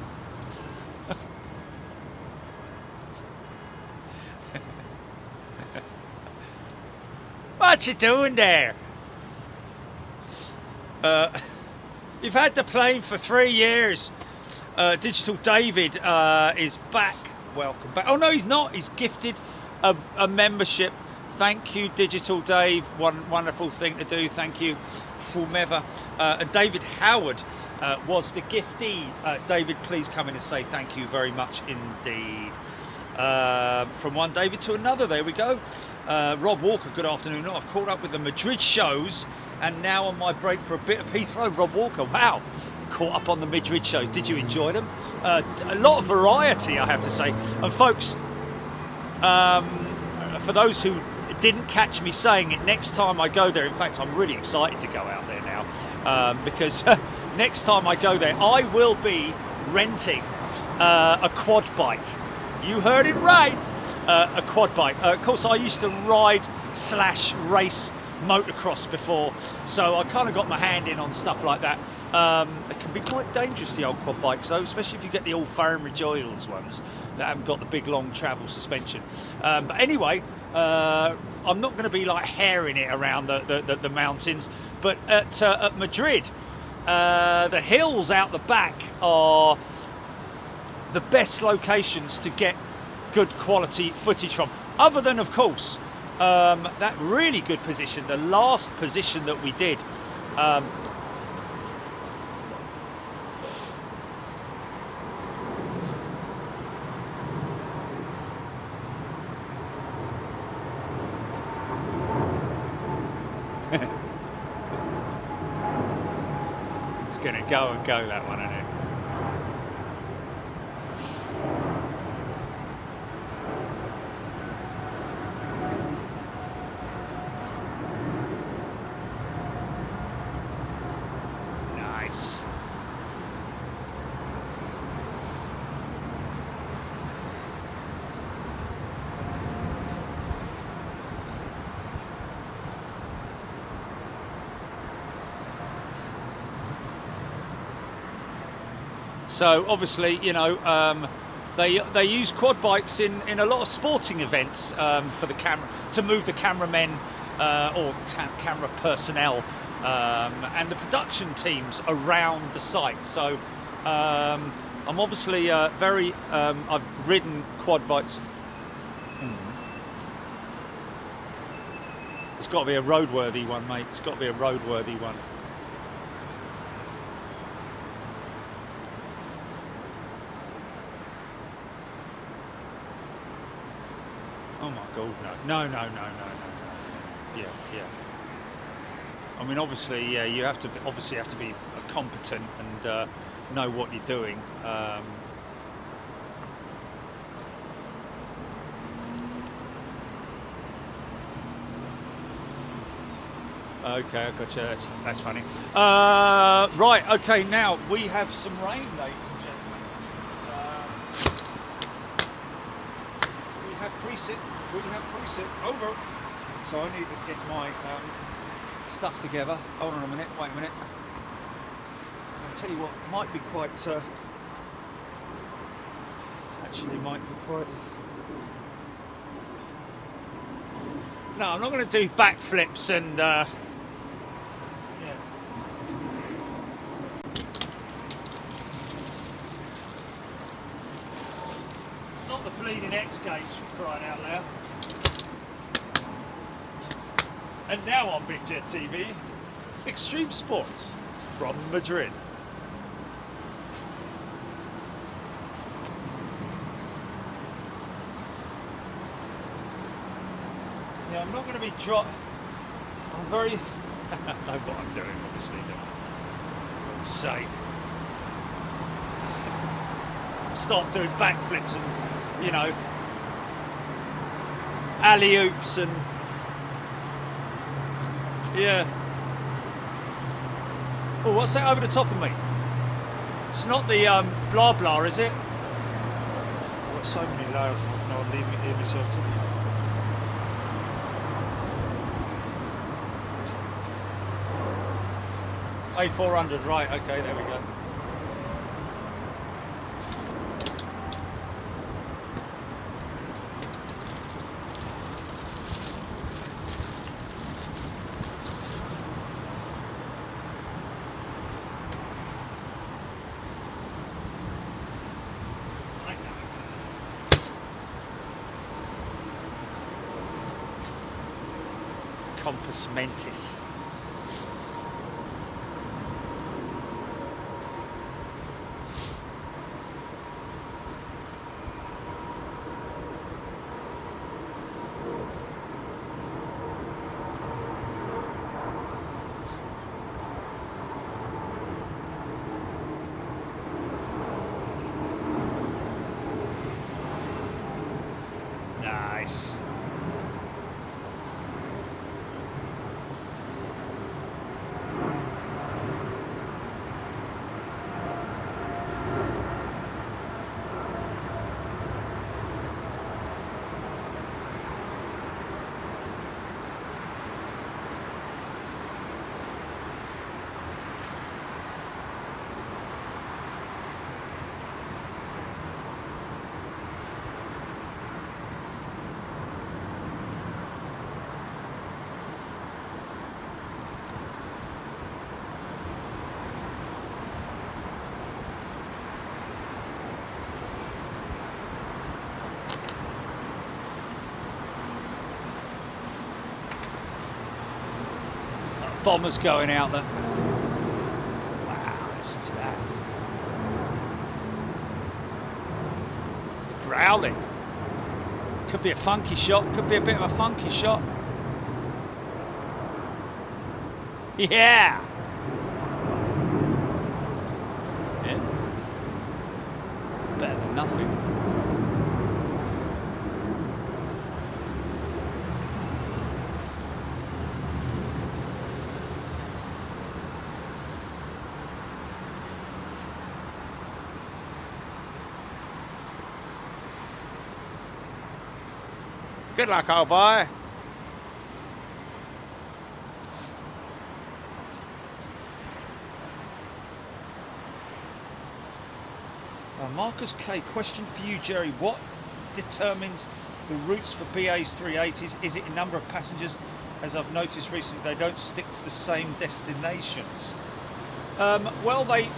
What you doing there? You've had the plane for 3 years. Digital David is back. Welcome back. Oh no, he's not. He's gifted a membership. Thank you, Digital Dave. One wonderful thing to do. Thank you, whomever. And David Howard was the giftee. David, please come in and say thank you very much indeed. From one David to another, there we go. Rob Walker, good afternoon. I've caught up with the Madrid shows and now on my break for a bit of Heathrow. Rob Walker, wow, caught up on the Madrid shows. Did you enjoy them? A lot of variety, I have to say. And folks, for those who didn't catch me saying it, next time I go there, in fact, I'm really excited to go out there now because next time I go there, I will be renting a quad bike. You heard it right, a quad bike. Of course, I used to ride / race motocross before, so I kind of got my hand in on stuff like that. It can be quite dangerous, the old quad bikes, though, especially if you get the old Farnbridge oils ones that haven't got the big long travel suspension. But anyway, I'm not going to be like herring it around the mountains, but at Madrid, the hills out the back are the best locations to get good quality footage from, other than, of course, that really good position, the last position that we did. It's gonna go and go, that one, isn't it? Nice. So obviously, you know, they use quad bikes in a lot of sporting events for the camera, to move the cameramen or camera personnel and the production teams around the site. So I'm obviously very I've ridden quad bikes. It's got to be a roadworthy one, mate. It's got to be a roadworthy one. Oh my God, no. No. Yeah. I mean, obviously, yeah, you have to be competent and know what you're doing. Okay, I gotcha. That's funny. Right. Okay. Now we have some rain, ladies and gentlemen. We have preset over. So I need to get my stuff together. Hold on a minute. Wait a minute. I'll tell you what. Might be quite. Actually, might be quite. No, I'm not going to do backflips and. Yeah. It's not the bleeding X Games, for crying out loud. And now on Big Jet TV, Extreme Sports from Madrid. Yeah, I'm not going to be I'm very. I know what I'm doing, obviously. For God's sake. Stop doing backflips and, you know, alley-oops and. Yeah. Oh, what's that over the top of me? It's not the blah blah, is it? I've got so many layers. No, leave me hear myself talking. A400, right? Okay, there we go. Compass Mentis. Nice. Bombers going out there. Wow, listen to that. Growling. Could be a funky shot, could be a bit of a funky shot. Yeah! Yeah. Better than nothing. Good luck, old boy. Marcus K, question for you, Jerry. What determines the routes for BA's 380s? Is it a number of passengers? As I've noticed recently, they don't stick to the same destinations. Well, they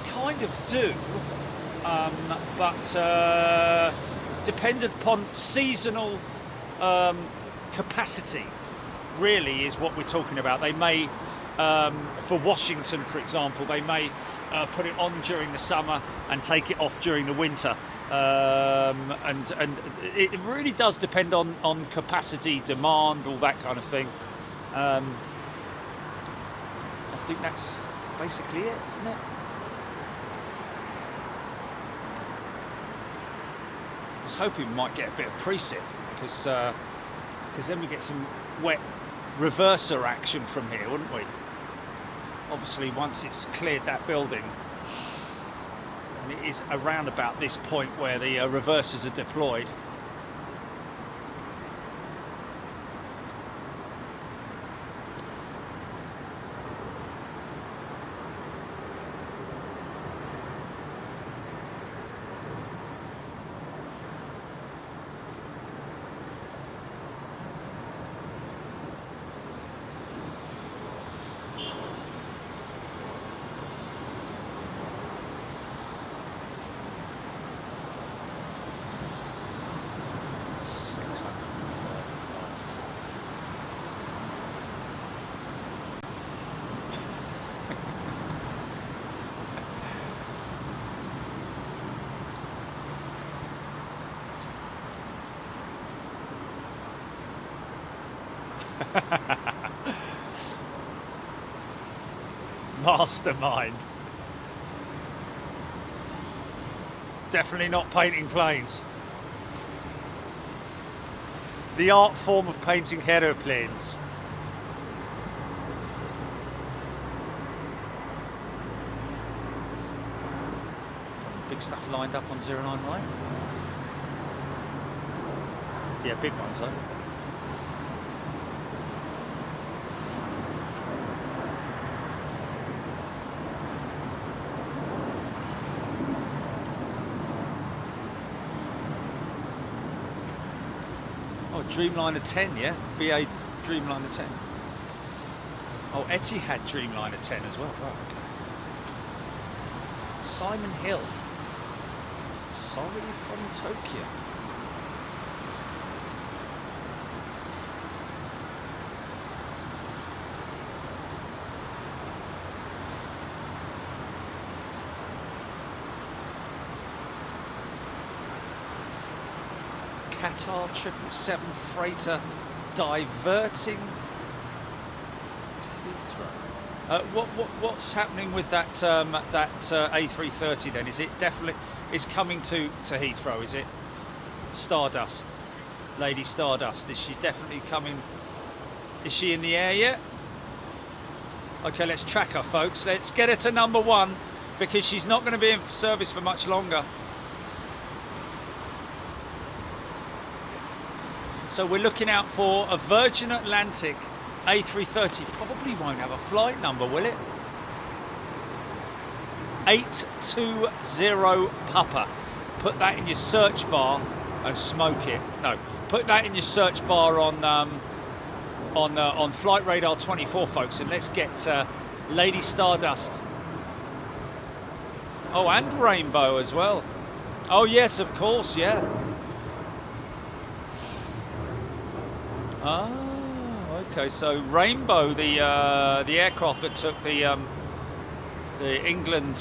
kind of do, but dependent upon seasonal capacity, really, is what we're talking about. They may, for Washington, for example, they may put it on during the summer and take it off during the winter. And it really does depend on capacity, demand, all that kind of thing. I think that's basically it, isn't it? I was hoping we might get a bit of precip, because then we get some wet reverser action from here, wouldn't we? Obviously, once it's cleared that building, and it is around about this point where the reversers are deployed. Mastermind. Definitely not painting planes. The art form of painting aeroplanes. big stuff lined up on 09 right? Yeah, big ones though. Oh, Dreamliner 10, yeah? BA Dreamliner 10. Oh, Etihad Dreamliner 10 as well. Right, okay. Simon Hill. Sorry from Tokyo. Qatar 777 freighter diverting to Heathrow. What's happening with that A330 then? Is it definitely coming to Heathrow? Is it Stardust, Lady Stardust? Is she definitely coming? Is she in the air yet? Okay, let's track her, folks. Let's get her to number 1 because she's not going to be in service for much longer. So we're looking out for a Virgin Atlantic A330. Probably won't have a flight number, will it? 820 Papa. Put that in your search bar and smoke it. No, put that in your search bar on Flight Radar 24, folks, and let's get Lady Stardust. Oh, and Rainbow as well. Oh yes, of course, yeah. Ah, okay. So Rainbow, the aircraft that took the England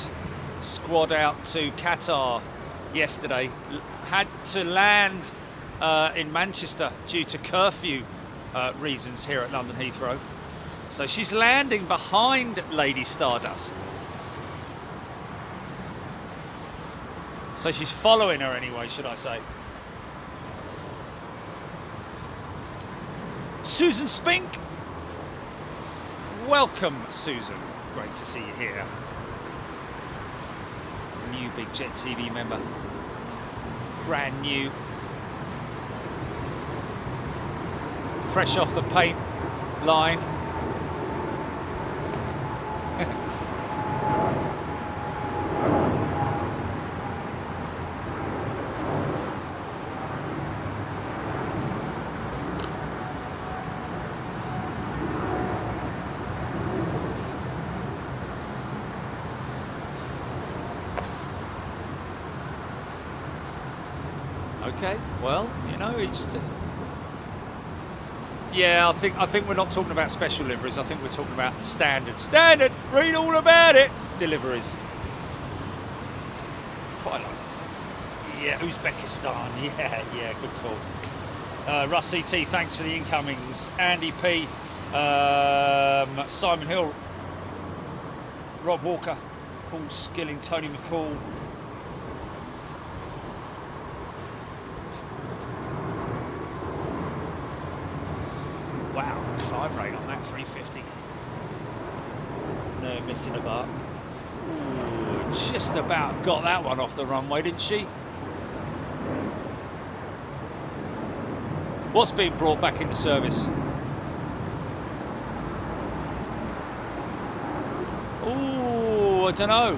squad out to Qatar yesterday, had to land in Manchester due to curfew reasons here at London Heathrow. So she's landing behind Lady Stardust. So she's following her anyway, should I say. Susan Spink. Welcome, Susan. Great to see you here. New Big Jet TV member. Brand new. Fresh off the paint line. Okay, well, you know, it's just, yeah, I think we're not talking about special deliveries. I think we're talking about standard. Read all about it. Deliveries. Quite like. Yeah, Uzbekistan. Yeah, good call. Russ CT, thanks for the incomings. Andy P, Simon Hill, Rob Walker, Paul Skilling, Tony McCall. Wow, climb rate on that 350. No, missing a bar. Ooh, just about got that one off the runway, didn't she? What's being brought back into service? Ooh, I don't know.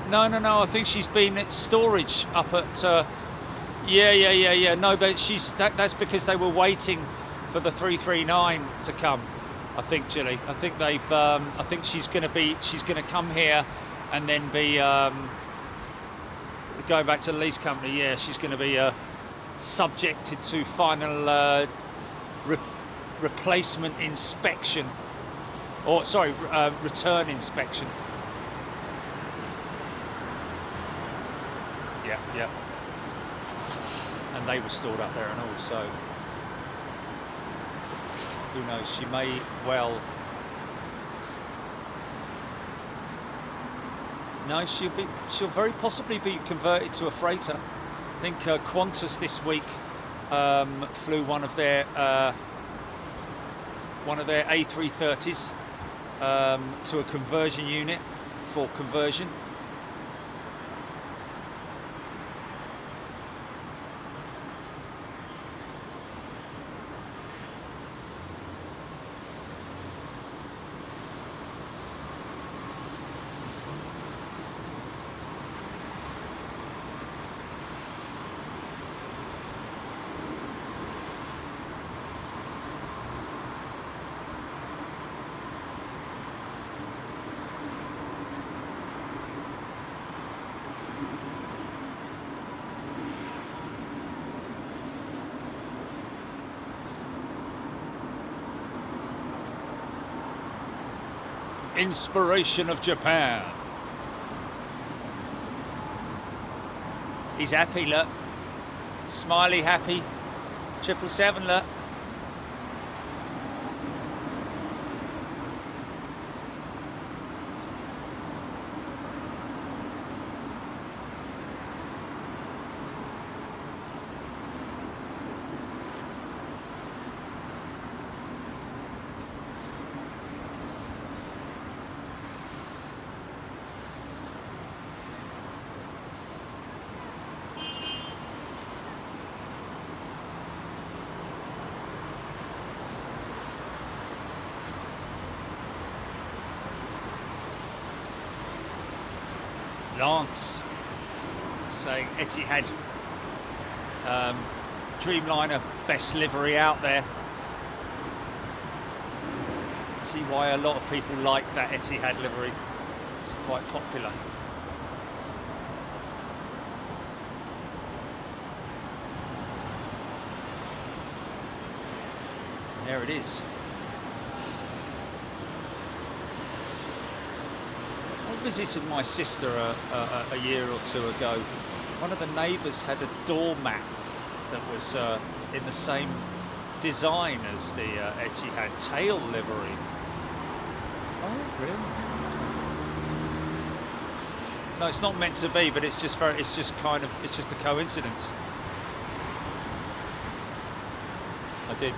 No, I think she's been at storage up at... Yeah. No, that's because they were waiting for the 339 to come, I think, Gilly. I think they've. I think she's going to come here, and then be going back to the lease company. Yeah, she's going to be subjected to final replacement inspection, or sorry, return inspection. Yeah. And they were stored up there and all, so. Who knows? She may well. No, she'll very possibly be converted to a freighter. I think Qantas this week flew one of their A330s to a conversion unit for conversion. inspiration of Japan. He's happy, look. Smiley, happy. 777, look. Lance saying Etihad Dreamliner best livery out there. See why a lot of people like that Etihad livery. It's quite popular. There it is. I visited my sister a year or two ago. One of the neighbours had a doormat that was in the same design as the Etihad tail livery. Oh, really? No, it's not meant to be, but it's just a coincidence. I did.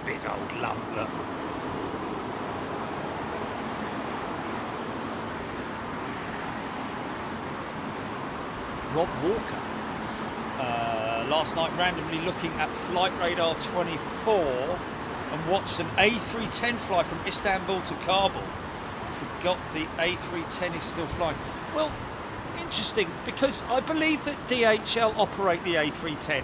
Big old lump, look. Rob Walker. Last night, randomly looking at Flight Radar 24 and watched an A310 fly from Istanbul to Kabul. Forgot the A310 is still flying. Well, interesting, because I believe that DHL operate the A310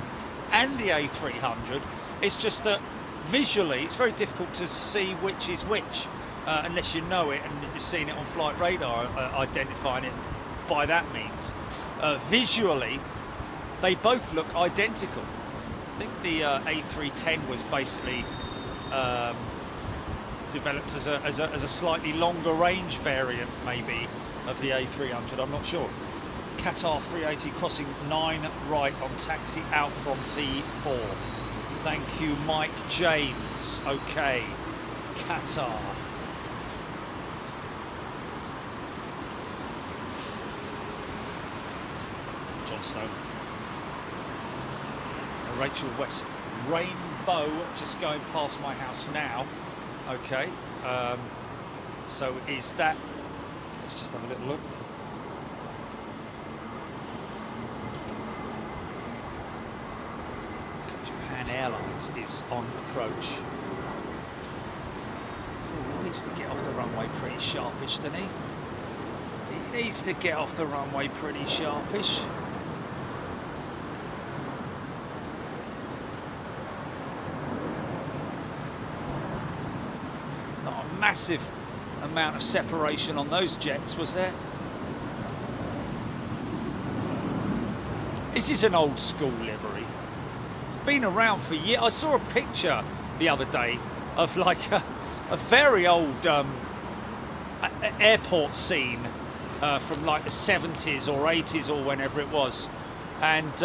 and the A300. It's just that visually, it's very difficult to see which is which unless you know it and you're seeing it on Flight Radar, identifying it by that means. Visually, they both look identical. I think the A310 was basically developed as a slightly longer range variant, maybe, of the A300. I'm not sure. Qatar 380 crossing 9 right on taxi out from T4. Thank you, Mike James. Okay, Qatar. John Stone. Rachel West. Rainbow just going past my house now. Okay, so is that... Let's just have a little look. Japan Airlines is on approach. Ooh, he needs to get off the runway pretty sharpish, doesn't he? He needs to get off the runway pretty sharpish. Not a massive amount of separation on those jets, was there? This is an old school livery. It's been around for years. I saw a picture the other day of like a very old airport scene from like the 70s or 80s or whenever it was, and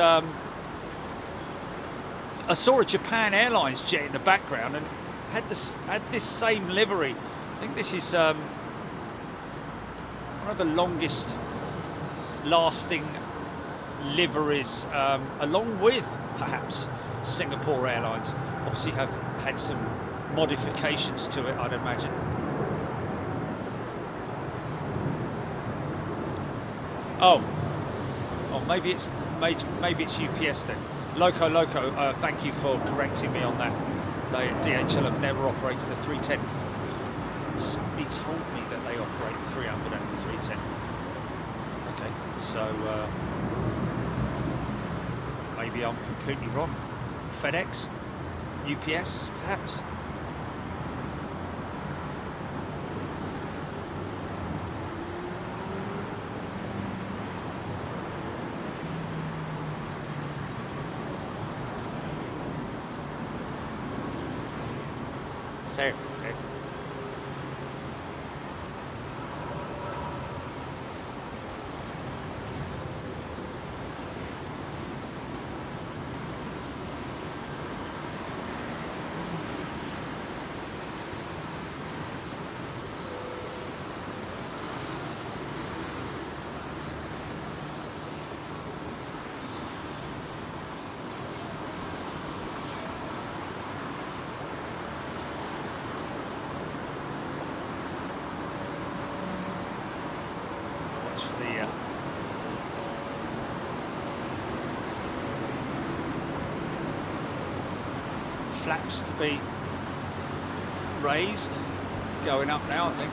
I saw a Japan Airlines jet in the background and had this same livery. I think this is one of the longest lasting liveries, along with perhaps Singapore Airlines. Obviously have had some modifications to it, I'd imagine. Oh, maybe it's maybe it's UPS then. Loco, thank you for correcting me on that. DHL have never operated the 310. Somebody told me that they operate 300 and 310. Okay, so maybe I'm completely wrong. FedEx, UPS, perhaps. So, okay. Flaps to be raised, going up now, I think.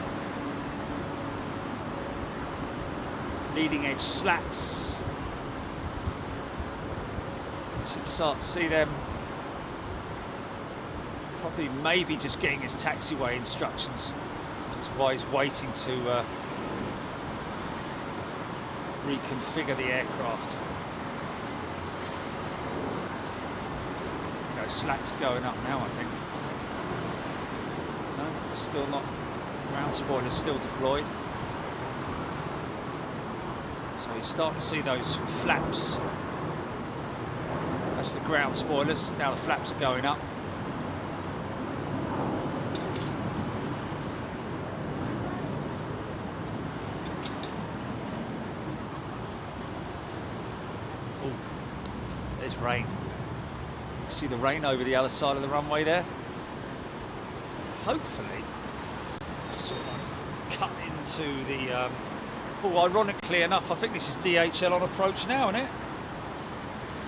Leading edge slats. Should start to see them. Probably maybe just getting his taxiway instructions, which is why he's waiting to reconfigure the aircraft. Slats going up now, I think. No, still not. Ground spoilers still deployed. So you're starting to see those flaps. That's the ground spoilers. Now the flaps are going up. Oh, there's rain. See the rain over the other side of the runway there. Hopefully, sort of cut into the. Oh, ironically enough, I think this is DHL on approach now, isn't it?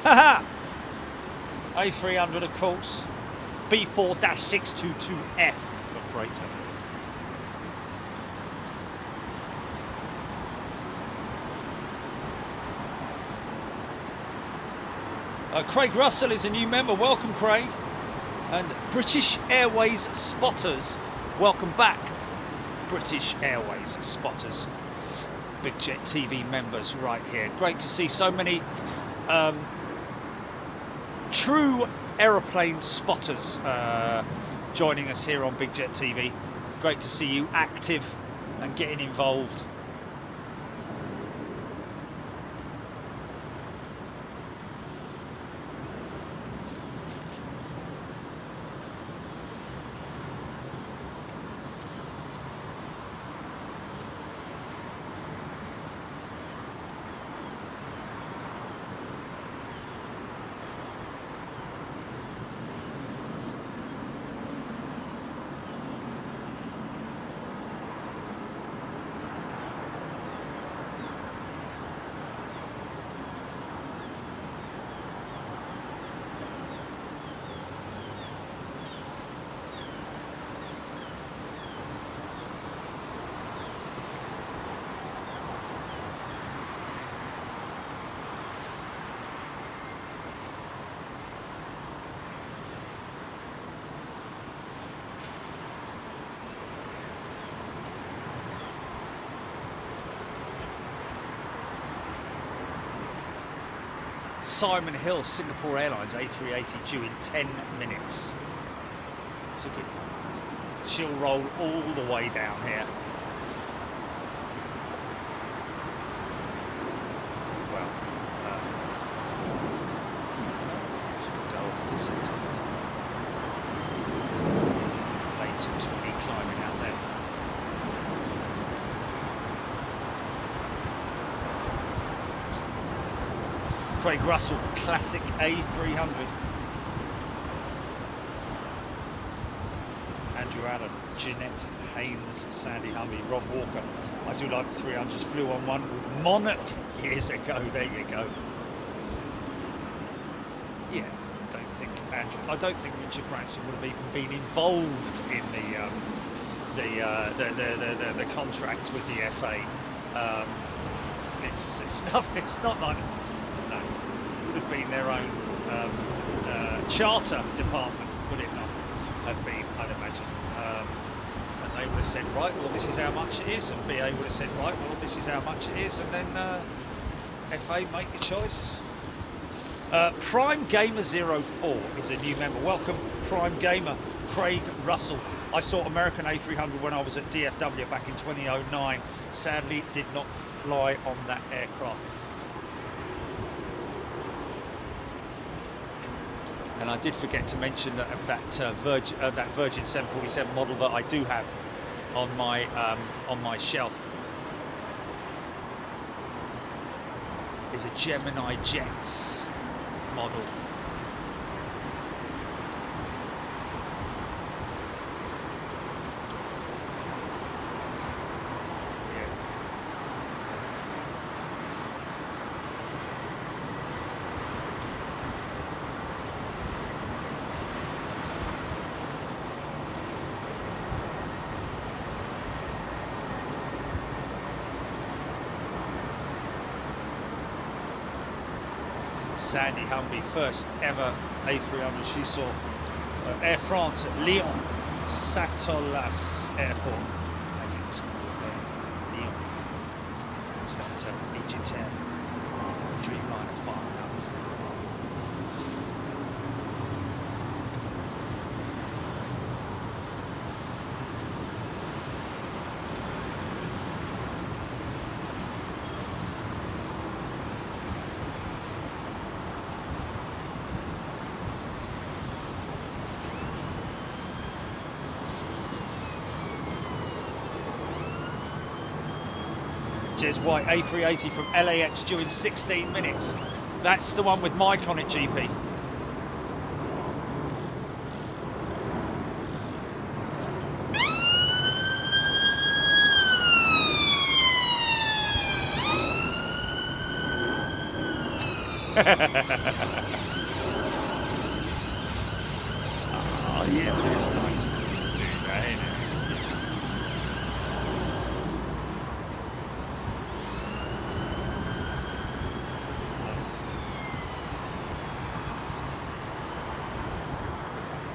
Haha. A300, of course. B4-622F for freighter. Craig Russell is a new member. Welcome, Craig. And British Airways spotters, welcome back. British Airways spotters, Big Jet TV members right here. Great to see so many true aeroplane spotters joining us here on Big Jet TV. Great to see you active and getting involved. Simon Hill, Singapore Airlines A380 due in 10 minutes. Took it. She'll roll all the way down here. Well, should go off this exit. Late 220 climbing out there. Craig Russell, classic A300. Andrew Allen, Jeanette Haynes, Sandy Humby, Rob Walker. I do like the 300s, flew on one with Monarch years ago. There you go. Yeah, I don't think Richard Branson would have even been involved in the contract with the FA. It's not like, no, it would have been their own charter department, would it not have been, I'd imagine. And they would have said, right, well, this is how much it is, and BA would have said, right, well, this is how much it is, and then FA make the choice. Prime Gamer 04 is a new member. Welcome, Prime Gamer, Craig Russell. I saw American A300 when I was at DFW back in 2009. Sadly, did not fly on that aircraft. And I did forget to mention that that Virgin 747 model that I do have on my shelf is a Gemini Jets model. Sandy Humby, first ever A300 she saw Air France at Lyon Satolas Airport, as it was called then, Lyon. It's that Egyptair Dreamliner file now, isn't it? Jez White, A380 from LAX due in 16 minutes. That's the one with Mike on it, GP. Oh yeah, but it's nice to do that, isn't it?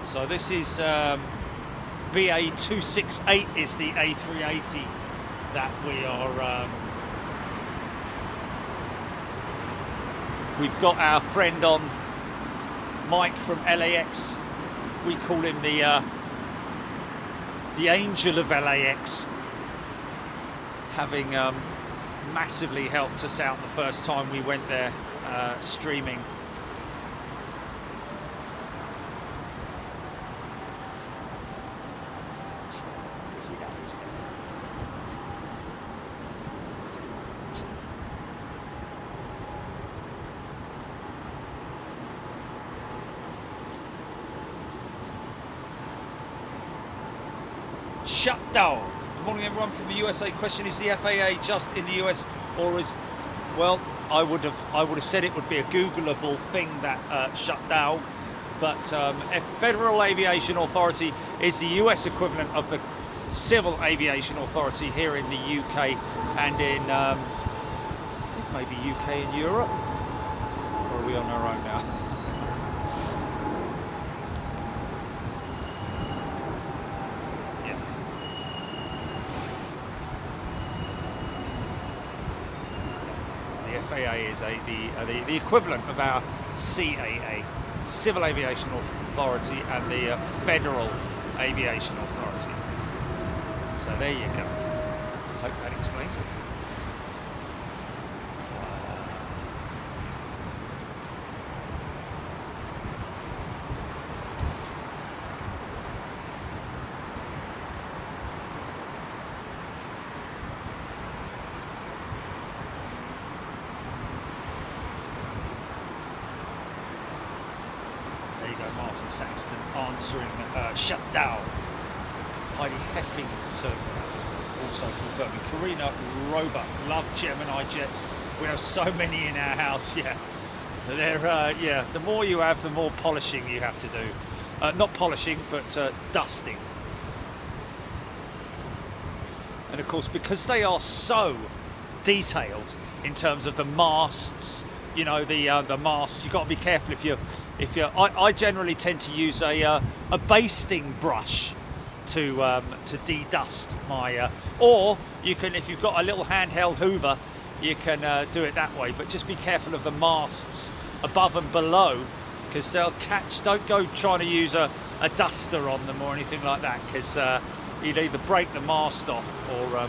So this is BA 268 is the A380 that we are. We've got our friend on, Mike from LAX. We call him the angel of LAX, having massively helped us out the first time we went there streaming. Shut down. Good morning, everyone from the USA. Question: is the FAA just in the US, or is, well, I would have said it would be a Googleable thing that shut down, but a Federal Aviation Authority is the US equivalent of the Civil Aviation Authority here in the UK and in maybe UK and Europe. Or are we on our own now? FAA is the equivalent of our CAA, Civil Aviation Authority, and the Federal Aviation Authority. So there you go. Hope that explains it. Martin Saxton answering shut down. Heidi Heffington also confirming. Karina Rober, love Gemini jets. We have so many in our house, yeah. They're, yeah, the more you have, the more polishing you have to do. Not polishing, but dusting. And of course, because they are so detailed in terms of the masts, you know, the masts, you've got to be careful I generally tend to use a basting brush to de-dust my, or you can, if you've got a little handheld hoover, you can do it that way, but just be careful of the masts above and below, because they'll catch. Don't go trying to use a duster on them or anything like that, because you'd either break the mast off or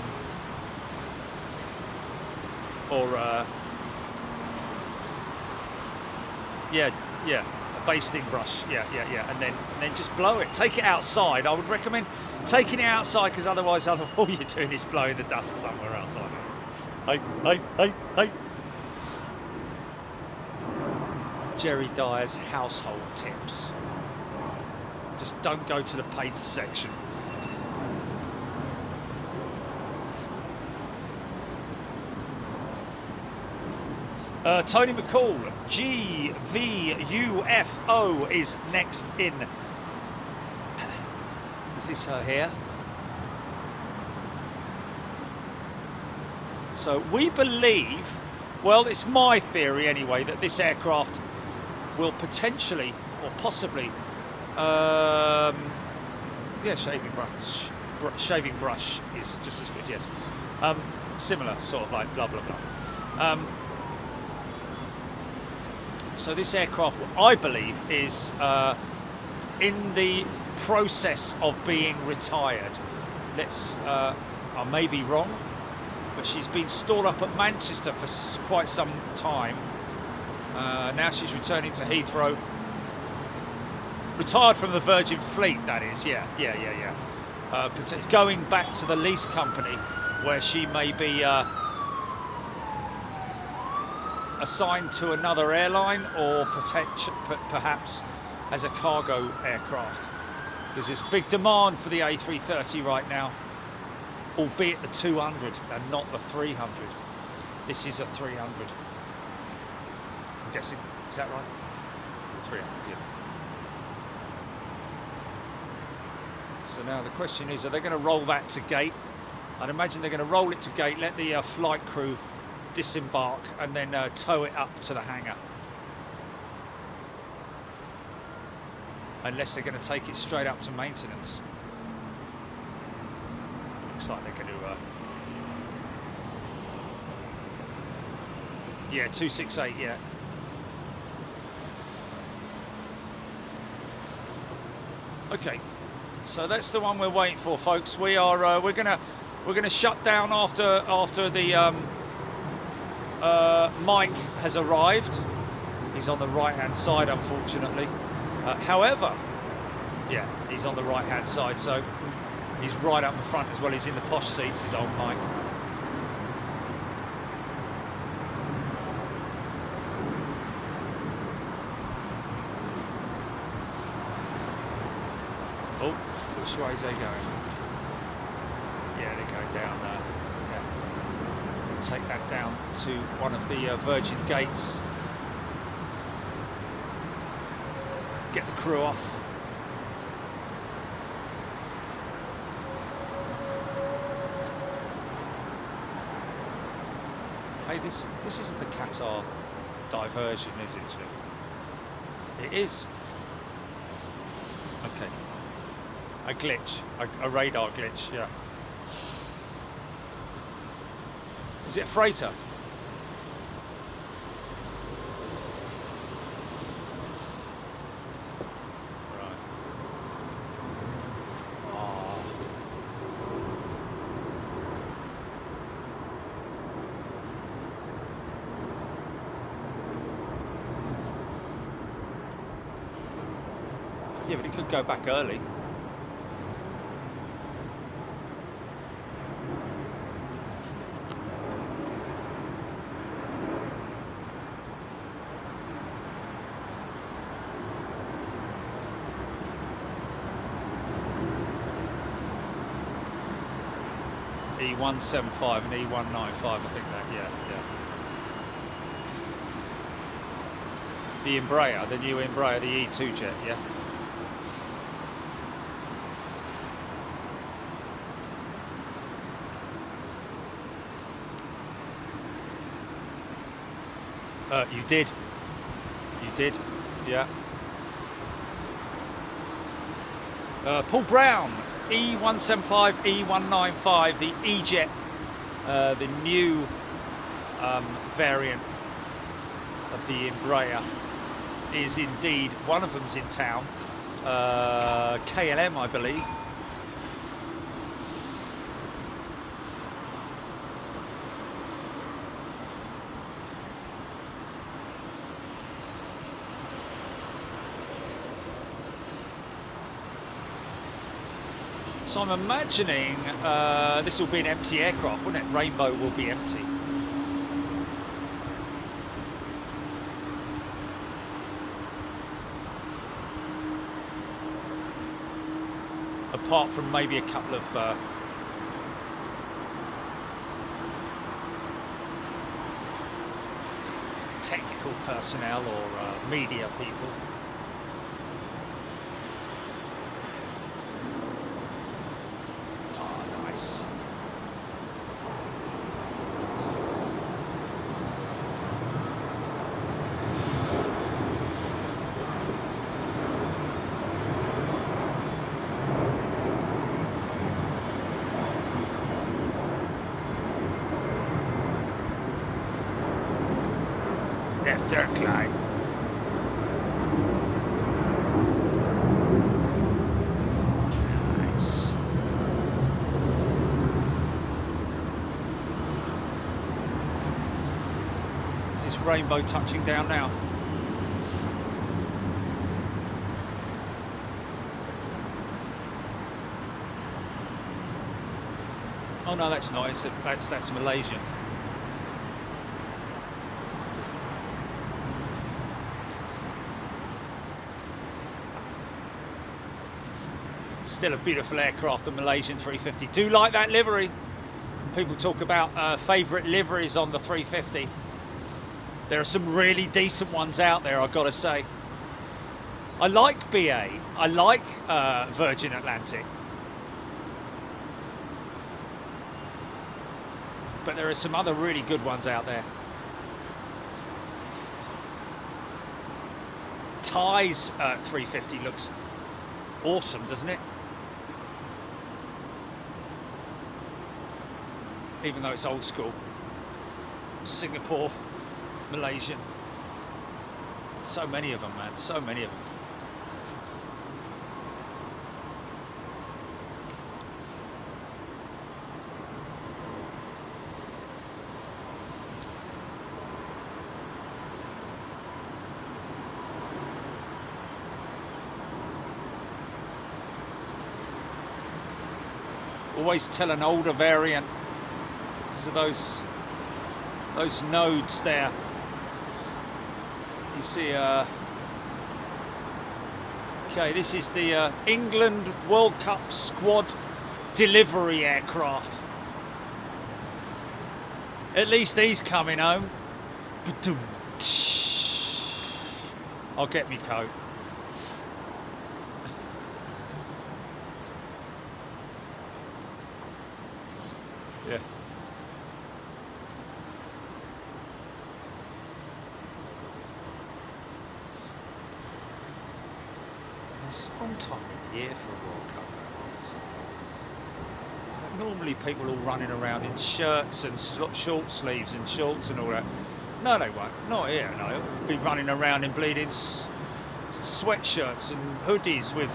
yeah, a basting brush, yeah, and then just blow it. Take it outside. I would recommend taking it outside, because otherwise all you're doing is blowing the dust somewhere else. Hey. Jerry Dyer's household tips. Just don't go to the paint section. Tony McCall, GVUFO is next in. Is this her here? So we believe, well, it's my theory anyway, that this aircraft will potentially or possibly, yeah, shaving brush is just as good, yes. Similar, sort of like blah, blah, blah. So this aircraft, I believe, is in the process of being retired. I may be wrong, but she's been stored up at Manchester for quite some time. Now she's returning to Heathrow. Retired from the Virgin Fleet, that is, yeah. Going back to the lease company, where she may be assigned to another airline, or perhaps as a cargo aircraft, because there's big demand for the A330 right now, albeit the 200 and not the 300. This is a 300. I'm guessing, is that right? The 300, yeah. So now the question is, are they going to roll that to gate? I'd imagine they're going to roll it to gate, let the flight crew disembark, and then tow it up to the hangar. Unless they're going to take it straight up to maintenance. Looks like they're going to... yeah, 268, yeah. Okay, so that's the one we're waiting for, folks. We're gonna shut down after the Mike has arrived. He's on the right hand side, unfortunately. However, yeah, he's on the right hand side, so he's right up the front as well. He's in the posh seats, his old Mike. Oh, which way is they going? Yeah, they're going down there. Yeah. Take that down to one of the Virgin gates. Get the crew off. Hey, this isn't the Qatar diversion, is it, Jim? It is. Okay. A glitch, a radar glitch, yeah. Is it a freighter? Right. Oh. Yeah, but it could go back early. E175 and E195, I think that, yeah. The Embraer, the new Embraer, the E2 jet, yeah. You did. You did, yeah. Paul Brown, E175, E195, the E-Jet, the new variant of the Embraer, is indeed, one of them's in town, KLM, I believe. So I'm imagining this will be an empty aircraft, wouldn't it? Rainbow will be empty. Apart from maybe a couple of technical personnel or media people. Left turn climb. Nice. Is this Rainbow touching down now? Oh no, that's not. That's Malaysian. Still a beautiful aircraft, the Malaysian 350. Do like that livery. People talk about favourite liveries on the 350. There are some really decent ones out there, I've got to say. I like BA. I like Virgin Atlantic. But there are some other really good ones out there. Thai's 350 looks awesome, doesn't it? Even though it's old school. Singapore, Malaysian. So many of them, man, so many of them. Always tell an older variant because of those nodes there. You see, okay, this is the England World Cup squad delivery aircraft. At least he's coming home. I'll get me coat. Yeah. It's a fun time of year for a World Cup. So normally people all running around in shirts and short sleeves and shorts and all that. No, they won't. Not here, no. They'll be running around in bleeding sweatshirts and hoodies with...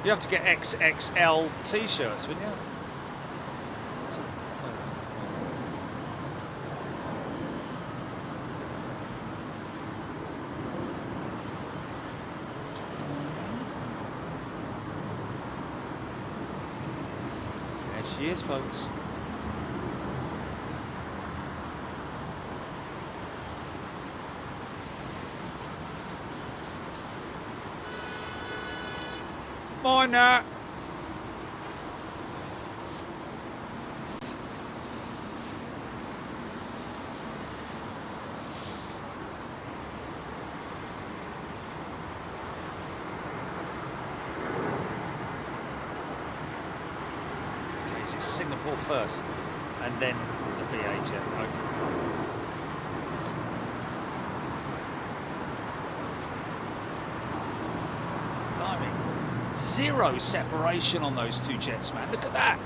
You have to get XXL T-shirts, wouldn't you? She is, folks. Mine now. Is it Singapore first and then the BA jet? Okay. Blimey. 0 separation on those two jets, man. Look at that.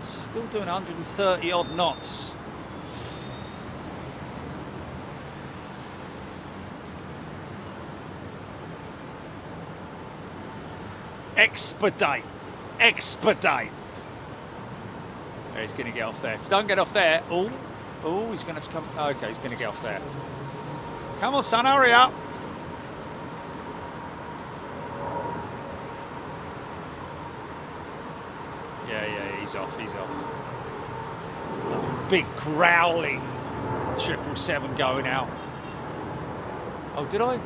Still doing 130 odd knots. Expedite. Expedite. Oh, he's going to get off there. If he don't get off there, oh, he's going to have to come. Okay, he's going to get off there. Come on, son, hurry up. Yeah, he's off, he's off. Oh, big growling 777 going out. Oh, did I?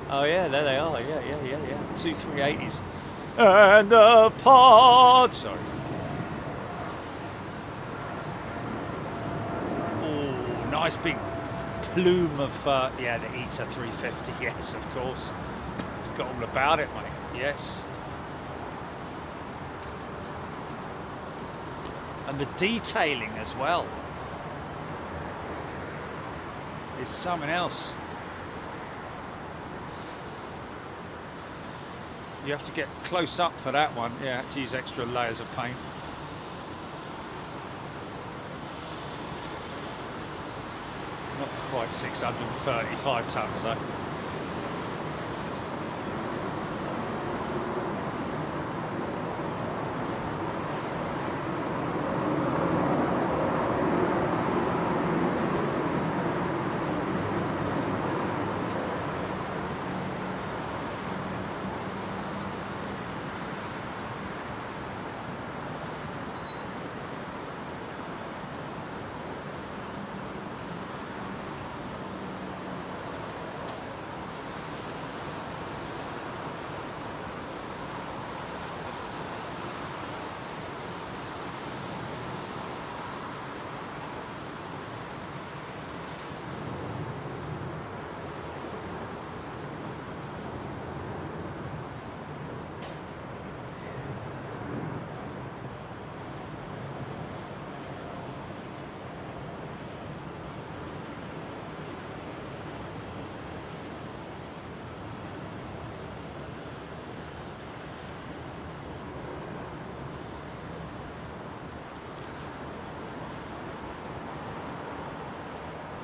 Oh yeah, there they are. Yeah. 2 380s. And apart. Sorry. Oh, nice big plume of yeah, the ETA 350. Yes, of course. Forgot all about it, mate. Yes. And the detailing as well is something else. You have to get close up for that one. Yeah, to use extra layers of paint. Not quite 635 tons though.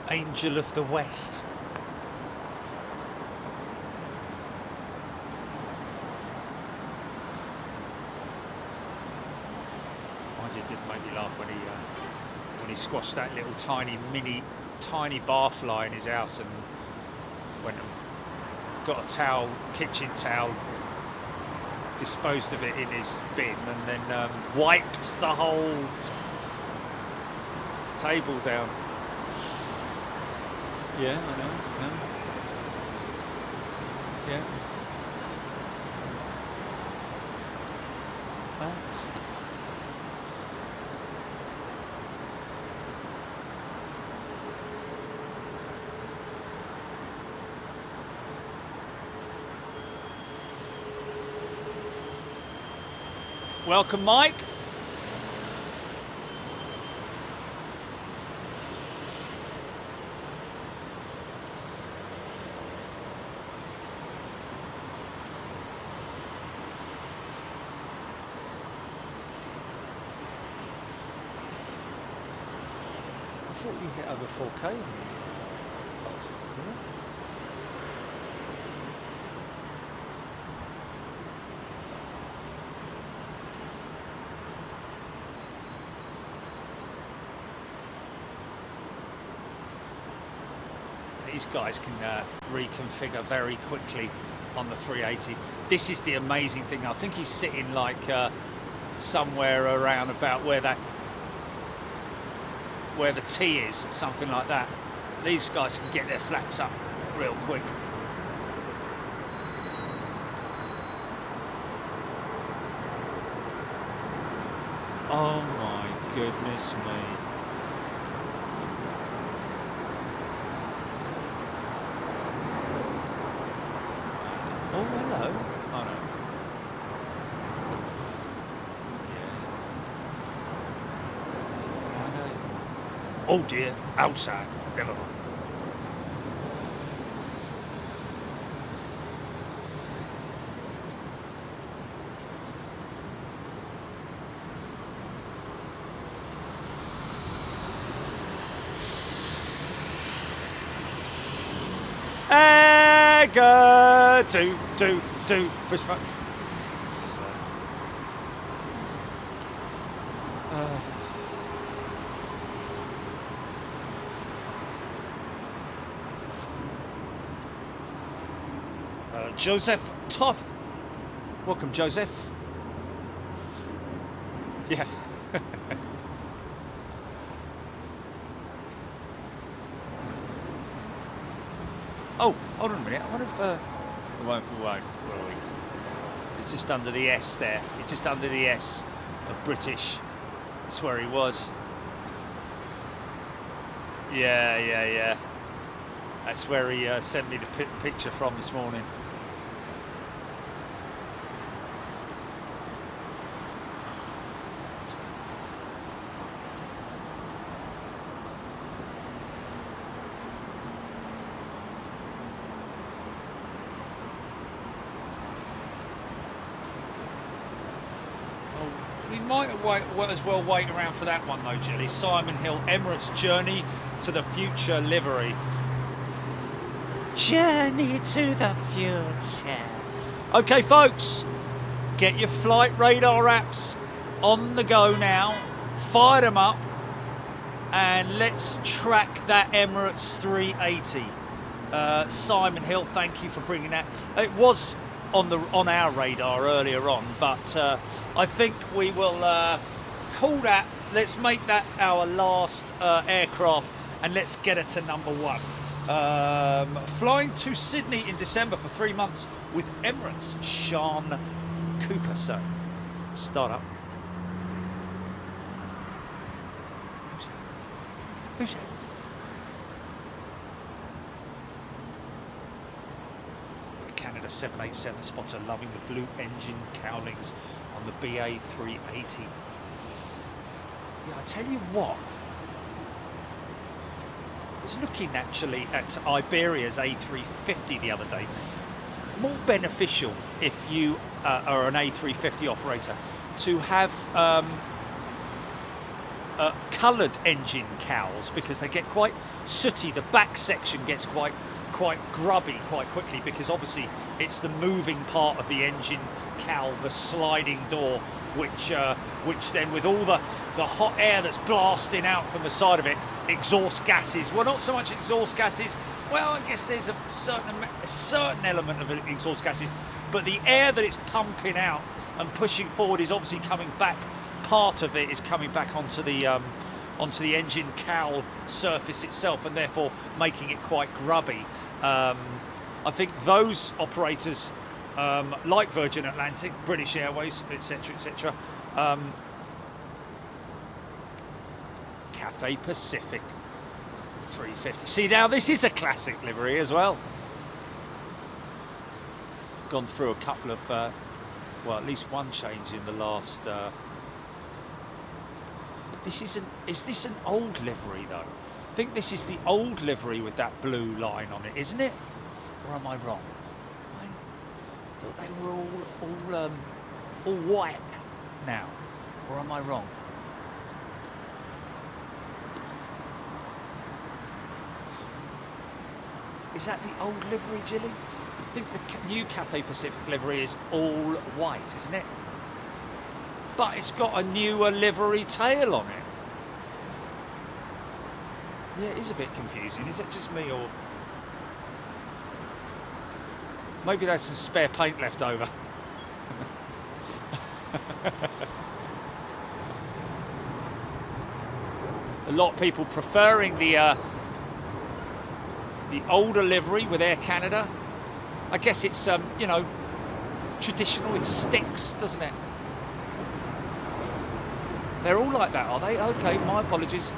Angel of the West. Mind you, it did make me laugh when he squashed that little tiny bar fly in his house and went and got a towel, kitchen towel, disposed of it in his bin, and then wiped the whole table down. Yeah, I know. No. Yeah. Thanks. Welcome, Mike. I thought you hit over 4K. These guys can reconfigure very quickly on the 380. This is the amazing thing. I think he's sitting like somewhere around about where the T is, something like that. These guys can get their flaps up real quick. Oh my goodness me. Oh, hello. Oh no. Yeah. Oh dear, outside. Never mind. Do. Push back. Joseph Toth. Welcome, Joseph. Yeah. Oh, hold on a minute. I wonder if we won't, will we? It's just under the S there. It's just under the S of British. That's where he was. Yeah. That's where he sent me the picture from this morning. We might as well wait around for that one though, Jilly. Simon Hill, Emirates Journey to the Future livery. Journey to the future. Okay, folks, get your flight radar apps on the go now. Fire them up, and let's track that Emirates 380. Simon Hill, thank you for bringing that. It was on our radar earlier on, but I think we will call that. Let's make that our last aircraft, and let's get it to number one. Flying to Sydney in December for 3 months with Emirates. Sean Cooper. So start up. Who's that? Canada 787 spotter loving the blue engine cowlings on the BA 380. Yeah, I tell you what, I was looking actually at Iberia's A350 the other day. It's more beneficial if you are an A350 operator to have coloured engine cowls, because they get quite sooty. The back section gets quite grubby quite quickly, because obviously it's the moving part of the engine cowl, the sliding door, which then, with all the hot air that's blasting out from the side of it, exhaust gases. Well, not so much exhaust gases. Well, I guess there's a certain element of exhaust gases, but the air that it's pumping out and pushing forward is obviously coming back. Part of it is coming back onto the engine cowl surface itself, and therefore making it quite grubby. I think those operators, like Virgin Atlantic, British Airways, etc., Cathay Pacific 350. See, now this is a classic livery as well. Gone through a couple of, well, at least one change in the last. Is this an old livery though? I think this is the old livery with that blue line on it, isn't it? Or am I wrong? I thought they were all white now. Or am I wrong? Is that the old livery, Jilly? I think the new Cathay Pacific livery is all white, isn't it? But it's got a newer livery tail on it. Yeah, it is a bit confusing. Is it just me, or maybe there's some spare paint left over? A lot of people preferring the older livery with Air Canada. I guess it's you know, traditional. It sticks, doesn't it? They're all like that, are they? Okay, my apologies.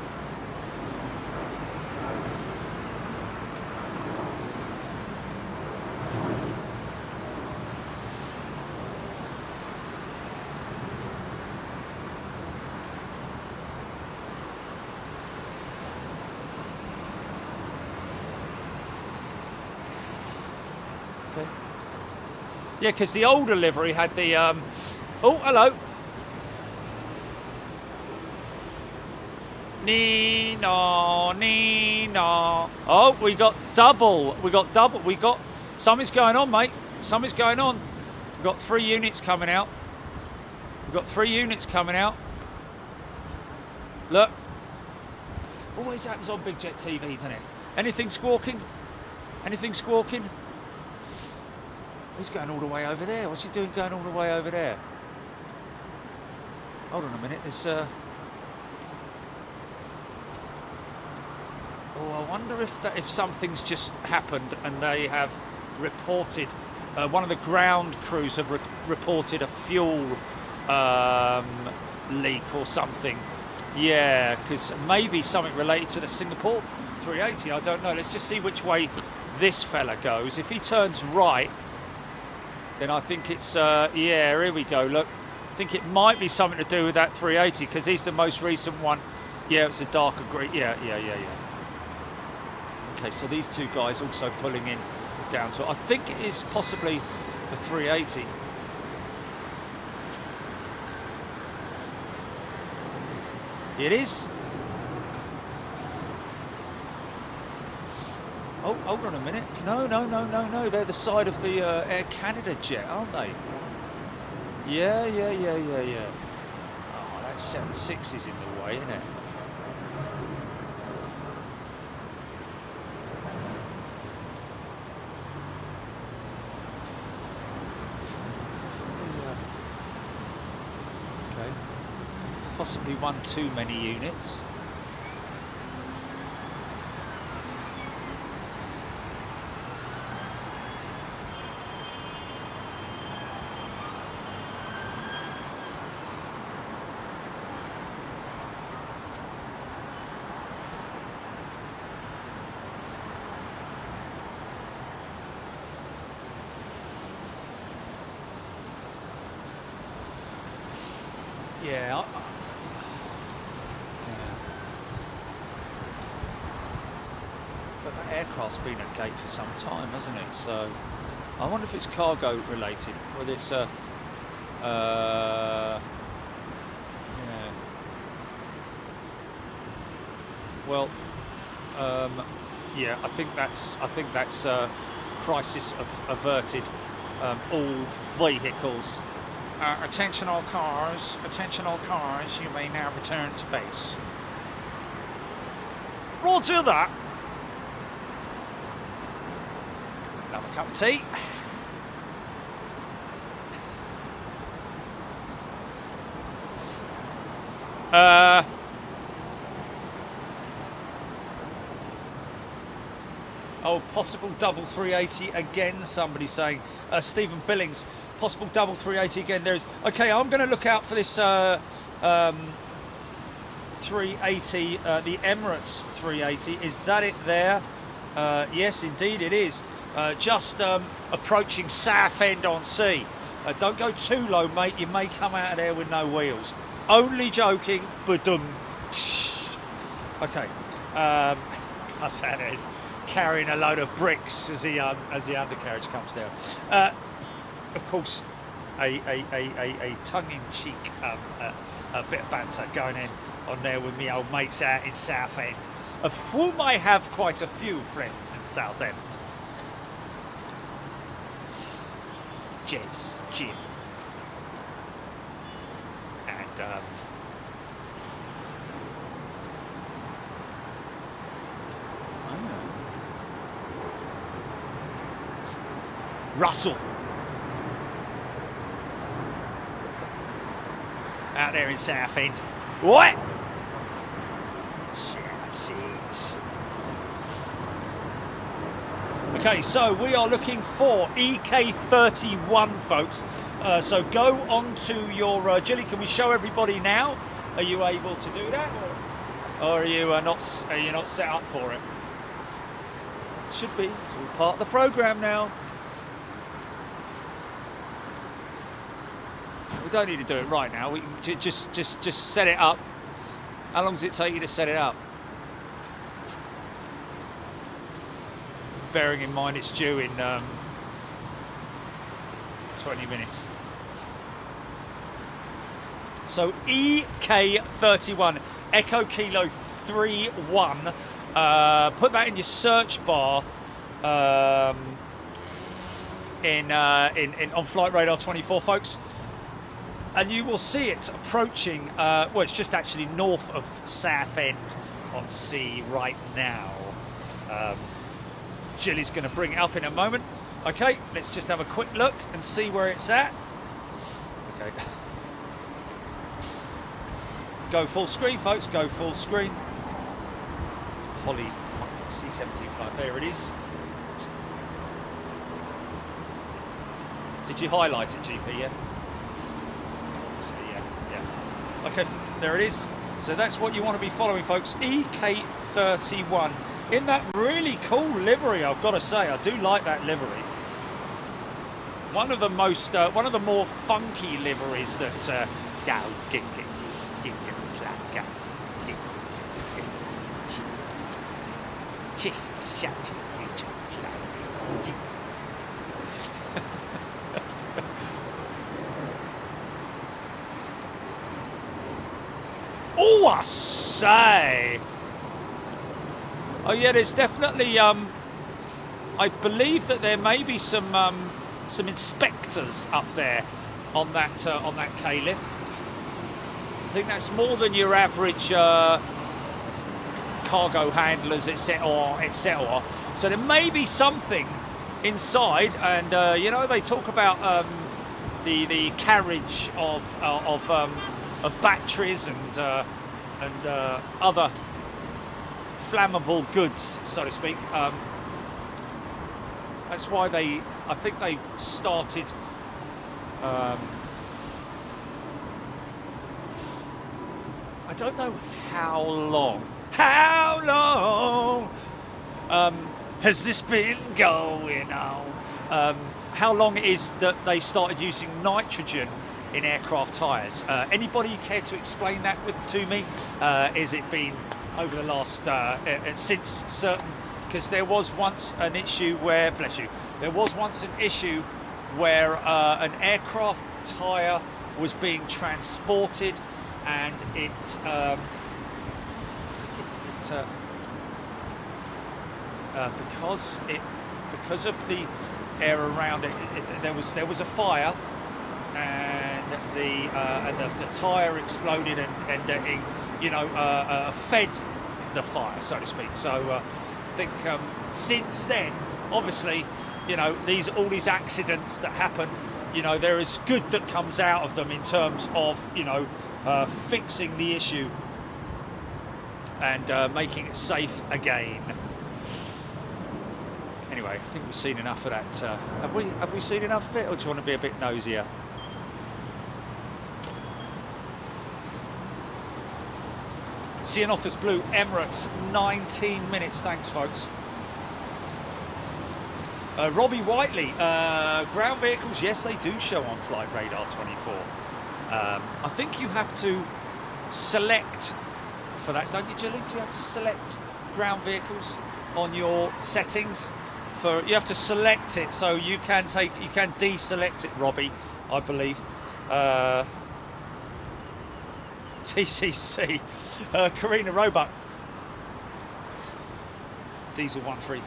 Okay. Yeah, because the older livery had the... Oh, hello. Nino. Oh, we got double. Something's going on, mate. Something's going on. We've got 3 units coming out. Look. Always happens on Big Jet TV, doesn't it? Anything squawking? He's going all the way over there. What's he doing going all the way over there? Hold on a minute. There's... Oh, I wonder if something's just happened and they have reported, one of the ground crews have reported a fuel leak or something. Yeah, because maybe something related to the Singapore 380. I don't know. Let's just see which way this fella goes. If he turns right, then I think it's, yeah, here we go. Look, I think it might be something to do with that 380 because he's the most recent one. Yeah, it's a darker green. Yeah. Okay, so these two guys also pulling in down to, I think it is possibly the 380. It is. Oh, hold on a minute. No. They're the side of the Air Canada jet, aren't they? Yeah. Oh, that 76 is in the way, isn't it? Possibly one too many units. Yeah. But that aircraft's been at gate for some time, hasn't it? So I wonder if it's cargo related, whether it's a yeah. Well, yeah, I think that's crisis averted. All vehicles. Attention all cars, you may now return to base. Roger that. Have a cup of tea. Oh, possible double 380 again, somebody saying. Stephen Billings, possible double 380 again. There's okay, I'm going to look out for this 380, the Emirates 380. Is that it there? Yes, indeed it is. Just approaching Southend-on-Sea. Don't go too low, mate. You may come out of there with no wheels. Only joking, ba-dum. Okay. That is carrying a load of bricks as the undercarriage comes down. Of course, a tongue-in-cheek a bit of banter going on there with me old mates out in Southend, of whom I have quite a few friends in Southend. Jez, Jim, and Russell out there in Southend. What? Shit. Okay, so we are looking for EK31, folks. So go on to your Jilly. Can we show everybody now? Are you able to do that, or are you not set up for it? Should be. It's all part of the program now. We don't need to do it right now. We can just set it up. How long does it take you to set it up? Bearing in mind it's due in 20 minutes. So EK31 Echo Kilo 31. Put that in your search bar on Flight Radar 24, folks, and you will see it approaching. Well, it's just actually north of Southend on sea right now. Jilly's going to bring it up in a moment. Okay, let's just have a quick look and see where it's at. Okay. Go full screen, folks, go full screen. Holly C-17 flight, there it is. Did you highlight it, GP, yeah? Yeah. Okay, there it is. So that's what you want to be following, folks. EK31 in that really cool livery, I've got to say. I do like that livery. One of the more funky liveries that oh, I say. Oh yeah, there's definitely I believe that there may be some inspectors up there on that K lift. I think that's more than your average cargo handlers, etc. So there may be something inside, and you know, they talk about the carriage of batteries and other flammable goods, so to speak. That's why I think they've started. I don't know how long. How long has this been going on? How long it is that they started using nitrogen in aircraft tyres? Anybody care to explain that to me? Is it been over the last since certain? Because there was once an issue where, bless you, there was once an issue where an aircraft tyre was being transported, and because of the air around it, there was a fire, and the tyre exploded and fed the fire, so to speak. So I think since then, obviously, you know, all these accidents that happen, you know, there is good that comes out of them in terms of, you know, fixing the issue and making it safe again. Anyway, I think we've seen enough of that. Have we seen enough of it, or do you want to be a bit nosier? Cianothus Blue Emirates, 19 minutes. Thanks, folks. Robbie Whiteley, ground vehicles, yes, they do show on Flight Radar 24. I think you have to select for that, don't you, Julie? Do you have to select ground vehicles on your settings? You have to select it, so you can deselect it, Robbie, I believe. TCC, Karina Roebuck, diesel 1-3,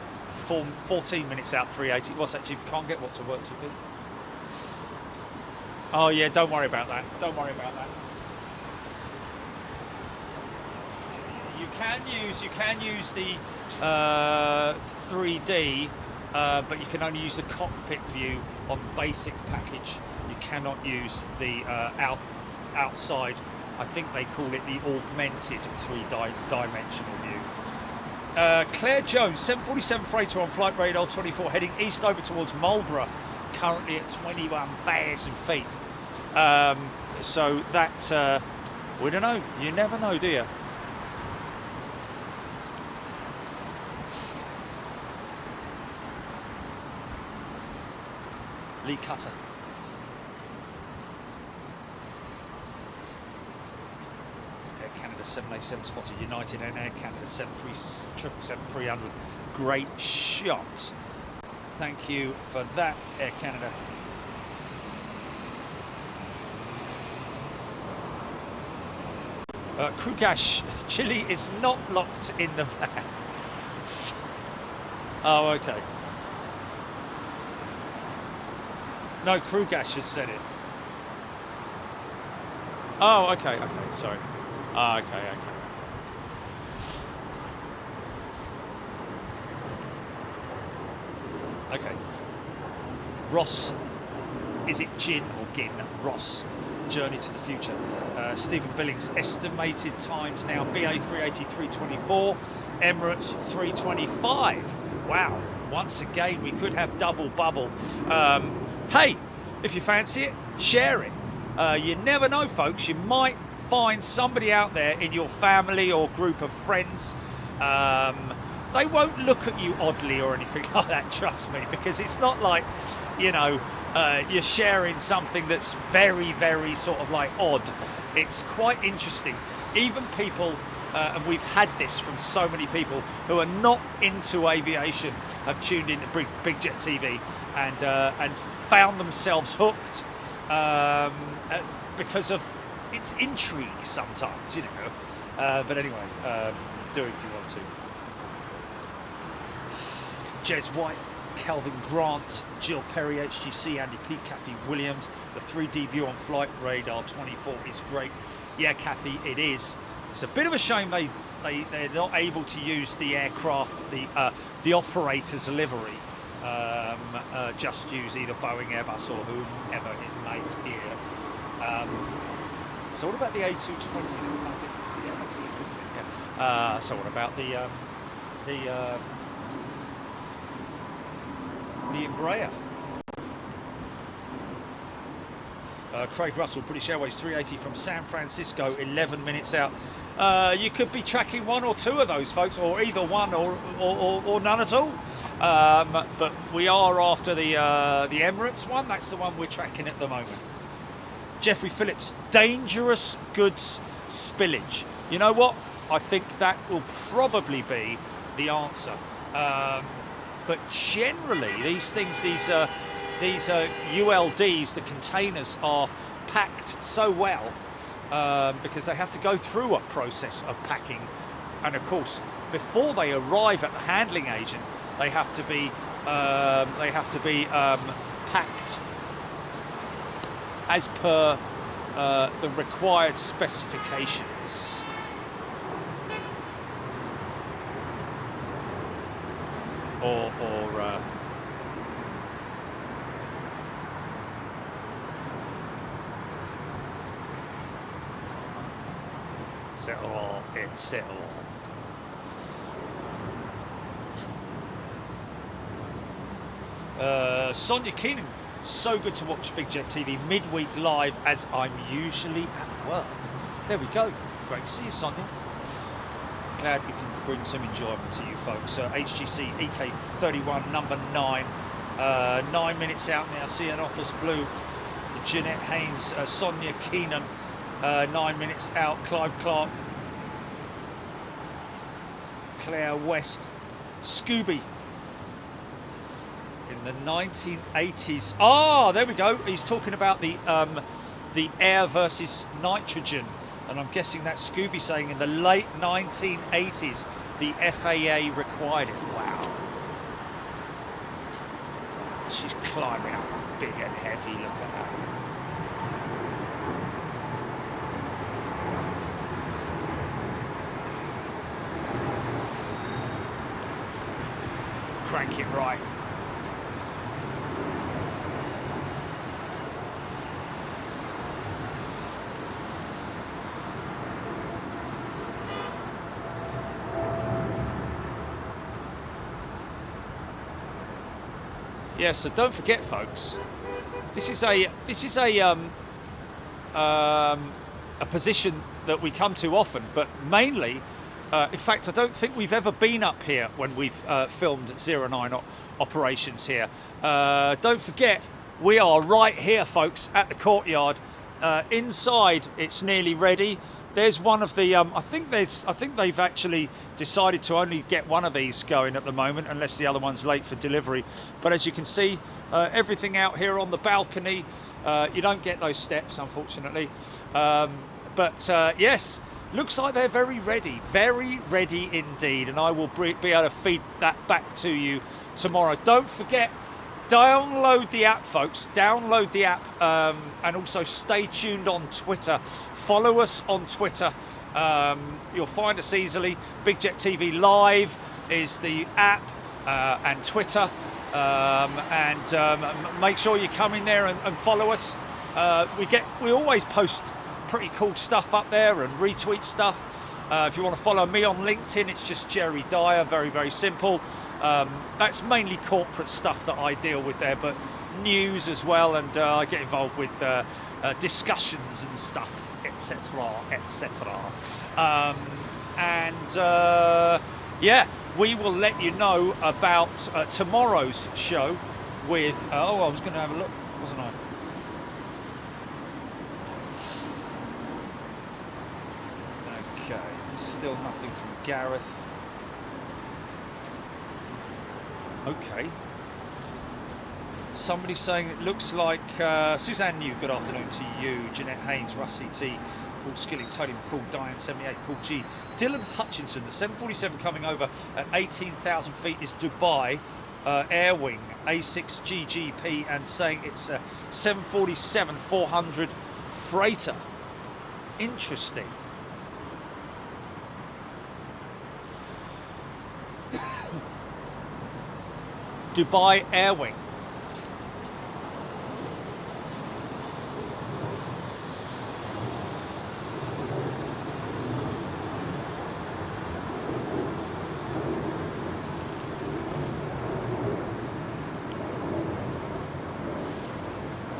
14 minutes out, 380. What's that, you can't get what to work, GP? Oh yeah, don't worry about that. Don't worry about that. You can use the 3D, but you can only use the cockpit view on the basic package. You cannot use the outside. I think they call it the augmented three-dimensional view. Claire Jones, 747 freighter on Flight Radar 24, heading east over towards Marlborough, currently at 21,000 feet. So that We don't know. You never know, do you? Lee Cutter. Air Canada 787 spotted United and Air Canada 737-300. Great shot. Thank you for that, Air Canada. Krugash, Chile is not locked in the van. Oh, okay. No, Krugash has said it. Oh, okay, okay, sorry. Ah, okay, okay. Okay. Ross, is it Gin or Gin? Ross, Journey to the Future. Stephen Billings, estimated times now, BA 380, 324, Emirates 325. Wow, once again, we could have double bubble. Hey, if you fancy it, share it. You never know, folks, you might find somebody out there in your family or group of friends. They won't look at you oddly or anything like that, trust me, because it's not like, you know, you're sharing something that's very, very sort of like odd. It's quite interesting. Even people, and we've had this from so many people who are not into aviation, have tuned into Big Jet TV and found themselves hooked because of its intrigue sometimes, you know. But anyway, do it if you want to. Jez White, Calvin Grant, Jill Perry, HGC, Andy P, Kathy Williams. The 3D view on Flight Radar 24 is great. Yeah, Kathy, it is. It's a bit of a shame they're not able to use the aircraft, the operator's livery. Just use either Boeing, Airbus, or whomever it may here. So what about the A220? I guess it's the A2, isn't it? Yeah. So what about the Embraer? Craig Russell, British Airways 380 from San Francisco, 11 minutes out. You could be tracking one or two of those, folks, or either one or none at all. But we are after the Emirates one. That's the one we're tracking at the moment. Jeffrey Phillips, dangerous goods spillage. You know what? I think that will probably be the answer. But generally, these things, these ULDs, the containers, are packed so well because they have to go through a process of packing, and of course, before they arrive at the handling agent, they have to be packed as per the required specifications. Settle, it's settle. Sonia Keenan, so good to watch Big Jet TV midweek live as I'm usually at work. There we go. Great to see you, Sonia. Glad we can bring some enjoyment to you folks. HGC EK31 number 9. 9 minutes out now. Cianothus Blue. Jeanette Haynes, Sonia Keenan. 9 minutes out. Clive Clark. Claire West. Scooby. In the 1980s. Ah, there we go. He's talking about the air versus nitrogen. And I'm guessing that's Scooby saying in the late 1980s, the FAA required it. Wow. She's climbing up big and heavy. Look at that. Crank it right. Yeah, so don't forget, folks. This is a a position that we come to often, but mainly, in fact, I don't think we've ever been up here when we've filmed 09 operations here. Don't forget, we are right here, folks, at the courtyard. Inside, it's nearly ready. There's one of the, I think they've actually decided to only get one of these going at the moment, unless the other one's late for delivery. But as you can see, everything out here on the balcony. You don't get those steps, unfortunately. Yes, looks like they're very ready indeed. And I will be able to feed that back to you tomorrow. Don't forget, download the app, folks. Download the app, and also stay tuned on Twitter. Follow us on Twitter. You'll find us easily. Big Jet TV Live is the app, and Twitter. Make sure you come in there and follow us. We always post pretty cool stuff up there and retweet stuff. If you want to follow me on LinkedIn, it's just Jerry Dyer. Very simple. That's mainly corporate stuff that I deal with there, but news as well, and I get involved with discussions and stuff, etc. Yeah, we will let you know about tomorrow's show with I was going to have a look, wasn't I? Okay, still nothing from Gareth. Okay. Somebody saying it looks like Suzanne New, good afternoon to you. Jeanette Haynes, Rusty T, Paul Skilling, Tony McCall, Diane 78, Paul G, Dylan Hutchinson. The 747 coming over at 18,000 feet is Dubai Air Wing A6GGP, and saying it's a 747-400 freighter. Interesting. Dubai Air Wing.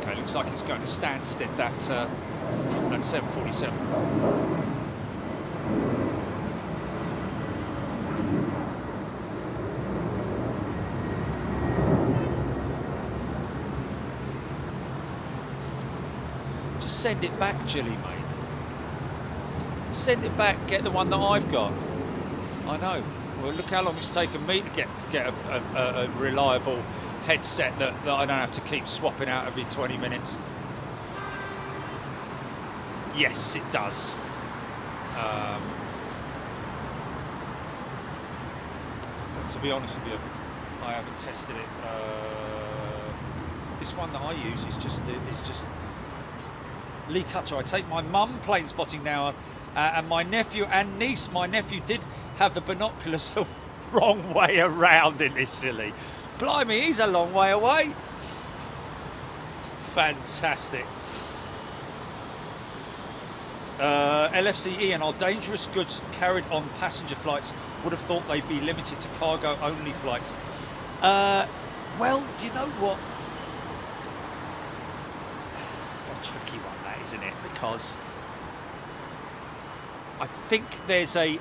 Okay, looks like it's going to Stansted, that 747. Send it back, Jilly, mate. Send it back, get the one that I've got. I know. Well, look how long it's taken me to get a reliable headset that I don't have to keep swapping out every 20 minutes. Yes, it does. To be honest with you, I haven't tested it. This one that I use is just Lee Cutter. I take my mum plane spotting now, and my nephew and niece. My nephew did have the binoculars the wrong way around initially. Blimey, he's a long way away. Fantastic. LFC Ian, are dangerous goods carried on passenger flights? Would have thought they'd be limited to cargo only flights. Well, you know what? It's a tricky one, that, isn't it? Because I think there's a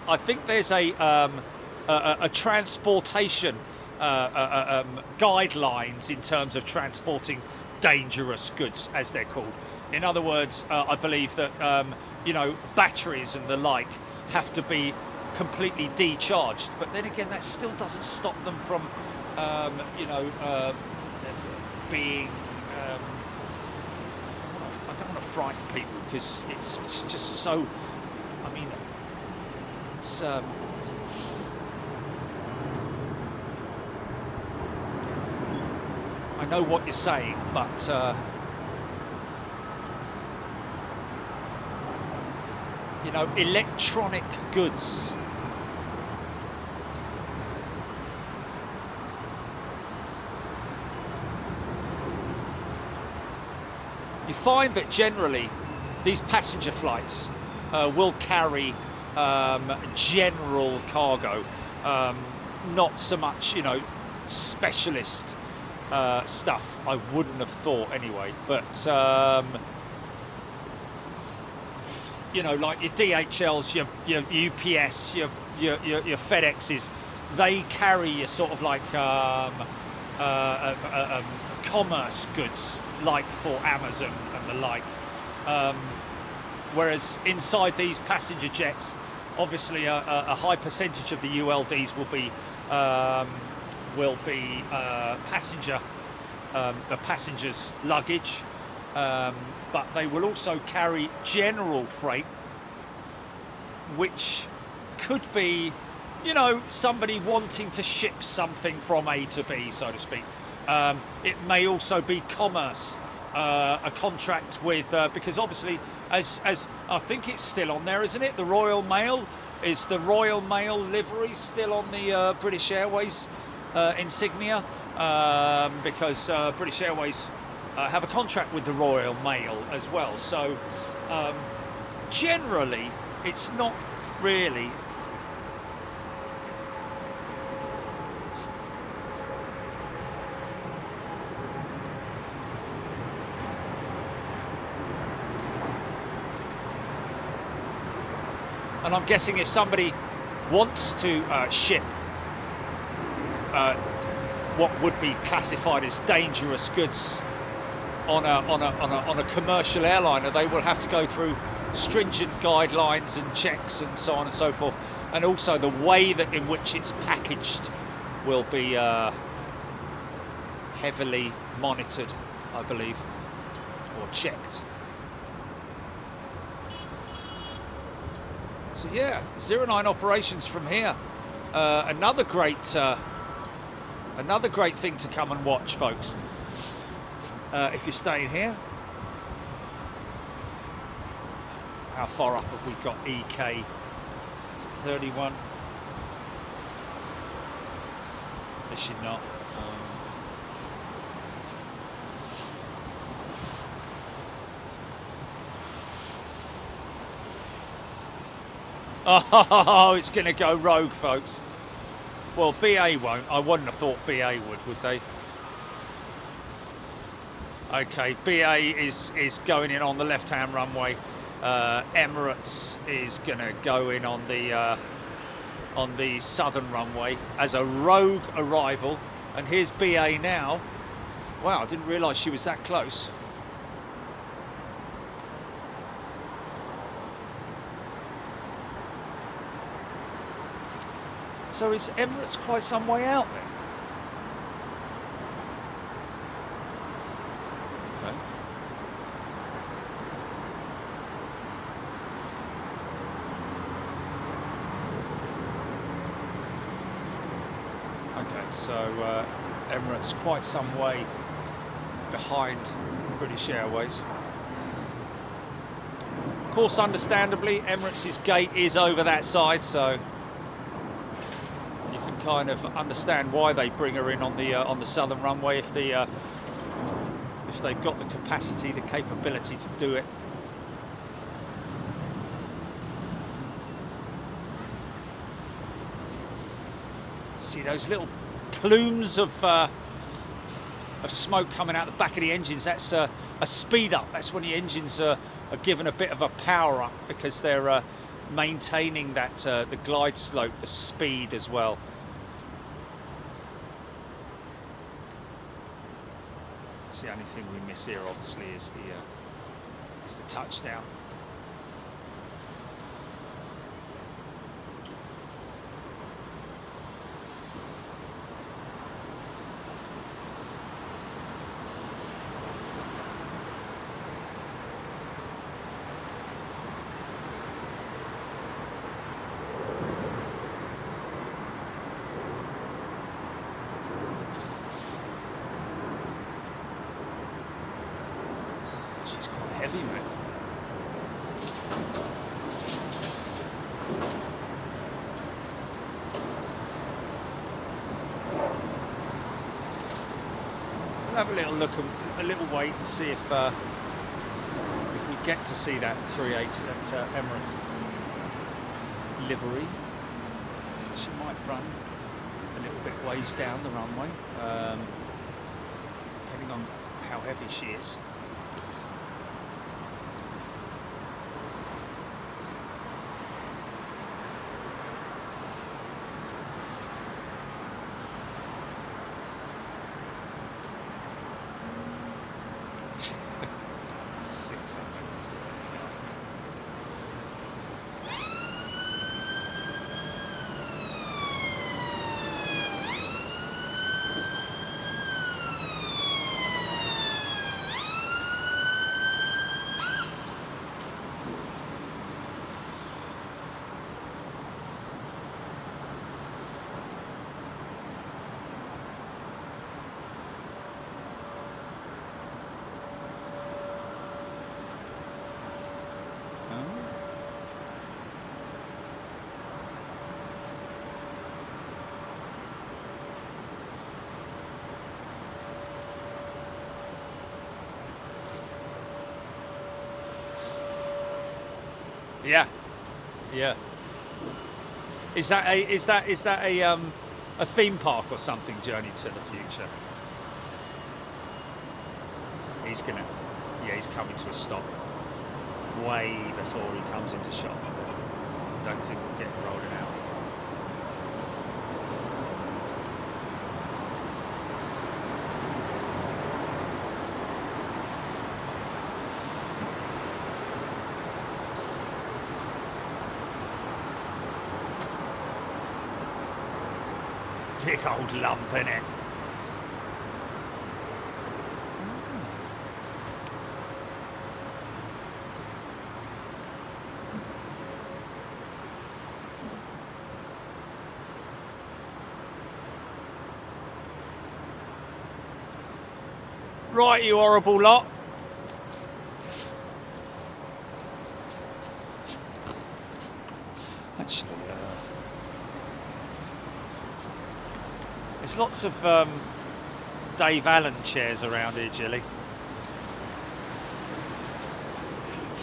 transportation guidelines in terms of transporting dangerous goods, as they're called. In other words, I believe that you know, batteries and the like have to be completely decharged. But then again, that still doesn't stop them from you know, being. I don't want to frighten people because it's just so. I mean, it's. I know what you're saying, but you know, electronic goods. You find that generally these passenger flights will carry general cargo, not so much, you know, specialist stuff. I wouldn't have thought anyway, but you know, like your DHLs, your UPS, your FedExes, they carry your sort of like commerce goods, like for Amazon and the like. Whereas inside these passenger jets, obviously a high percentage of the ULDs will be the passenger's luggage, but they will also carry general freight, which could be, you know, somebody wanting to ship something from A to B, so to speak. It may also be commerce, a contract with, because obviously, as I think it's still on there, isn't it? The Royal Mail, is the Royal Mail livery still on the British Airways insignia? Because British Airways have a contract with the Royal Mail as well. So generally, it's not really and I'm guessing if somebody wants to ship what would be classified as dangerous goods on a commercial airliner, they will have to go through stringent guidelines and checks and so on and so forth, and also the way that in which it's packaged will be heavily monitored, I believe, or checked. So yeah, 09 operations from here. Another great thing to come and watch, folks. If you're staying here. How far up have we got? EK 31. This should not. Oh, it's going to go rogue, folks. Well, BA won't. I wouldn't have thought BA would they? Okay, BA is going in on the left-hand runway. Emirates is going to go in on the southern runway as a rogue arrival. And here's BA now. Wow, I didn't realise she was that close. So is Emirates quite some way out then? Okay, so Emirates quite some way behind British Airways. Of course, understandably, Emirates' gate is over that side, so kind of understand why they bring her in on the southern runway if they've got the capacity, the capability to do it. See those little plumes of smoke coming out the back of the engines? That's a speed up. That's when the engines are given a bit of a power up because they're maintaining that the glide slope, the speed as well. The only thing we miss here, obviously, is the touchdown. She's quite heavy, mate. We'll have a little look, a little wait and see if we get to see that 38 at Emirates livery. She might run a little bit ways down the runway, depending on how heavy she is. Yeah, yeah. Is that a theme park or something? Journey to the Future. He's coming to a stop way before he comes into shot. Don't think we'll get rolling out. Big old lump, innit? Right, you horrible lot. Actually, there's lots of Dave Allen chairs around here, Jilly.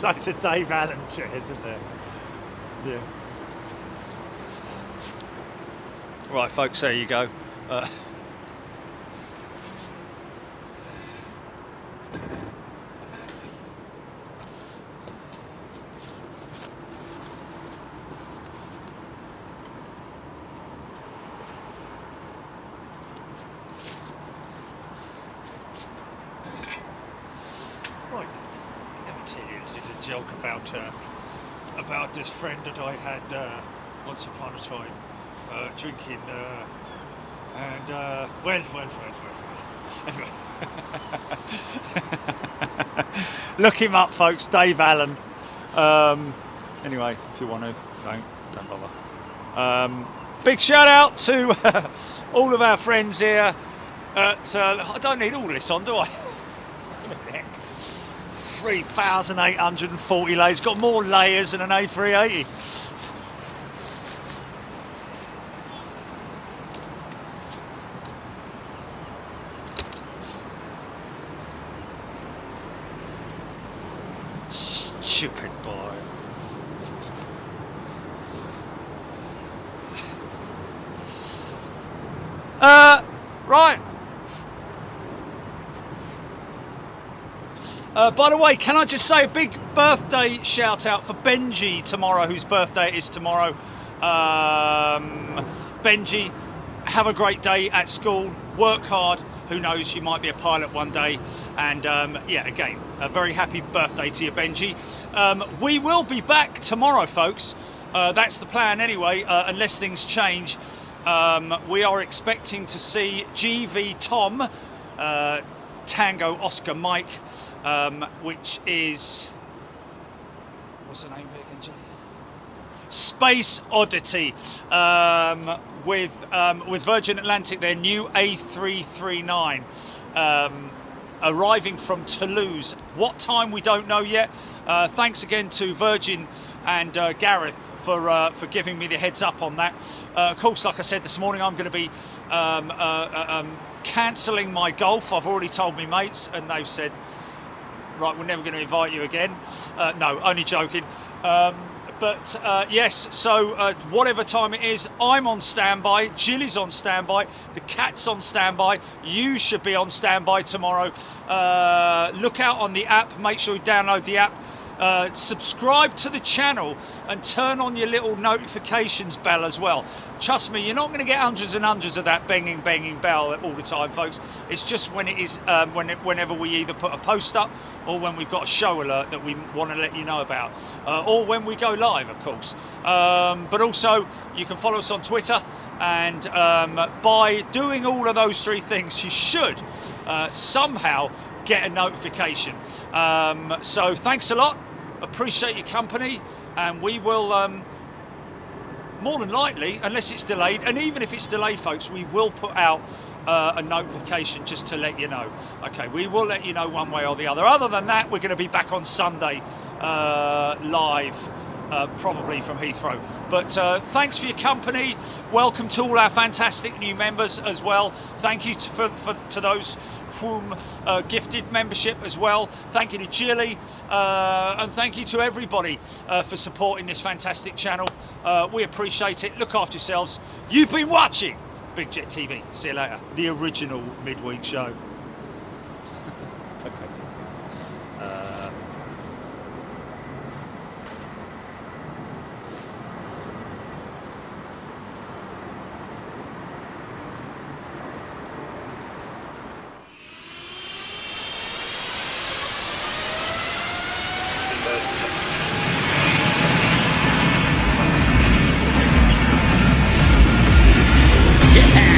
Loads of Dave Allen chairs, isn't there? Yeah. Right, folks, there you go. Right, let me tell you a little joke about this friend that I had once upon a time drinking and well. Anyway. Look him up, folks, Dave Allen. Anyway, if you want to, don't bother. Big shout out to all of our friends here at, I don't need all this on, do I? 3,840 layers, got more layers than an A380. Stupid boy. Right. By the way, can I just say a big birthday shout out for Benji tomorrow, whose birthday it is tomorrow. Benji, have a great day at school, work hard, who knows, you might be a pilot one day, and yeah, again, a very happy birthday to you, Benji. We will be back tomorrow, folks. That's the plan anyway, unless things change. We are expecting to see GV Tom, Tango Oscar Mike, which is, what's the name of it again, Jay? Space Oddity, with Virgin Atlantic, their new A339, arriving from Toulouse. What time, we don't know yet. Thanks again to Virgin and Gareth for giving me the heads up on that. Of course, like I said this morning, I'm going to be cancelling my golf. I've already told me mates, and they've said, right, we're never going to invite you again. No, only joking. But yes, so whatever time it is, I'm on standby, Jilly's on standby, the cat's on standby, you should be on standby tomorrow. Look out on the app, make sure you download the app. Subscribe to the channel and turn on your little notifications bell as well. Trust me, you're not going to get hundreds and hundreds of that banging bell all the time, folks. It's just when it is, whenever we either put a post up or when we've got a show alert that we want to let you know about, or when we go live, of course. But also, you can follow us on Twitter, and by doing all of those three things, you should somehow get a notification. So thanks a lot, appreciate your company, and we will more than likely, unless it's delayed, and even if it's delayed, folks, we will put out a notification just to let you know. Okay, we will let you know one way or the other. Other than that, we're going to be back on Sunday live probably from Heathrow. But thanks for your company. Welcome to all our fantastic new members as well. Thank you to those whom gifted membership as well. Thank you to Jilly, and thank you to everybody for supporting this fantastic channel. We appreciate it. Look after yourselves. You've been watching Big Jet TV. See you later. The original midweek show. Okay. Yeah.